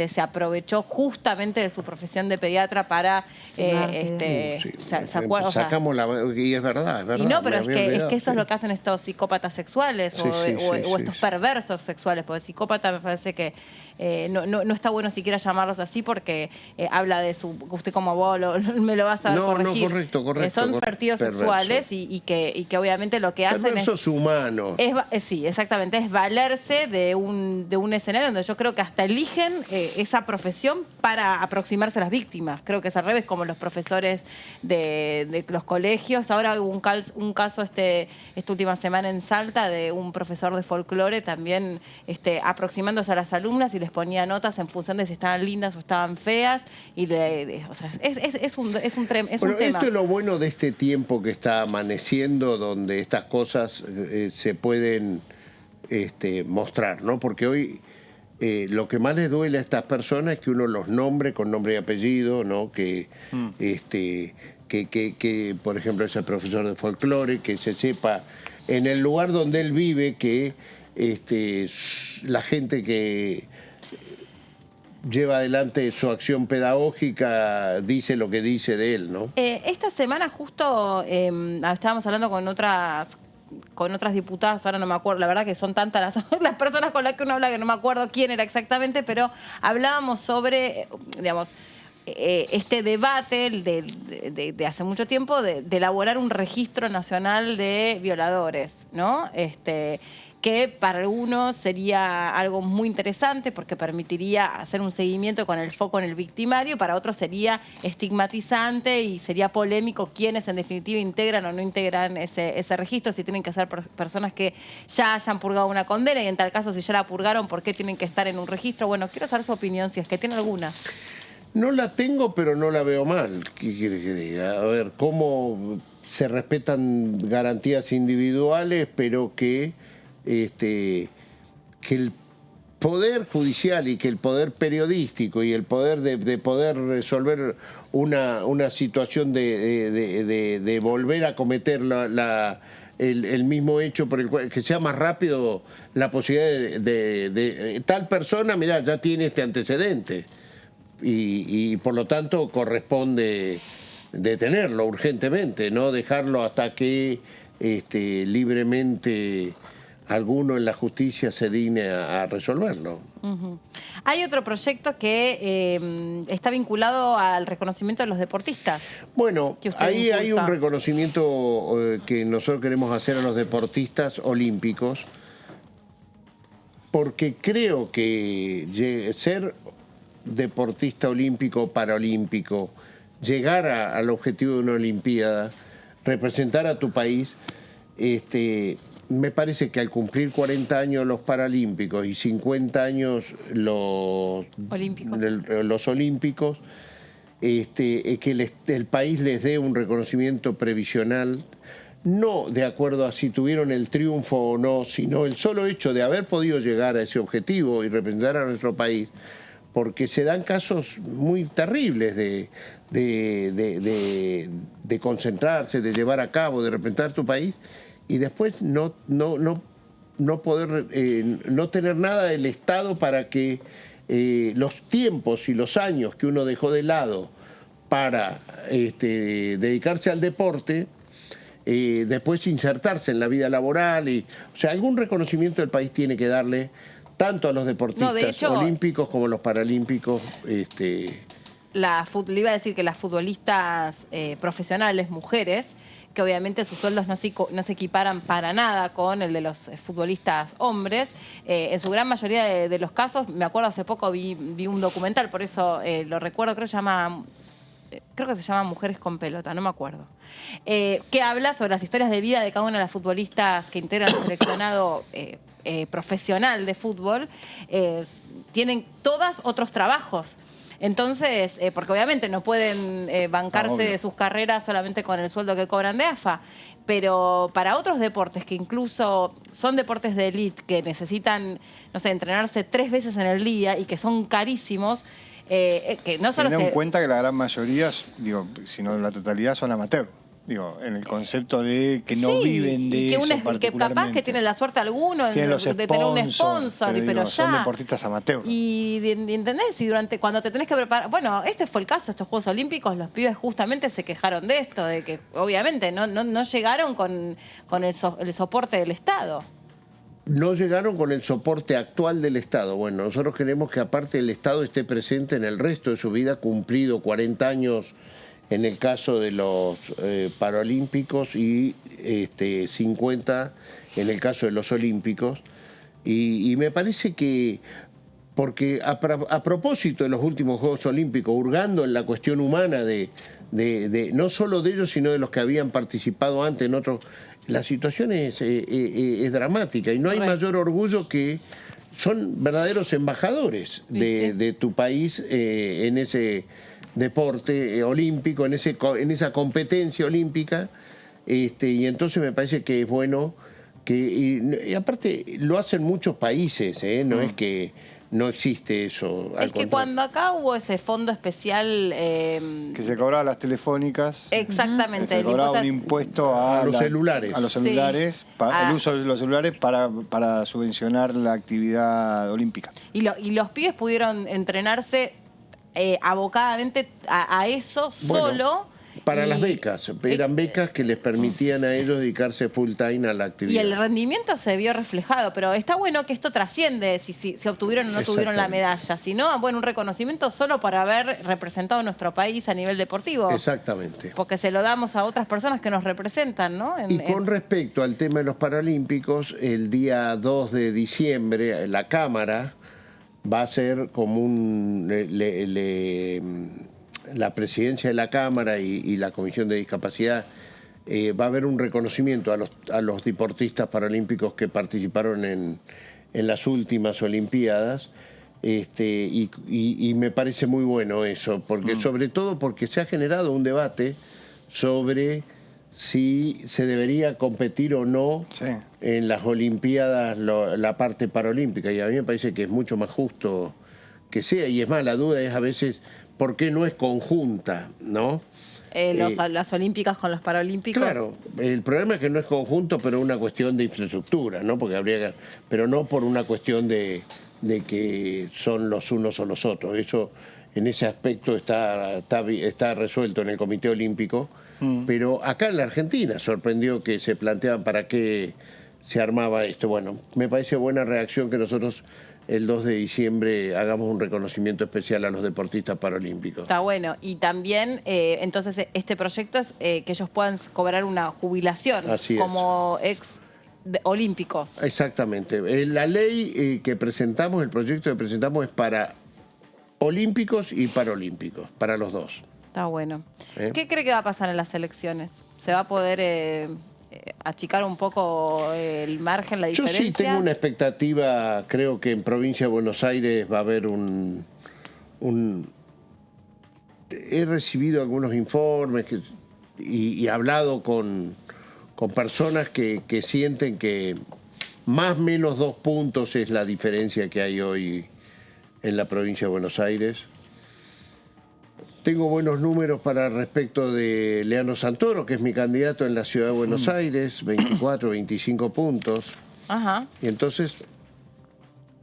se aprovechó justamente de su profesión de pediatra para... sacamos y es verdad. Y no, pero es que eso es lo que hacen estos psicópatas sexuales o estos perversos sexuales, porque psicópata me parece que no está bueno siquiera llamarlos así porque habla de su... Usted como vos me lo vas a corregir. No, correcto. Son partidos sexuales y que obviamente lo que hacen perversos humanos. Sí, exactamente, es valerse de un escenario donde yo creo que hasta eligen esa profesión para aproximarse a las víctimas. Creo que es al revés, como los profesores de los colegios. Ahora hubo un caso esta última semana en Salta de un profesor de folclore también aproximándose a las alumnas y les ponía notas en función de si estaban lindas o estaban feas. Y es un tema. Esto es lo bueno de este tiempo que está amaneciendo, donde estas cosas se pueden mostrar, ¿no? Porque hoy lo que más les duele a estas personas es que uno los nombre con nombre y apellido, ¿no? Que por ejemplo, ese profesor de folclore, que se sepa en el lugar donde él vive que la gente que lleva adelante su acción pedagógica dice lo que dice de él, ¿no? Esta semana justo estábamos hablando con otras diputadas, ahora no me acuerdo, la verdad que son tantas las personas con las que uno habla que no me acuerdo quién era exactamente, pero hablábamos sobre, digamos, este debate de hace mucho tiempo de elaborar un registro nacional de violadores, ¿no? Que para algunos sería algo muy interesante porque permitiría hacer un seguimiento con el foco en el victimario, para otros sería estigmatizante y sería polémico quiénes en definitiva integran o no integran ese registro, si tienen que ser personas que ya hayan purgado una condena y en tal caso si ya la purgaron, ¿por qué tienen que estar en un registro? Bueno, quiero saber su opinión, si es que tiene alguna. No la tengo, pero no la veo mal. ¿Qué quiere que diga? A ver, cómo se respetan garantías individuales, pero que el poder judicial y que el poder periodístico y el poder de poder resolver una situación de volver a cometer el mismo hecho por el cual que sea más rápido la posibilidad de tal persona, mirá, ya tiene este antecedente y por lo tanto corresponde detenerlo urgentemente, no dejarlo hasta que libremente alguno en la justicia se digne a resolverlo. Hay otro proyecto que está vinculado al reconocimiento de los deportistas. Bueno, ahí hay un reconocimiento que nosotros queremos hacer a los deportistas olímpicos, porque creo que ser deportista olímpico o paralímpico, llegar al objetivo de una Olimpiada, representar a tu país, me parece que al cumplir 40 años los paralímpicos y 50 años los olímpicos, que el país les dé un reconocimiento previsional, no de acuerdo a si tuvieron el triunfo o no, sino el solo hecho de haber podido llegar a ese objetivo y representar a nuestro país, porque se dan casos muy terribles de concentrarse, de llevar a cabo, de representar tu país, y después no poder, no tener nada del Estado para que los tiempos y los años que uno dejó de lado para dedicarse al deporte, después insertarse en la vida laboral. O sea, algún reconocimiento el país tiene que darle tanto a los deportistas olímpicos como a los paralímpicos. Le iba a decir que las futbolistas profesionales, mujeres, que obviamente sus sueldos no se equiparan para nada con el de los futbolistas hombres. En su gran mayoría de los casos, me acuerdo hace poco vi un documental, por eso lo recuerdo, creo que se llama Mujeres con Pelota, no me acuerdo, que habla sobre las historias de vida de cada una de las futbolistas que integran el seleccionado profesional de fútbol. Tienen todas otros trabajos. Entonces, porque obviamente no pueden bancarse de sus carreras solamente con el sueldo que cobran de AFA, pero para otros deportes que incluso son deportes de élite, que necesitan, no sé, entrenarse 3 veces en el día y que son carísimos, que no solo Teniendo en cuenta que la gran mayoría, digo, si no la totalidad, son amateur. Digo, en el concepto de que no viven de eso particularmente. Que capaz que tienen la suerte alguno de tener un sponsor, pero ya... Son deportistas amateur. Y ¿entendés? Y cuando te tenés que preparar... Bueno, este fue el caso, estos Juegos Olímpicos, los pibes justamente se quejaron de esto, de que obviamente no llegaron con el soporte del Estado. No llegaron con el soporte actual del Estado. Bueno, nosotros queremos que aparte el Estado esté presente en el resto de su vida, cumplido 40 años... en el caso de los paralímpicos y 50 en el caso de los olímpicos. Y me parece que, porque a propósito de los últimos Juegos Olímpicos, hurgando en la cuestión humana de no solo de ellos, sino de los que habían participado antes en otros, la situación es dramática y no hay mayor orgullo que son verdaderos embajadores de tu país en ese deporte olímpico, en esa competencia olímpica, y entonces me parece que es bueno que, y aparte lo hacen muchos países, no es que no existe eso. Es que cuando acá hubo ese fondo especial... que se cobraba las telefónicas. Exactamente. Se cobraba un impuesto a los celulares. A los celulares, el uso de los celulares para subvencionar la actividad olímpica. Y los pibes pudieron entrenarse abocadamente a eso solo. Para las becas, eran becas que les permitían a ellos dedicarse full time a la actividad. Y el rendimiento se vio reflejado, pero está bueno que esto trasciende si obtuvieron o no tuvieron la medalla, sino bueno, un reconocimiento solo por haber representado a nuestro país a nivel deportivo. Exactamente. Porque se lo damos a otras personas que nos representan, ¿no? Con respecto al tema de los paralímpicos, el día 2 de diciembre la Cámara va a ser como la presidencia de la Cámara y la Comisión de Discapacidad, va a haber un reconocimiento a los deportistas paralímpicos que participaron en las últimas Olimpiadas, y me parece muy bueno eso, porque sobre todo porque se ha generado un debate sobre si se debería competir o no en las Olimpiadas la parte paralímpica, y a mí me parece que es mucho más justo que sea, y es más, la duda es a veces por qué no es conjunta, ¿no? Las olímpicas con los paralímpicos. Claro, el problema es que no es conjunto, pero es una cuestión de infraestructura, ¿no? Porque pero no por una cuestión de que son los unos o los otros. Eso, en ese aspecto está resuelto en el Comité Olímpico, pero acá en la Argentina sorprendió que se planteaban para qué se armaba esto. Bueno, me parece buena reacción que nosotros el 2 de diciembre hagamos un reconocimiento especial a los deportistas paralímpicos. Está bueno. Y también, entonces, este proyecto es que ellos puedan cobrar una jubilación como ex olímpicos. Exactamente. La ley que presentamos, el proyecto que presentamos es para olímpicos y paralímpicos, para los dos. Está bueno. ¿Qué cree que va a pasar en las elecciones? ¿Se va a poder achicar un poco el margen, la diferencia? Yo sí tengo una expectativa, creo que en provincia de Buenos Aires va a haber he recibido algunos informes y hablado con personas que sienten que más o menos 2 puntos es la diferencia que hay hoy en la provincia de Buenos Aires. Tengo buenos números para respecto de Leandro Santoro, que es mi candidato en la ciudad de Buenos Aires, 24, 25 puntos. Ajá. Y entonces,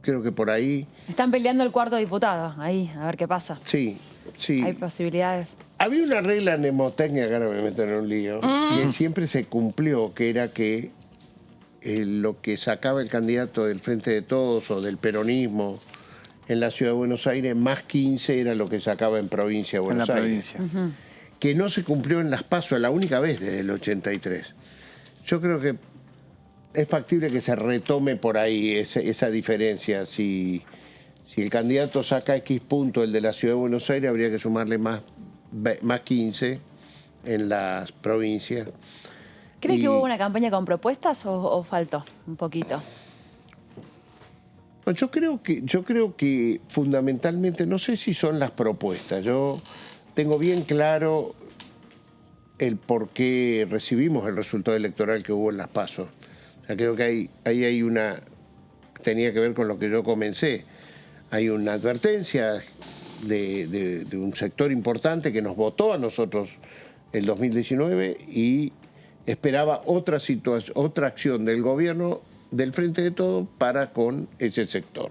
creo que por ahí... Están peleando el 4º diputado, ahí, a ver qué pasa. Sí, sí. Hay posibilidades. Había una regla mnemotecnia, que ahora me meto en un lío, y siempre se cumplió, que era que lo que sacaba el candidato del Frente de Todos o del peronismo en la ciudad de Buenos Aires, más 15 era lo que sacaba en provincia de Buenos Aires. Que no se cumplió en las PASO, la única vez desde el 83. Yo creo que es factible que se retome por ahí esa diferencia. Si el candidato saca X punto, el de la ciudad de Buenos Aires, habría que sumarle más 15 en las provincias. ¿Cree que hubo una campaña con propuestas o faltó un poquito? Yo creo que fundamentalmente, no sé si son las propuestas. Yo tengo bien claro el por qué recibimos el resultado electoral que hubo en las PASO. O sea, creo que ahí hay tenía que ver con lo que yo comencé. Hay una advertencia de un sector importante que nos votó a nosotros el 2019 y esperaba otra acción del gobierno del Frente de Todos para con ese sector.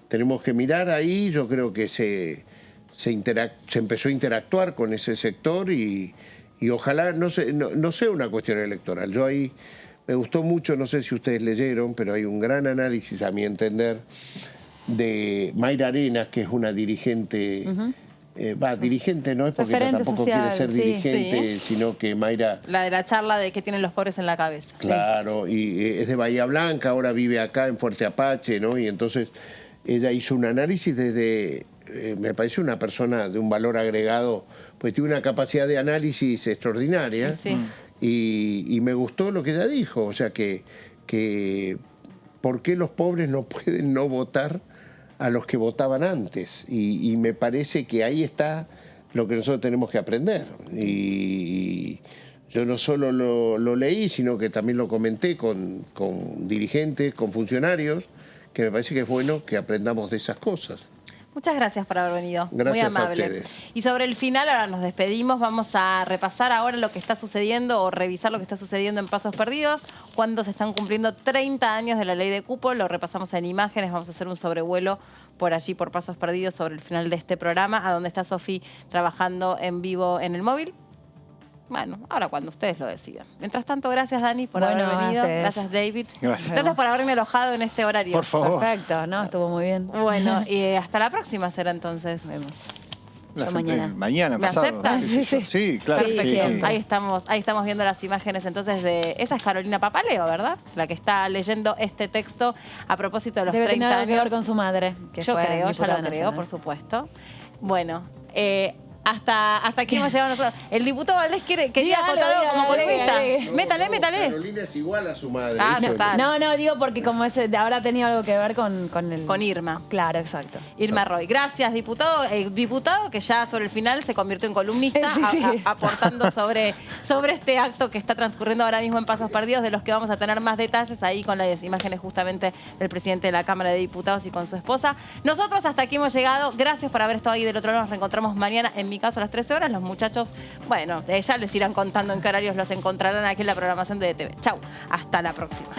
Tenemos que mirar ahí, yo creo que se empezó a interactuar con ese sector y ojalá no sea una cuestión electoral. Yo ahí me gustó mucho, no sé si ustedes leyeron, pero hay un gran análisis, a mi entender, de Mayra Arenas, que es una dirigente... dirigente no es porque ella tampoco quiere ser dirigente, sino que Mayra... La de la charla de qué tienen los pobres en la cabeza. Claro, y es de Bahía Blanca, ahora vive acá en Fuerte Apache, ¿no? Y entonces ella hizo un análisis desde... me parece una persona de un valor agregado, pues tiene una capacidad de análisis extraordinaria. Y me gustó lo que ella dijo, o sea que ¿por qué los pobres no pueden no votar a los que votaban antes? Y me parece que ahí está lo que nosotros tenemos que aprender. Y yo no solo lo leí, sino que también lo comenté con dirigentes, con funcionarios, que me parece que es bueno que aprendamos de esas cosas. Muchas gracias por haber venido. Gracias, muy amable. a ustedes. Y sobre el final, ahora nos despedimos, vamos a repasar ahora lo que está sucediendo o revisar lo que está sucediendo en Pasos Perdidos, cuando se están cumpliendo 30 años de la ley de cupo. Lo repasamos en imágenes, vamos a hacer un sobrevuelo por allí, por Pasos Perdidos, sobre el final de este programa, a donde está Sofi trabajando en vivo en el móvil. Bueno, ahora cuando ustedes lo decidan. Mientras tanto, gracias Dani por haber venido. Gracias David. Gracias por haberme alojado en este horario. Por favor. Perfecto, no, estuvo muy bien. Bueno, y hasta la próxima será entonces. Vemos. Mañana ¿Me pasado. aceptan? Sí, claro. Sí. Ahí estamos viendo las imágenes entonces de... Esa es Carolina Papaleo, ¿verdad? La que está leyendo este texto a propósito de los 30 años. Debe tener algo que ver con su madre. Que yo creo, ya lo creo, nacional. por supuesto. Bueno, hasta aquí hemos llegado nosotros. El diputado Valdés quería contar algo como columnista. Métale. Carolina es igual a su madre. No, digo porque como habrá tenido algo que ver con Irma. Claro, exacto. Irma Roy. Gracias, diputado. Diputado que ya sobre el final se convirtió en columnista, aportando sobre este acto que está transcurriendo ahora mismo en Pasos Perdidos, de los que vamos a tener más detalles ahí con las imágenes justamente del presidente de la Cámara de Diputados y con su esposa. Nosotros hasta aquí hemos llegado. Gracias por haber estado ahí del otro lado. Nos reencontramos mañana, en mi caso a las 13 horas. Los muchachos, bueno, ya les irán contando en qué horarios los encontrarán aquí en la programación de ETV. Chau, hasta la próxima.